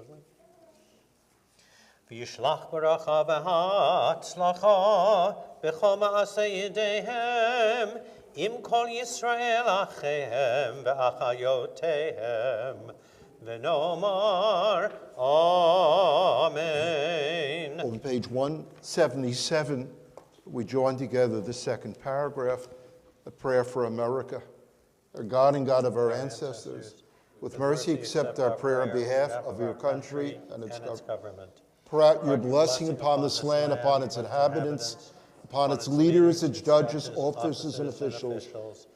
V'yishlach baracha v'hatzlacha b'chol ma'aseh yedehem im kol Yisrael achehem v'achayotehem v'nomar Amen. On page 177, we join together the second paragraph, a prayer for America. Our God and God of our ancestors, with mercy accept our prayer on behalf of your country and its government. Pour out your blessing upon this land, upon its inhabitants, upon its leaders, its judges, officers, and officials,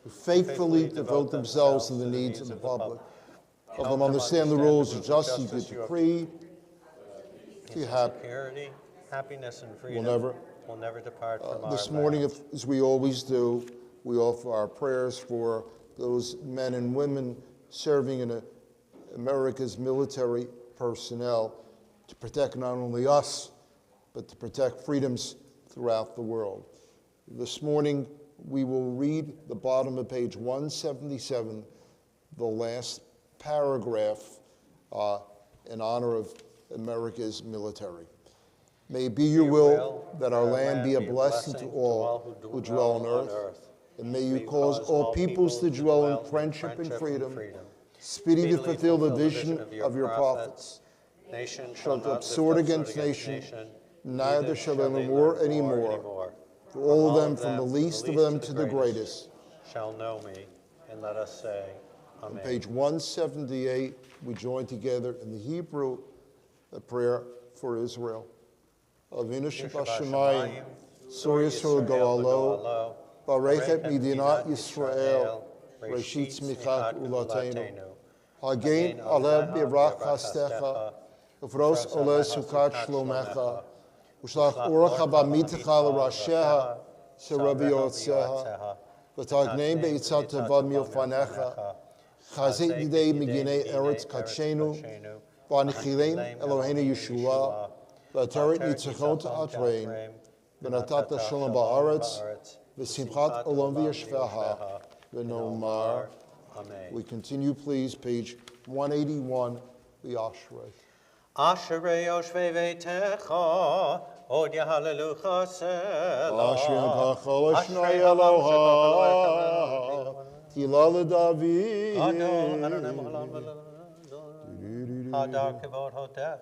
who faithfully devote themselves to the needs of the public. Help them understand the rules of justice you decree. Security, happiness, and freedom will never depart from our This morning, as we always do, we offer our prayers for those men and women serving in America's military personnel to protect not only us, but to protect freedoms throughout the world. This morning, we will read the bottom of page 177, the last paragraph in honor of America's military. May it be your will that our land be a blessing to all who dwell on earth, and may you cause all peoples to dwell in friendship and freedom, speedy to fulfill the vision of your prophets. Nation Shall not sword against nation, neither shall there be war anymore. For all of them, from the least of them to the greatest, shall know me, and let us say, Amen. On page 178, we join together in the Hebrew a prayer for Israel. Avinu Shebashamayim, Sor Yisrael Go'alo, Barechet Midinat Yisrael, Reshit Tzmichat Ulateinu. Hagein Aleh Bivrach Chastecha, Uvros Oleh Sukat Shlomecha, Ushlach Orach Habamitecha L'Rasheha, Seravi Yotzeha, V'tagneim Be'itzat Tevad Milfanecha, Chazit Yidei Miginei Eretz Kachenu, V'anichilein Eloheinu Yeshua, V'ataret Nitzachot Atrein, V'natat Shalom Ba'aretz, V'simchat Olam V'yashveha, V'nomar. Amen. We continue, please, page 181, the Ashrei. Ashrei Yoshvei Veitecha, Od Yahalelucha Selah. Ashrei Kachol Eshnai Eloha, Tila David. Hadar Kevod Hotech.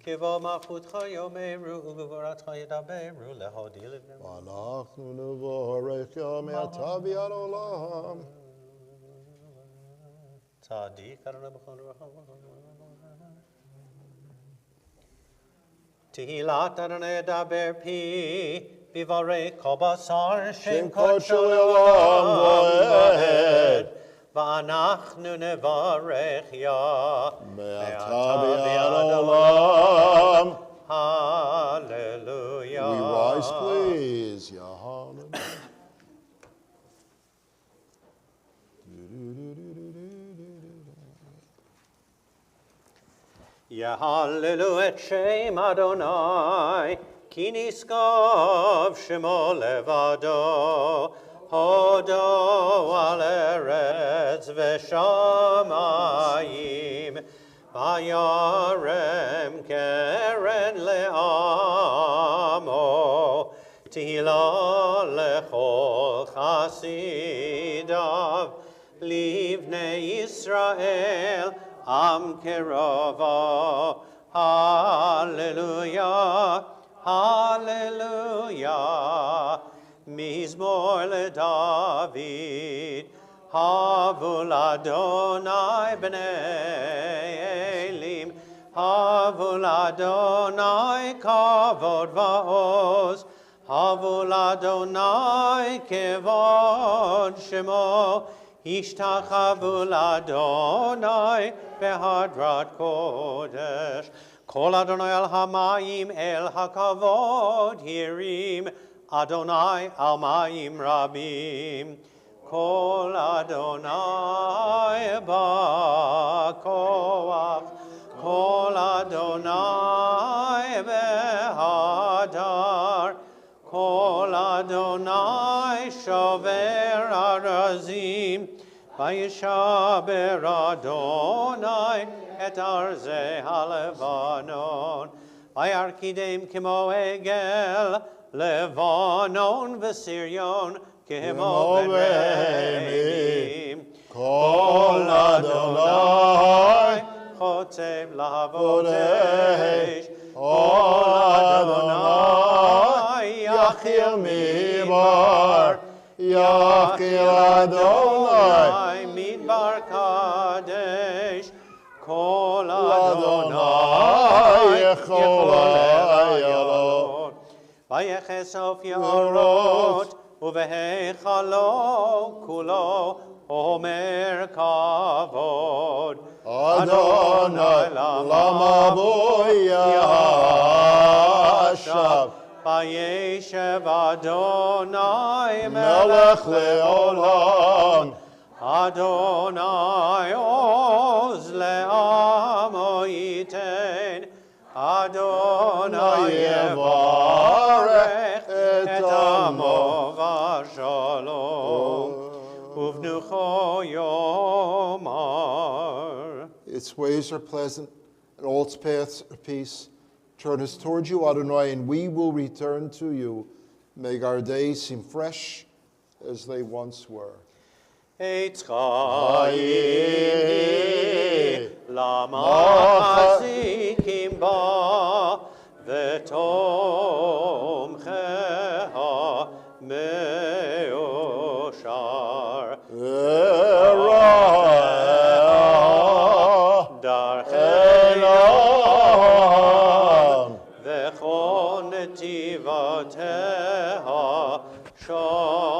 Kivol Malchutcha Yomeru, Ugevoratcha Yedaberu, Lehodi Livnim. V'anachnu nevorech Yomei Ata V'yad Olam. Tzadik Adonai B'chol Ruach. Tehillat Adonai Yedaber Pi, Bivarei Kol Basar, Shem Kodshel Olam Vaed. V'anachnu nevarech Ya, Me'ata V'yad Olam. Hallelujah. We rise, please. Yahanan. Yahallelu et Shem Adonai, ki niskov Shemo levado, hodo al eretz v'shamayim, vayarem keren le'amo, tihila lechol chasidav, livnei Yisrael, Am Kerova, Hallelujah, Hallelujah. Mizmor leDavid, Havul Adonai b'nei Elim, Havul Adonai kavod va'oz, Havul Adonai kevod shemo, Ishtachavu l'Adonai behadrat kodesh, Kol Adonai al hamayim el hakavod hirim, Adonai al mayim rabim. Kol Adonai ba'koach, Kol Adonai behadar, Kol Adonai shover arazim, Vayishaber Adonai et arze halevanon, Vayarkidem kimo egel, Levanon v'Sirion kimo ben-remim. Kol Adonai chotzev lavodesh, Kol Adonai yachil midbar, Yachil Adonai midbar kadesh, Kol Adonai yechol ayalot. Vayechesof yorot uvehechalo kulo omer kavod. Adonai lama boyashav. Vayeshev Adonai melech leolam. Adonai oz le'amo yiten. Adonai yevarech et amo v'shalom, uvnucho yomar. Its ways are pleasant, and all its paths are peace. Turn us towards you, Adonai, and we will return to you. Make our days seem fresh as they once were. Eitz chayim lama chazikim ba v'tomcheha meoshar darchelam v'chon netivateha shalom.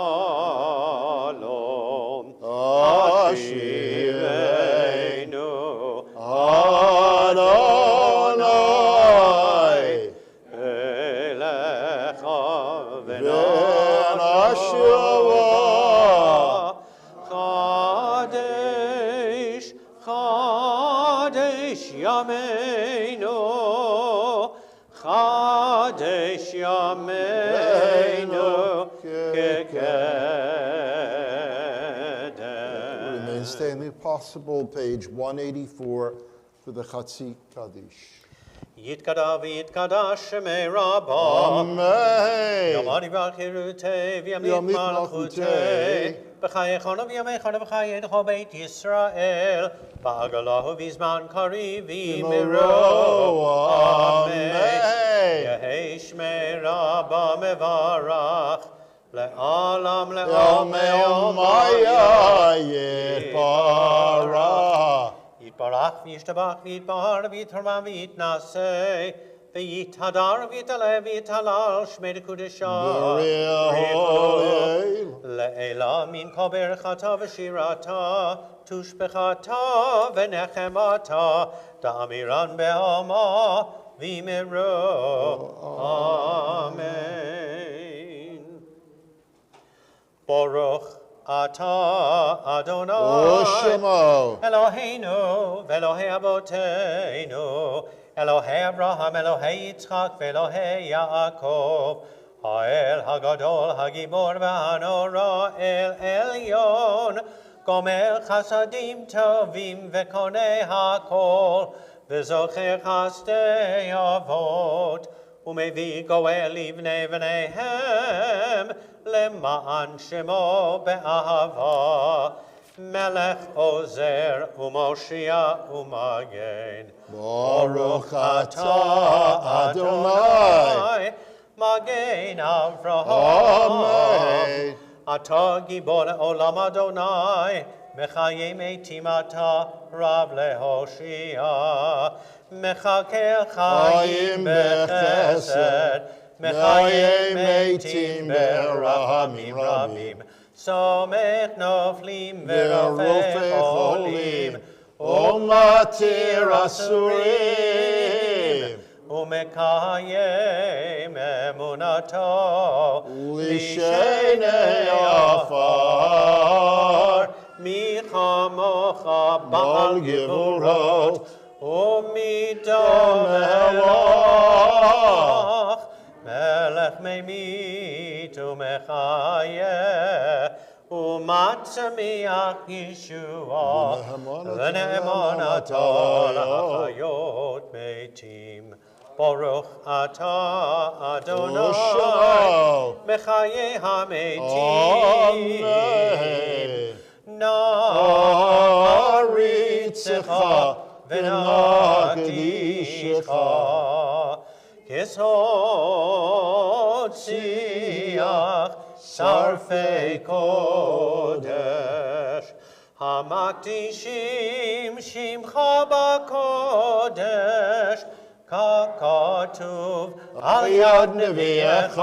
Ashivenu Adonai elecha v'nashava Chadesh Chadesh Yameinu Chadesh Yameinu Remain standing if possible, page 184 for the Chatzi Kaddish. Yitkada v'yitkadash shemei Rabba. Amen. Yamani v'achirutei v'yamit Yamit malchutei. B'chayechono v'yamechono v'chayecho Beit Yisrael. Ba'agalahu v'zman kariv v'miro. Amen. Yehei shmei Rabba mevarach. Le'alam le'amei Maya Yitbarach. Yitbarach v'yishtabach v'yitbar v'yitharma v'yitnaseh v'yithadar v'yitale v'yitalal shmei dekudesha le'ela min kol berachata v'shirata tushbechata v'nechemata da'amiran be'alma v'miro. Amen. Baruch Ata Adonai Oshemo. Eloheinu v'Elohei Avoteinu Elohei Abraham Elohei Yitzchak v'Elohei Yaakov Ha'el Hagadol Hagibor v'Hanora El Elyon Gomer Chasadim Tovim v'Konei Hakol v'Zocher Chastei Avot Umevi Goel Livnei V'neihem Lema'an Shemo Be'ahava Melech Ozer Umoshia Umagen Baruch Ata Adonai Magen Avraham Amen. Ata Gibor Olam Adonai Mechayim Eitim Ata Rav Lehoshia Mechakel Chaim Bechesed Mechayim Eitim Berahamim Rabim Somech Noflim Verofech Olim Omatir Asurim ומקיים אמונתו לשני עפר, מי כמוך בעל גבורות, ומידו מלך, מלך ממית ומחיה, ומצמיח ישועה, ונאמנתו לחיות מתים. ברוך אתה אדוני מחיי המתים, נעריצך ונקדישך, כסוד שיח שרפי קודש, המקדישים שמך בקודש, ככתוב על יד נביאך,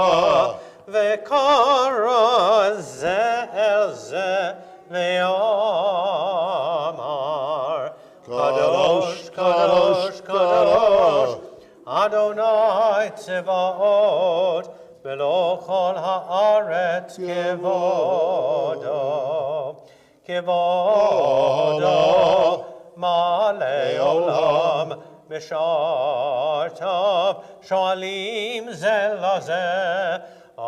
וקרא זה אל זה ואמר, קדוש, קדוש, קדוש, אדוני צבאות, ולא כל הארץ כבודו, כבודו מלא עולם, משרתיו שואלים זה לזה, איה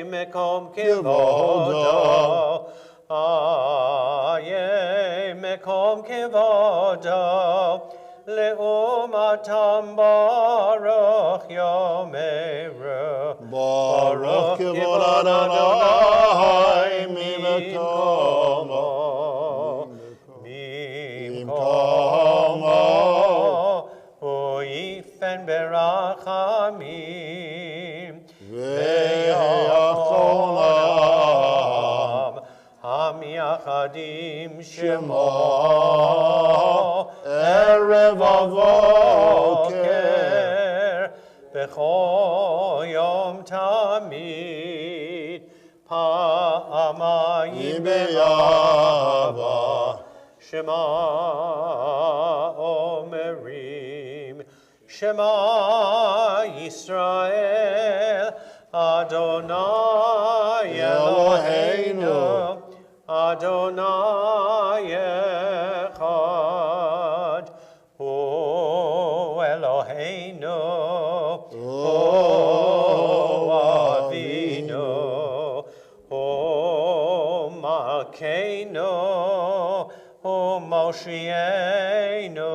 מקום כבודו, איה מקום כבודו, לעומתם ברוך יאמרו, ברוך כבוד אדוני ממקומו, ממקומו, הוא יפן ברחמים, ויחון העם, המייחדים שמו, ערב ובוקר, בכל יום תמיד, פעמיים באהבה, שמע אומרים, שמע ישראל, אדוני אלוהינו, אדוני אחד, הוא אלוהינו, הוא אבינו, הוא מלכנו, הוא מושיענו,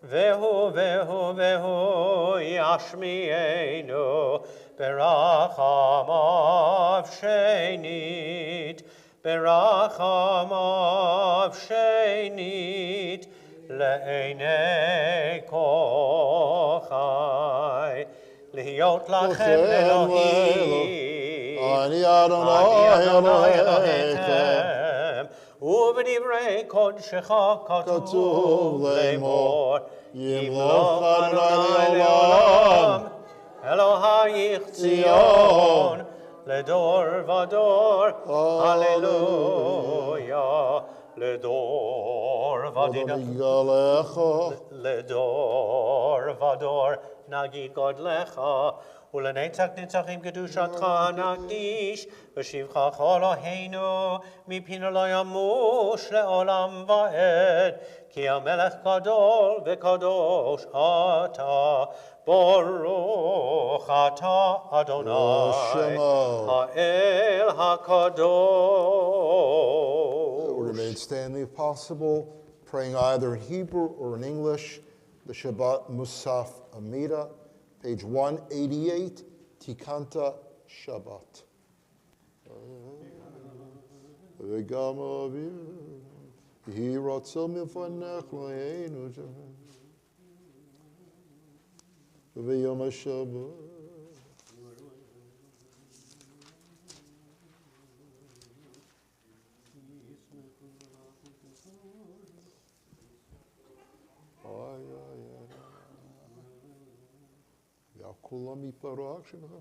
והוא ישמיענו ברחמיו שנית, ברחמיו שנית, לעיני כל חי, להיות לכם אלוהים, אני אדוני אלוהיכם, ובדברי קודשך כתוב לאמור, ימלוך אדוני לעולם, אלוהיך ציון, לדור ודור, הללויה, לדור ודור, לדור ודור, נגיד גודלך, ולנצח נצחים קדושתך נקדיש, ושבחך אלוהינו, מפינו לא ימוש לעולם ועד, כי המלך גדול וקדוש אתה, ברוך אתה אדוני, האל הקדוש. Remain standing if possible, praying either in Hebrew or in English, the Shabbat Musaf Amida, page 188, Tikanta Shabbat. וגם אבינו, יהי רצון מלפניך לעינו ג'מאל. וביום השבת. כולם יפרח שלך.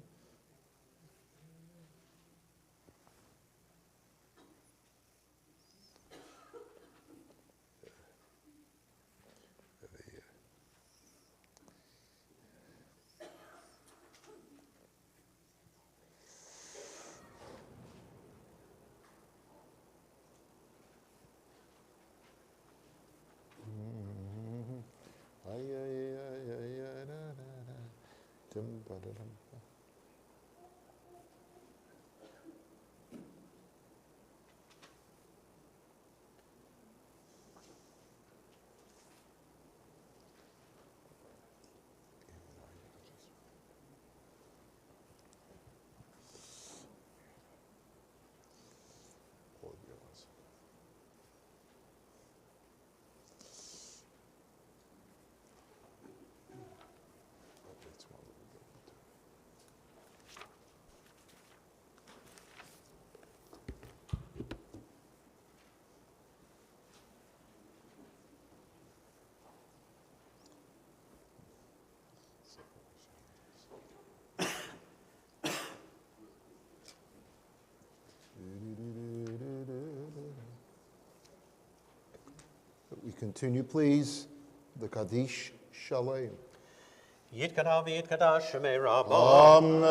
We continue, please, the Kaddish Shalem. Yitkadav Yitkadash Shemei Rabba. Amen.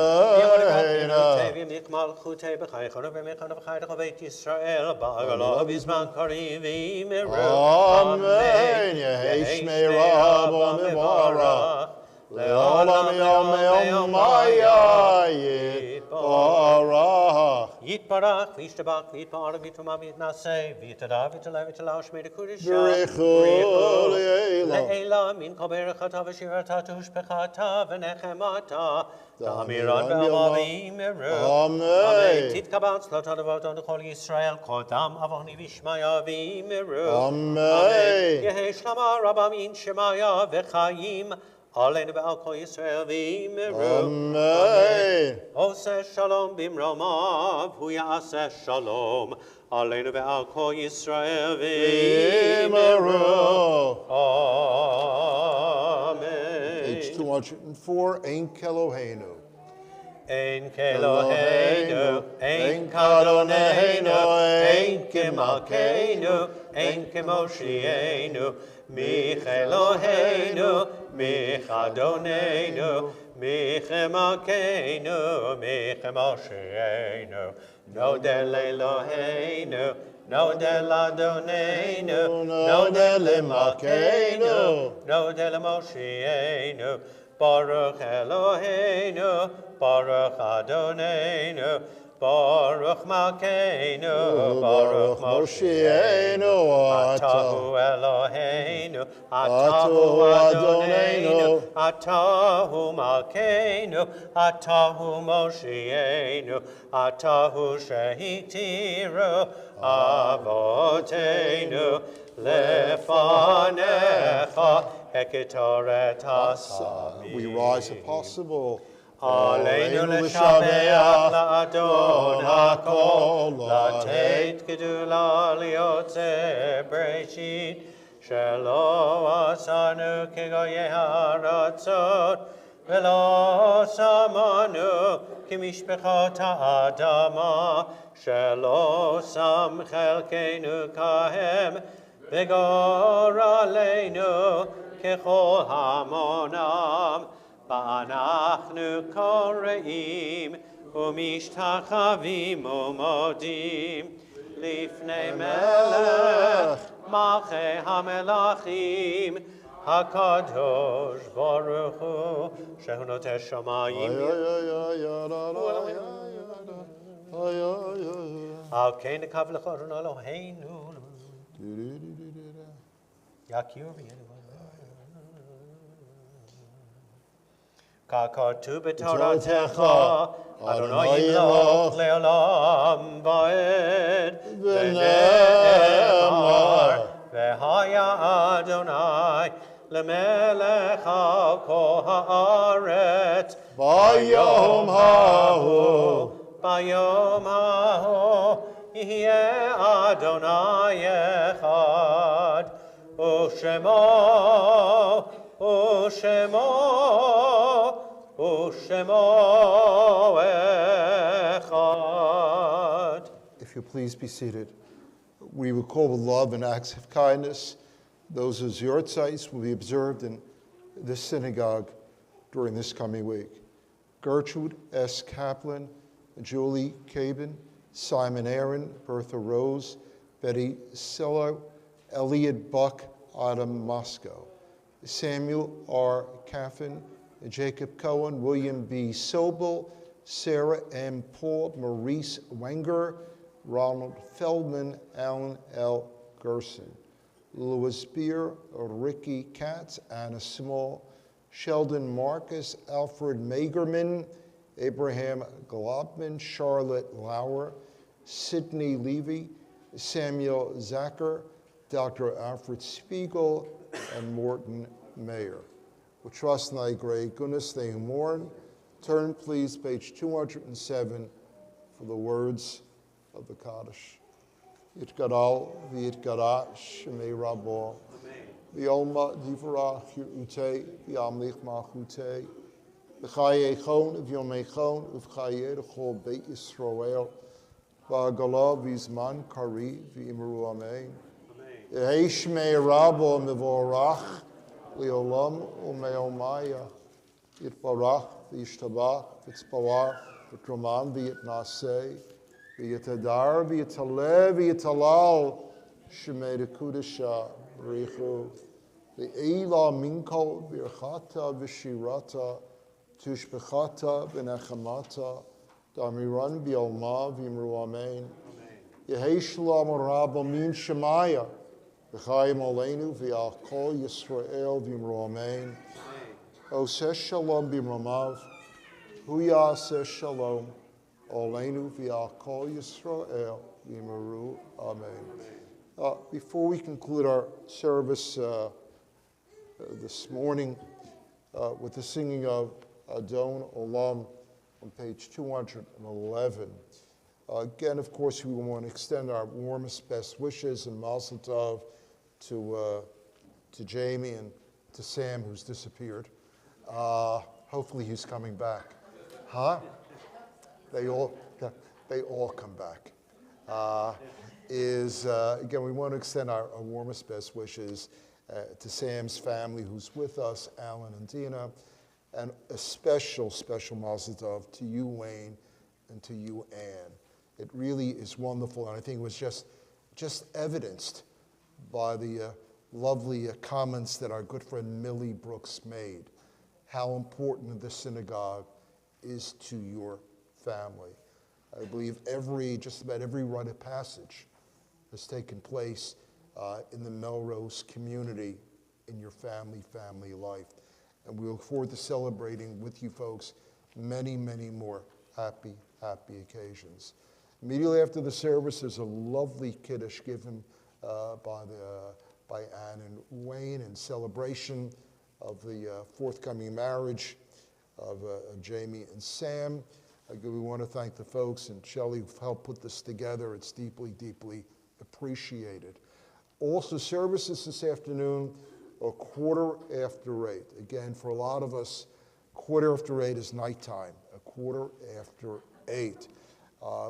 Amen. Yehi Shmei Rabba Mevarach. Le'olam yom yom Yitbarach. Yitbarach, Vishtabach, Vitbarach, Vituma, Vitnase, Vitadav, Vitalav, Vitalav, Shmei Kudisha. B'richu le'elam. Le'elam, min kol berachata v'shirata tushpechata v'nechemata. Damiran Damiran ve'amavim meru. Amen. Titkabat, Slotad Avot, Chol Yisrael, Kodam, Avoni Vishmaya v'meru. Amen. Yehi Shlama, Rabam, In Shemaya, V'chayim, Aleinu ve'al kol Yisrael v'meru. Amen. Oseh Shalom bimromav, hu ya'aseh Shalom, Aleinu ve'al kol Yisrael v'meru. Amen. Page 204, Ein Keloheinu. Ein Keloheinu, Ein Kadoneinu, Ein Kemalkeinu, Ein Kemoshienu, Micheloheinu, Michadoneinu, Michemalkeinu, Michemoshienu, Nodel Eloheinu, Nodel Adoneinu, Nodel Malkeinu, Nodel Moshienu, Baruch Eloheinu, Baruch Adoneinu, Baruch Malkeinu, Baruch Moshienu, Atahu Eloheinu, Atahu Adoneinu, Atahu Malkeinu, Atahu Moshienu, Atahu Shehitiru, Avoteinu, Lefanecha, Heketoret Hasami. We rise if possible. Aleinu l'shabeach la'adon ha'kol, la'teit gedula li'yotze breshit, shelo asanu kegoye ha'aratzot, velo samanu kimishpechot ha'adama, shelo sam chelkeinu kahem, v'gor aleinu kechol hamonam, Ba'anachnu koreim umishtachavim umodim lifnei melech malchei hamelachim hakadosh baruch hu shehu notesh shamayim al kein kav lechorun Eloheinu yakir v'yenu Kakatu b'toratecha, Adonai yimloch le'olam va'ed, v'ne'emar, v'haya Adonai, le'melech al kol ha'aretz, Bayom hahu, bayom hahu, yeh Adonai echad, u'shemo, u'shemo, If you please be seated. We recall with love and acts of kindness those whose yortzites will be observed in this synagogue during this coming week. Gertrude S. Kaplan, Julie Cabin, Simon Aaron, Bertha Rose, Betty Sillo, Elliot Buck, Adam Moscow, Samuel R. Caffin, Jacob Cohen, William B. Sobel, Sarah M. Paul, Maurice Wenger, Ronald Feldman, Alan L. Gerson, Louis Beer, Ricky Katz, Anna Small, Sheldon Marcus, Alfred Magerman, Abraham Globman, Charlotte Lauer, Sidney Levy, Samuel Zacher, Dr. Alfred Spiegel, and Morton Mayer. We trust in thy great goodness, they who mourn. Turn, please, page 207 for the words of the Kaddish. Yitgadal v'yitgadash shemei Rabo. V'yolma divrach yirutei v'yamlich malchutei. V'chaye chon v'yomei chon v'chaye d'chol beit Yisrael. V'agala v'zman kari v'imru amen. Yehei shemei Rabo mevorach li'olam u'me'omaya. Yitbarach v'yishtabach v'tzbarach v'troman v'yitnaseh. V'yitadar, v'yitalev, v'yitalal, shemei dekudesha, v'richu, v'eila minko, v'irchata, v'shirata, tushbechata, v'nechamata, damiran b'yolma, v'imru amen. Yehei shalom rabba min shemaya, v'chayim oleinu, v'yal kol Yisrael, v'imru amen. Oseh shalom b'imramav, hu yaseh shalom, Oleinu v'yal kol Yisrael v'yimaru. Amen. Before we conclude our service this morning with the singing of Adon Olam on page 211, again, of course, we want to extend our warmest, best wishes and mazel tov to Jamie and to Sam, who's disappeared. Hopefully he's coming back. Huh? They all come back. Again, we want to extend our warmest, best wishes to Sam's family who's with us, Alan and Dina, and a special, special mazel tov to you, Wayne, and to you, Ann. It really is wonderful, and I think it was just evidenced by the lovely comments that our good friend Millie Brooks made, how important the synagogue is to your family. I believe just about every rite of passage has taken place in the Melrose community in your family life. And we look forward to celebrating with you folks many, many more happy occasions. Immediately after the service, there's a lovely kiddush given by Ann and Wayne in celebration of the forthcoming marriage of Jamie and Sam. We want to thank the folks and Shelley who've helped put this together. It's deeply, deeply appreciated. Also, services this afternoon are 8:15. Again, for a lot of us, 8:15 is nighttime, 8:15.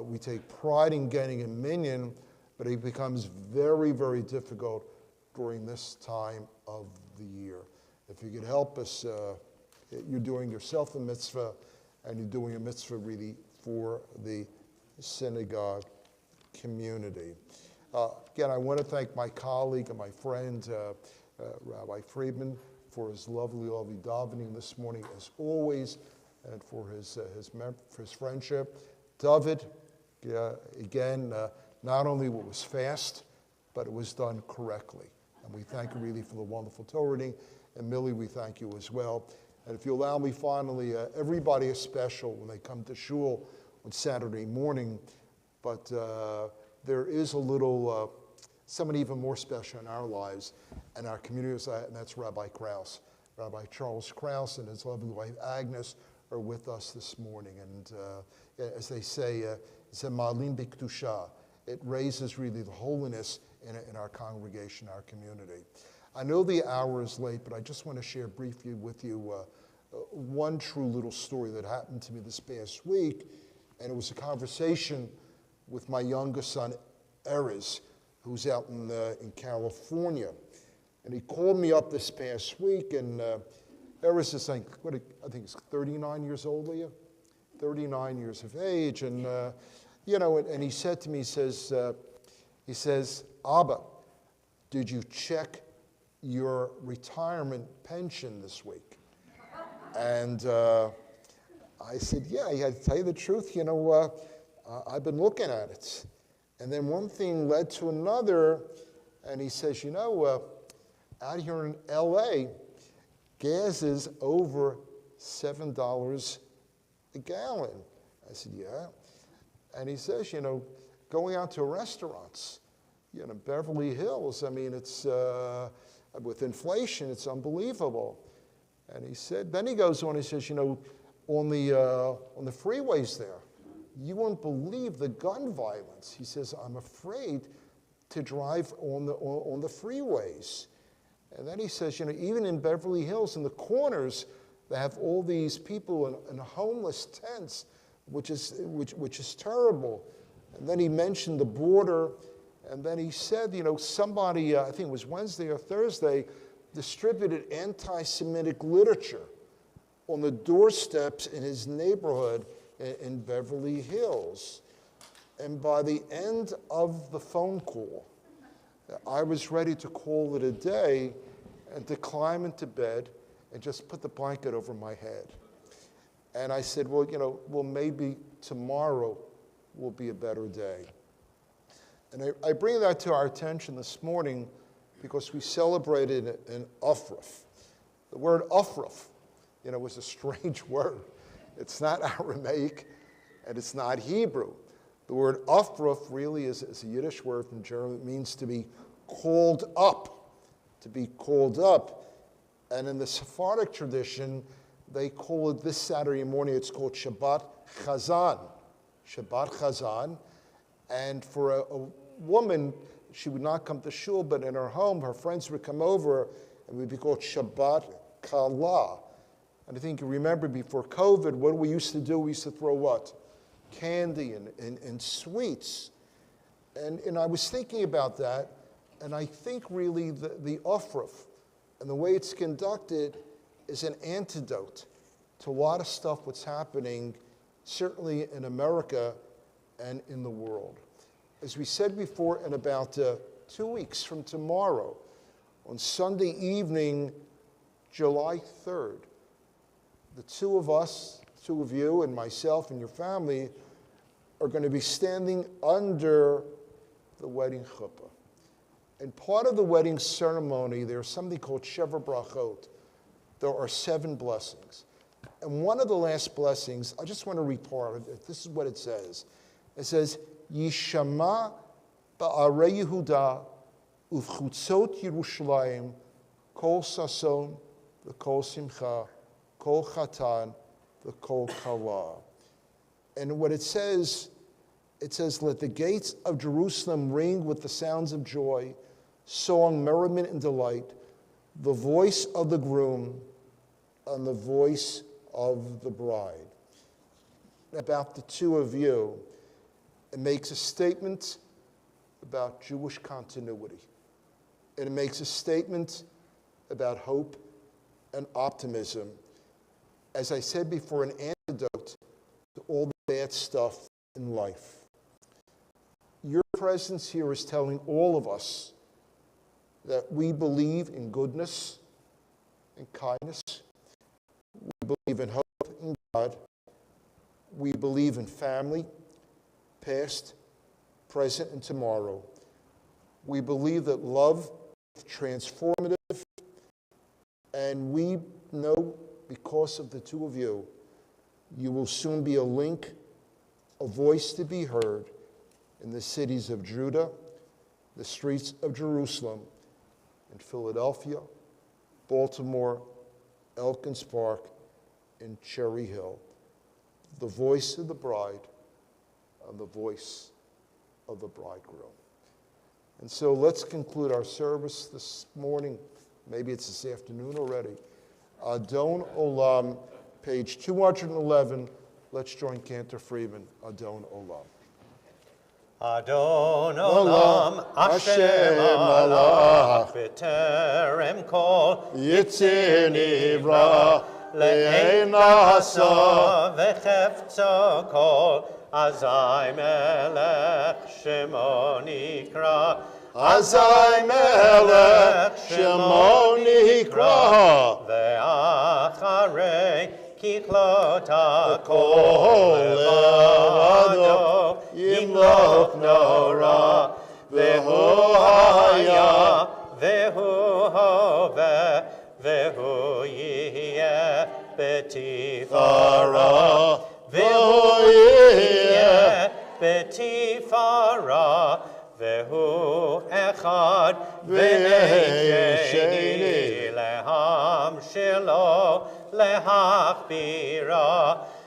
We take pride in getting a minyan, but it becomes very, very difficult during this time of the year. If you could help us, you're doing yourself a mitzvah, and you're doing a mitzvah really for the synagogue community. Again, I want to thank my colleague and my friend, Rabbi Friedman, for his lovely, lovely davening this morning, as always, and for his friendship. David, again, not only what was fast, but it was done correctly. And we thank you really for the wonderful Torah reading. And Millie, we thank you as well. And if you allow me finally, everybody is special when they come to shul on Saturday morning, but there is a little, someone even more special in our lives and our community, and that's Rabbi Krause. Rabbi Charles Krause and his lovely wife Agnes are with us this morning. And as they say, it's a malin b'kedusha. It raises really the holiness in our congregation, our community. I know the hour is late, but I just want to share briefly with you one true little story that happened to me this past week, and it was a conversation with my youngest son, Erez, who's out in California. And he called me up this past week, and Erez is like, I think he's 39 years old, Leah? 39 years of age, and and he said to me, he says, Abba, did you check your retirement pension this week? And I said, yeah, I had to tell you the truth, I've been looking at it. And then one thing led to another, and he says, out here in LA, gas is over $7 a gallon. I said, yeah. And he says, going out to restaurants, Beverly Hills, I mean, it's, with inflation, it's unbelievable. And he said, then he goes on, he says, on the freeways there, you won't believe the gun violence. He says, I'm afraid to drive on the freeways. And then he says, even in Beverly Hills, in the corners, they have all these people in homeless tents, which is terrible. And then he mentioned the border, and then he said, somebody, I think it was Wednesday or Thursday, distributed anti-Semitic literature on the doorsteps in his neighborhood in Beverly Hills. And by the end of the phone call, I was ready to call it a day and to climb into bed and just put the blanket over my head. And I said, well, maybe tomorrow will be a better day. And I bring that to our attention this morning because we celebrated an Ufruf. The word Ufruf, was a strange word. It's not Aramaic, and it's not Hebrew. The word Ufruf really is a Yiddish word from German. It means to be called up, to be called up. And in the Sephardic tradition, they call it this Saturday morning, it's called Shabbat Chazan. Shabbat Chazan. And for a woman, she would not come to shul, but in her home, her friends would come over, and it would be called Shabbat Kala. And I think you remember before COVID, what we used to do, we used to throw what? Candy and sweets. And I was thinking about that, and I think really the Ufruf and the way it's conducted is an antidote to a lot of stuff what's happening, certainly in America and in the world. As we said before, in about 2 weeks from tomorrow, on Sunday evening, July 3rd, the two of us, two of you and myself and your family, are going to be standing under the wedding chuppah. And part of the wedding ceremony, there's something called Sheva Brachot. There are 7 blessings. And one of the last blessings, I just want to read part of it. This is what it says. It says, Yishama ba'arei Yehuda uvchutzot Yerushalayim kol sason v'kol simcha kol chatan v'kol kala. And what it says, let the gates of Jerusalem ring with the sounds of joy, song, merriment, and delight, the voice of the groom and the voice of the bride. About the two of you, it makes a statement about Jewish continuity. And it makes a statement about hope and optimism. As I said before, an antidote to all the bad stuff in life. Your presence here is telling all of us that we believe in goodness and kindness. We believe in hope in God. We believe in family, past, present, and tomorrow. We believe that love is transformative, and we know because of the two of you, you will soon be a link, a voice to be heard in the cities of Judah, the streets of Jerusalem, in Philadelphia, Baltimore, Elkins Park, and Cherry Hill. The voice of the bride and the voice of the bridegroom. And so let's conclude our service this morning. Maybe it's this afternoon already. Adon Olam, page 211. Let's join Cantor Friedman. Adon Olam. Adon Olam, Hashem alach, v'terem kol Yitzir nivra, le'ein nasa, v'chefza kol, azai melech shemo nikra, Azai melech shemo nikra. Ve'acharei kichlot Kol hakol levado yimloch nora. Vehu haya, vehu hove, vehu yihye betifara. Vehu yihye betifara. Vehu echad ve'ei sheni leham shelo lehachbira.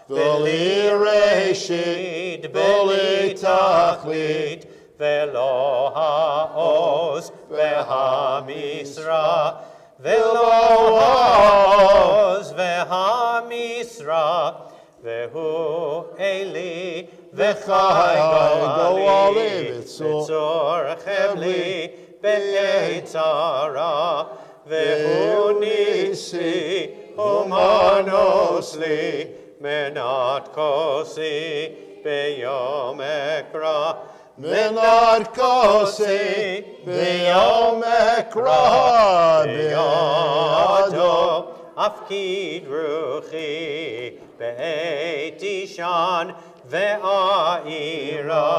V'li reshit v'li tachlit v'lo ha'oz v'ha'misra. V'lo ha'oz v'ha'misra. Vehu Eli v'chai go'ali v'tzor chevli be'etzara. Vehu nisi umanosli menat kosi beyom ekra. Menat kosi b'yom ekra Beyado afkid ruchi beit ishan ve'aira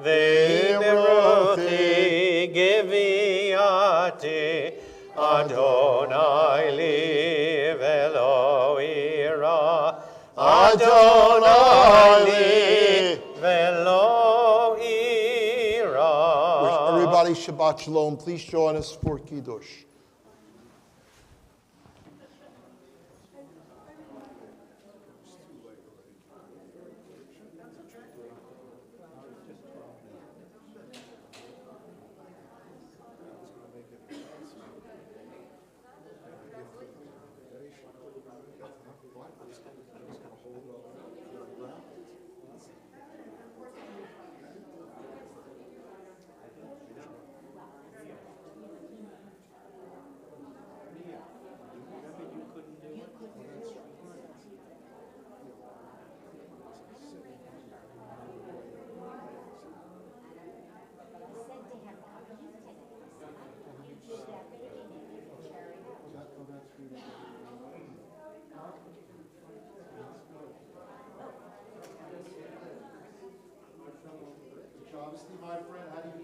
ve'imruchi geviati Adonai li velo ira Adonai li velo ira. Everybody, Shabbat Shalom. Please join us for Kiddush. Obviously, my friend, how do you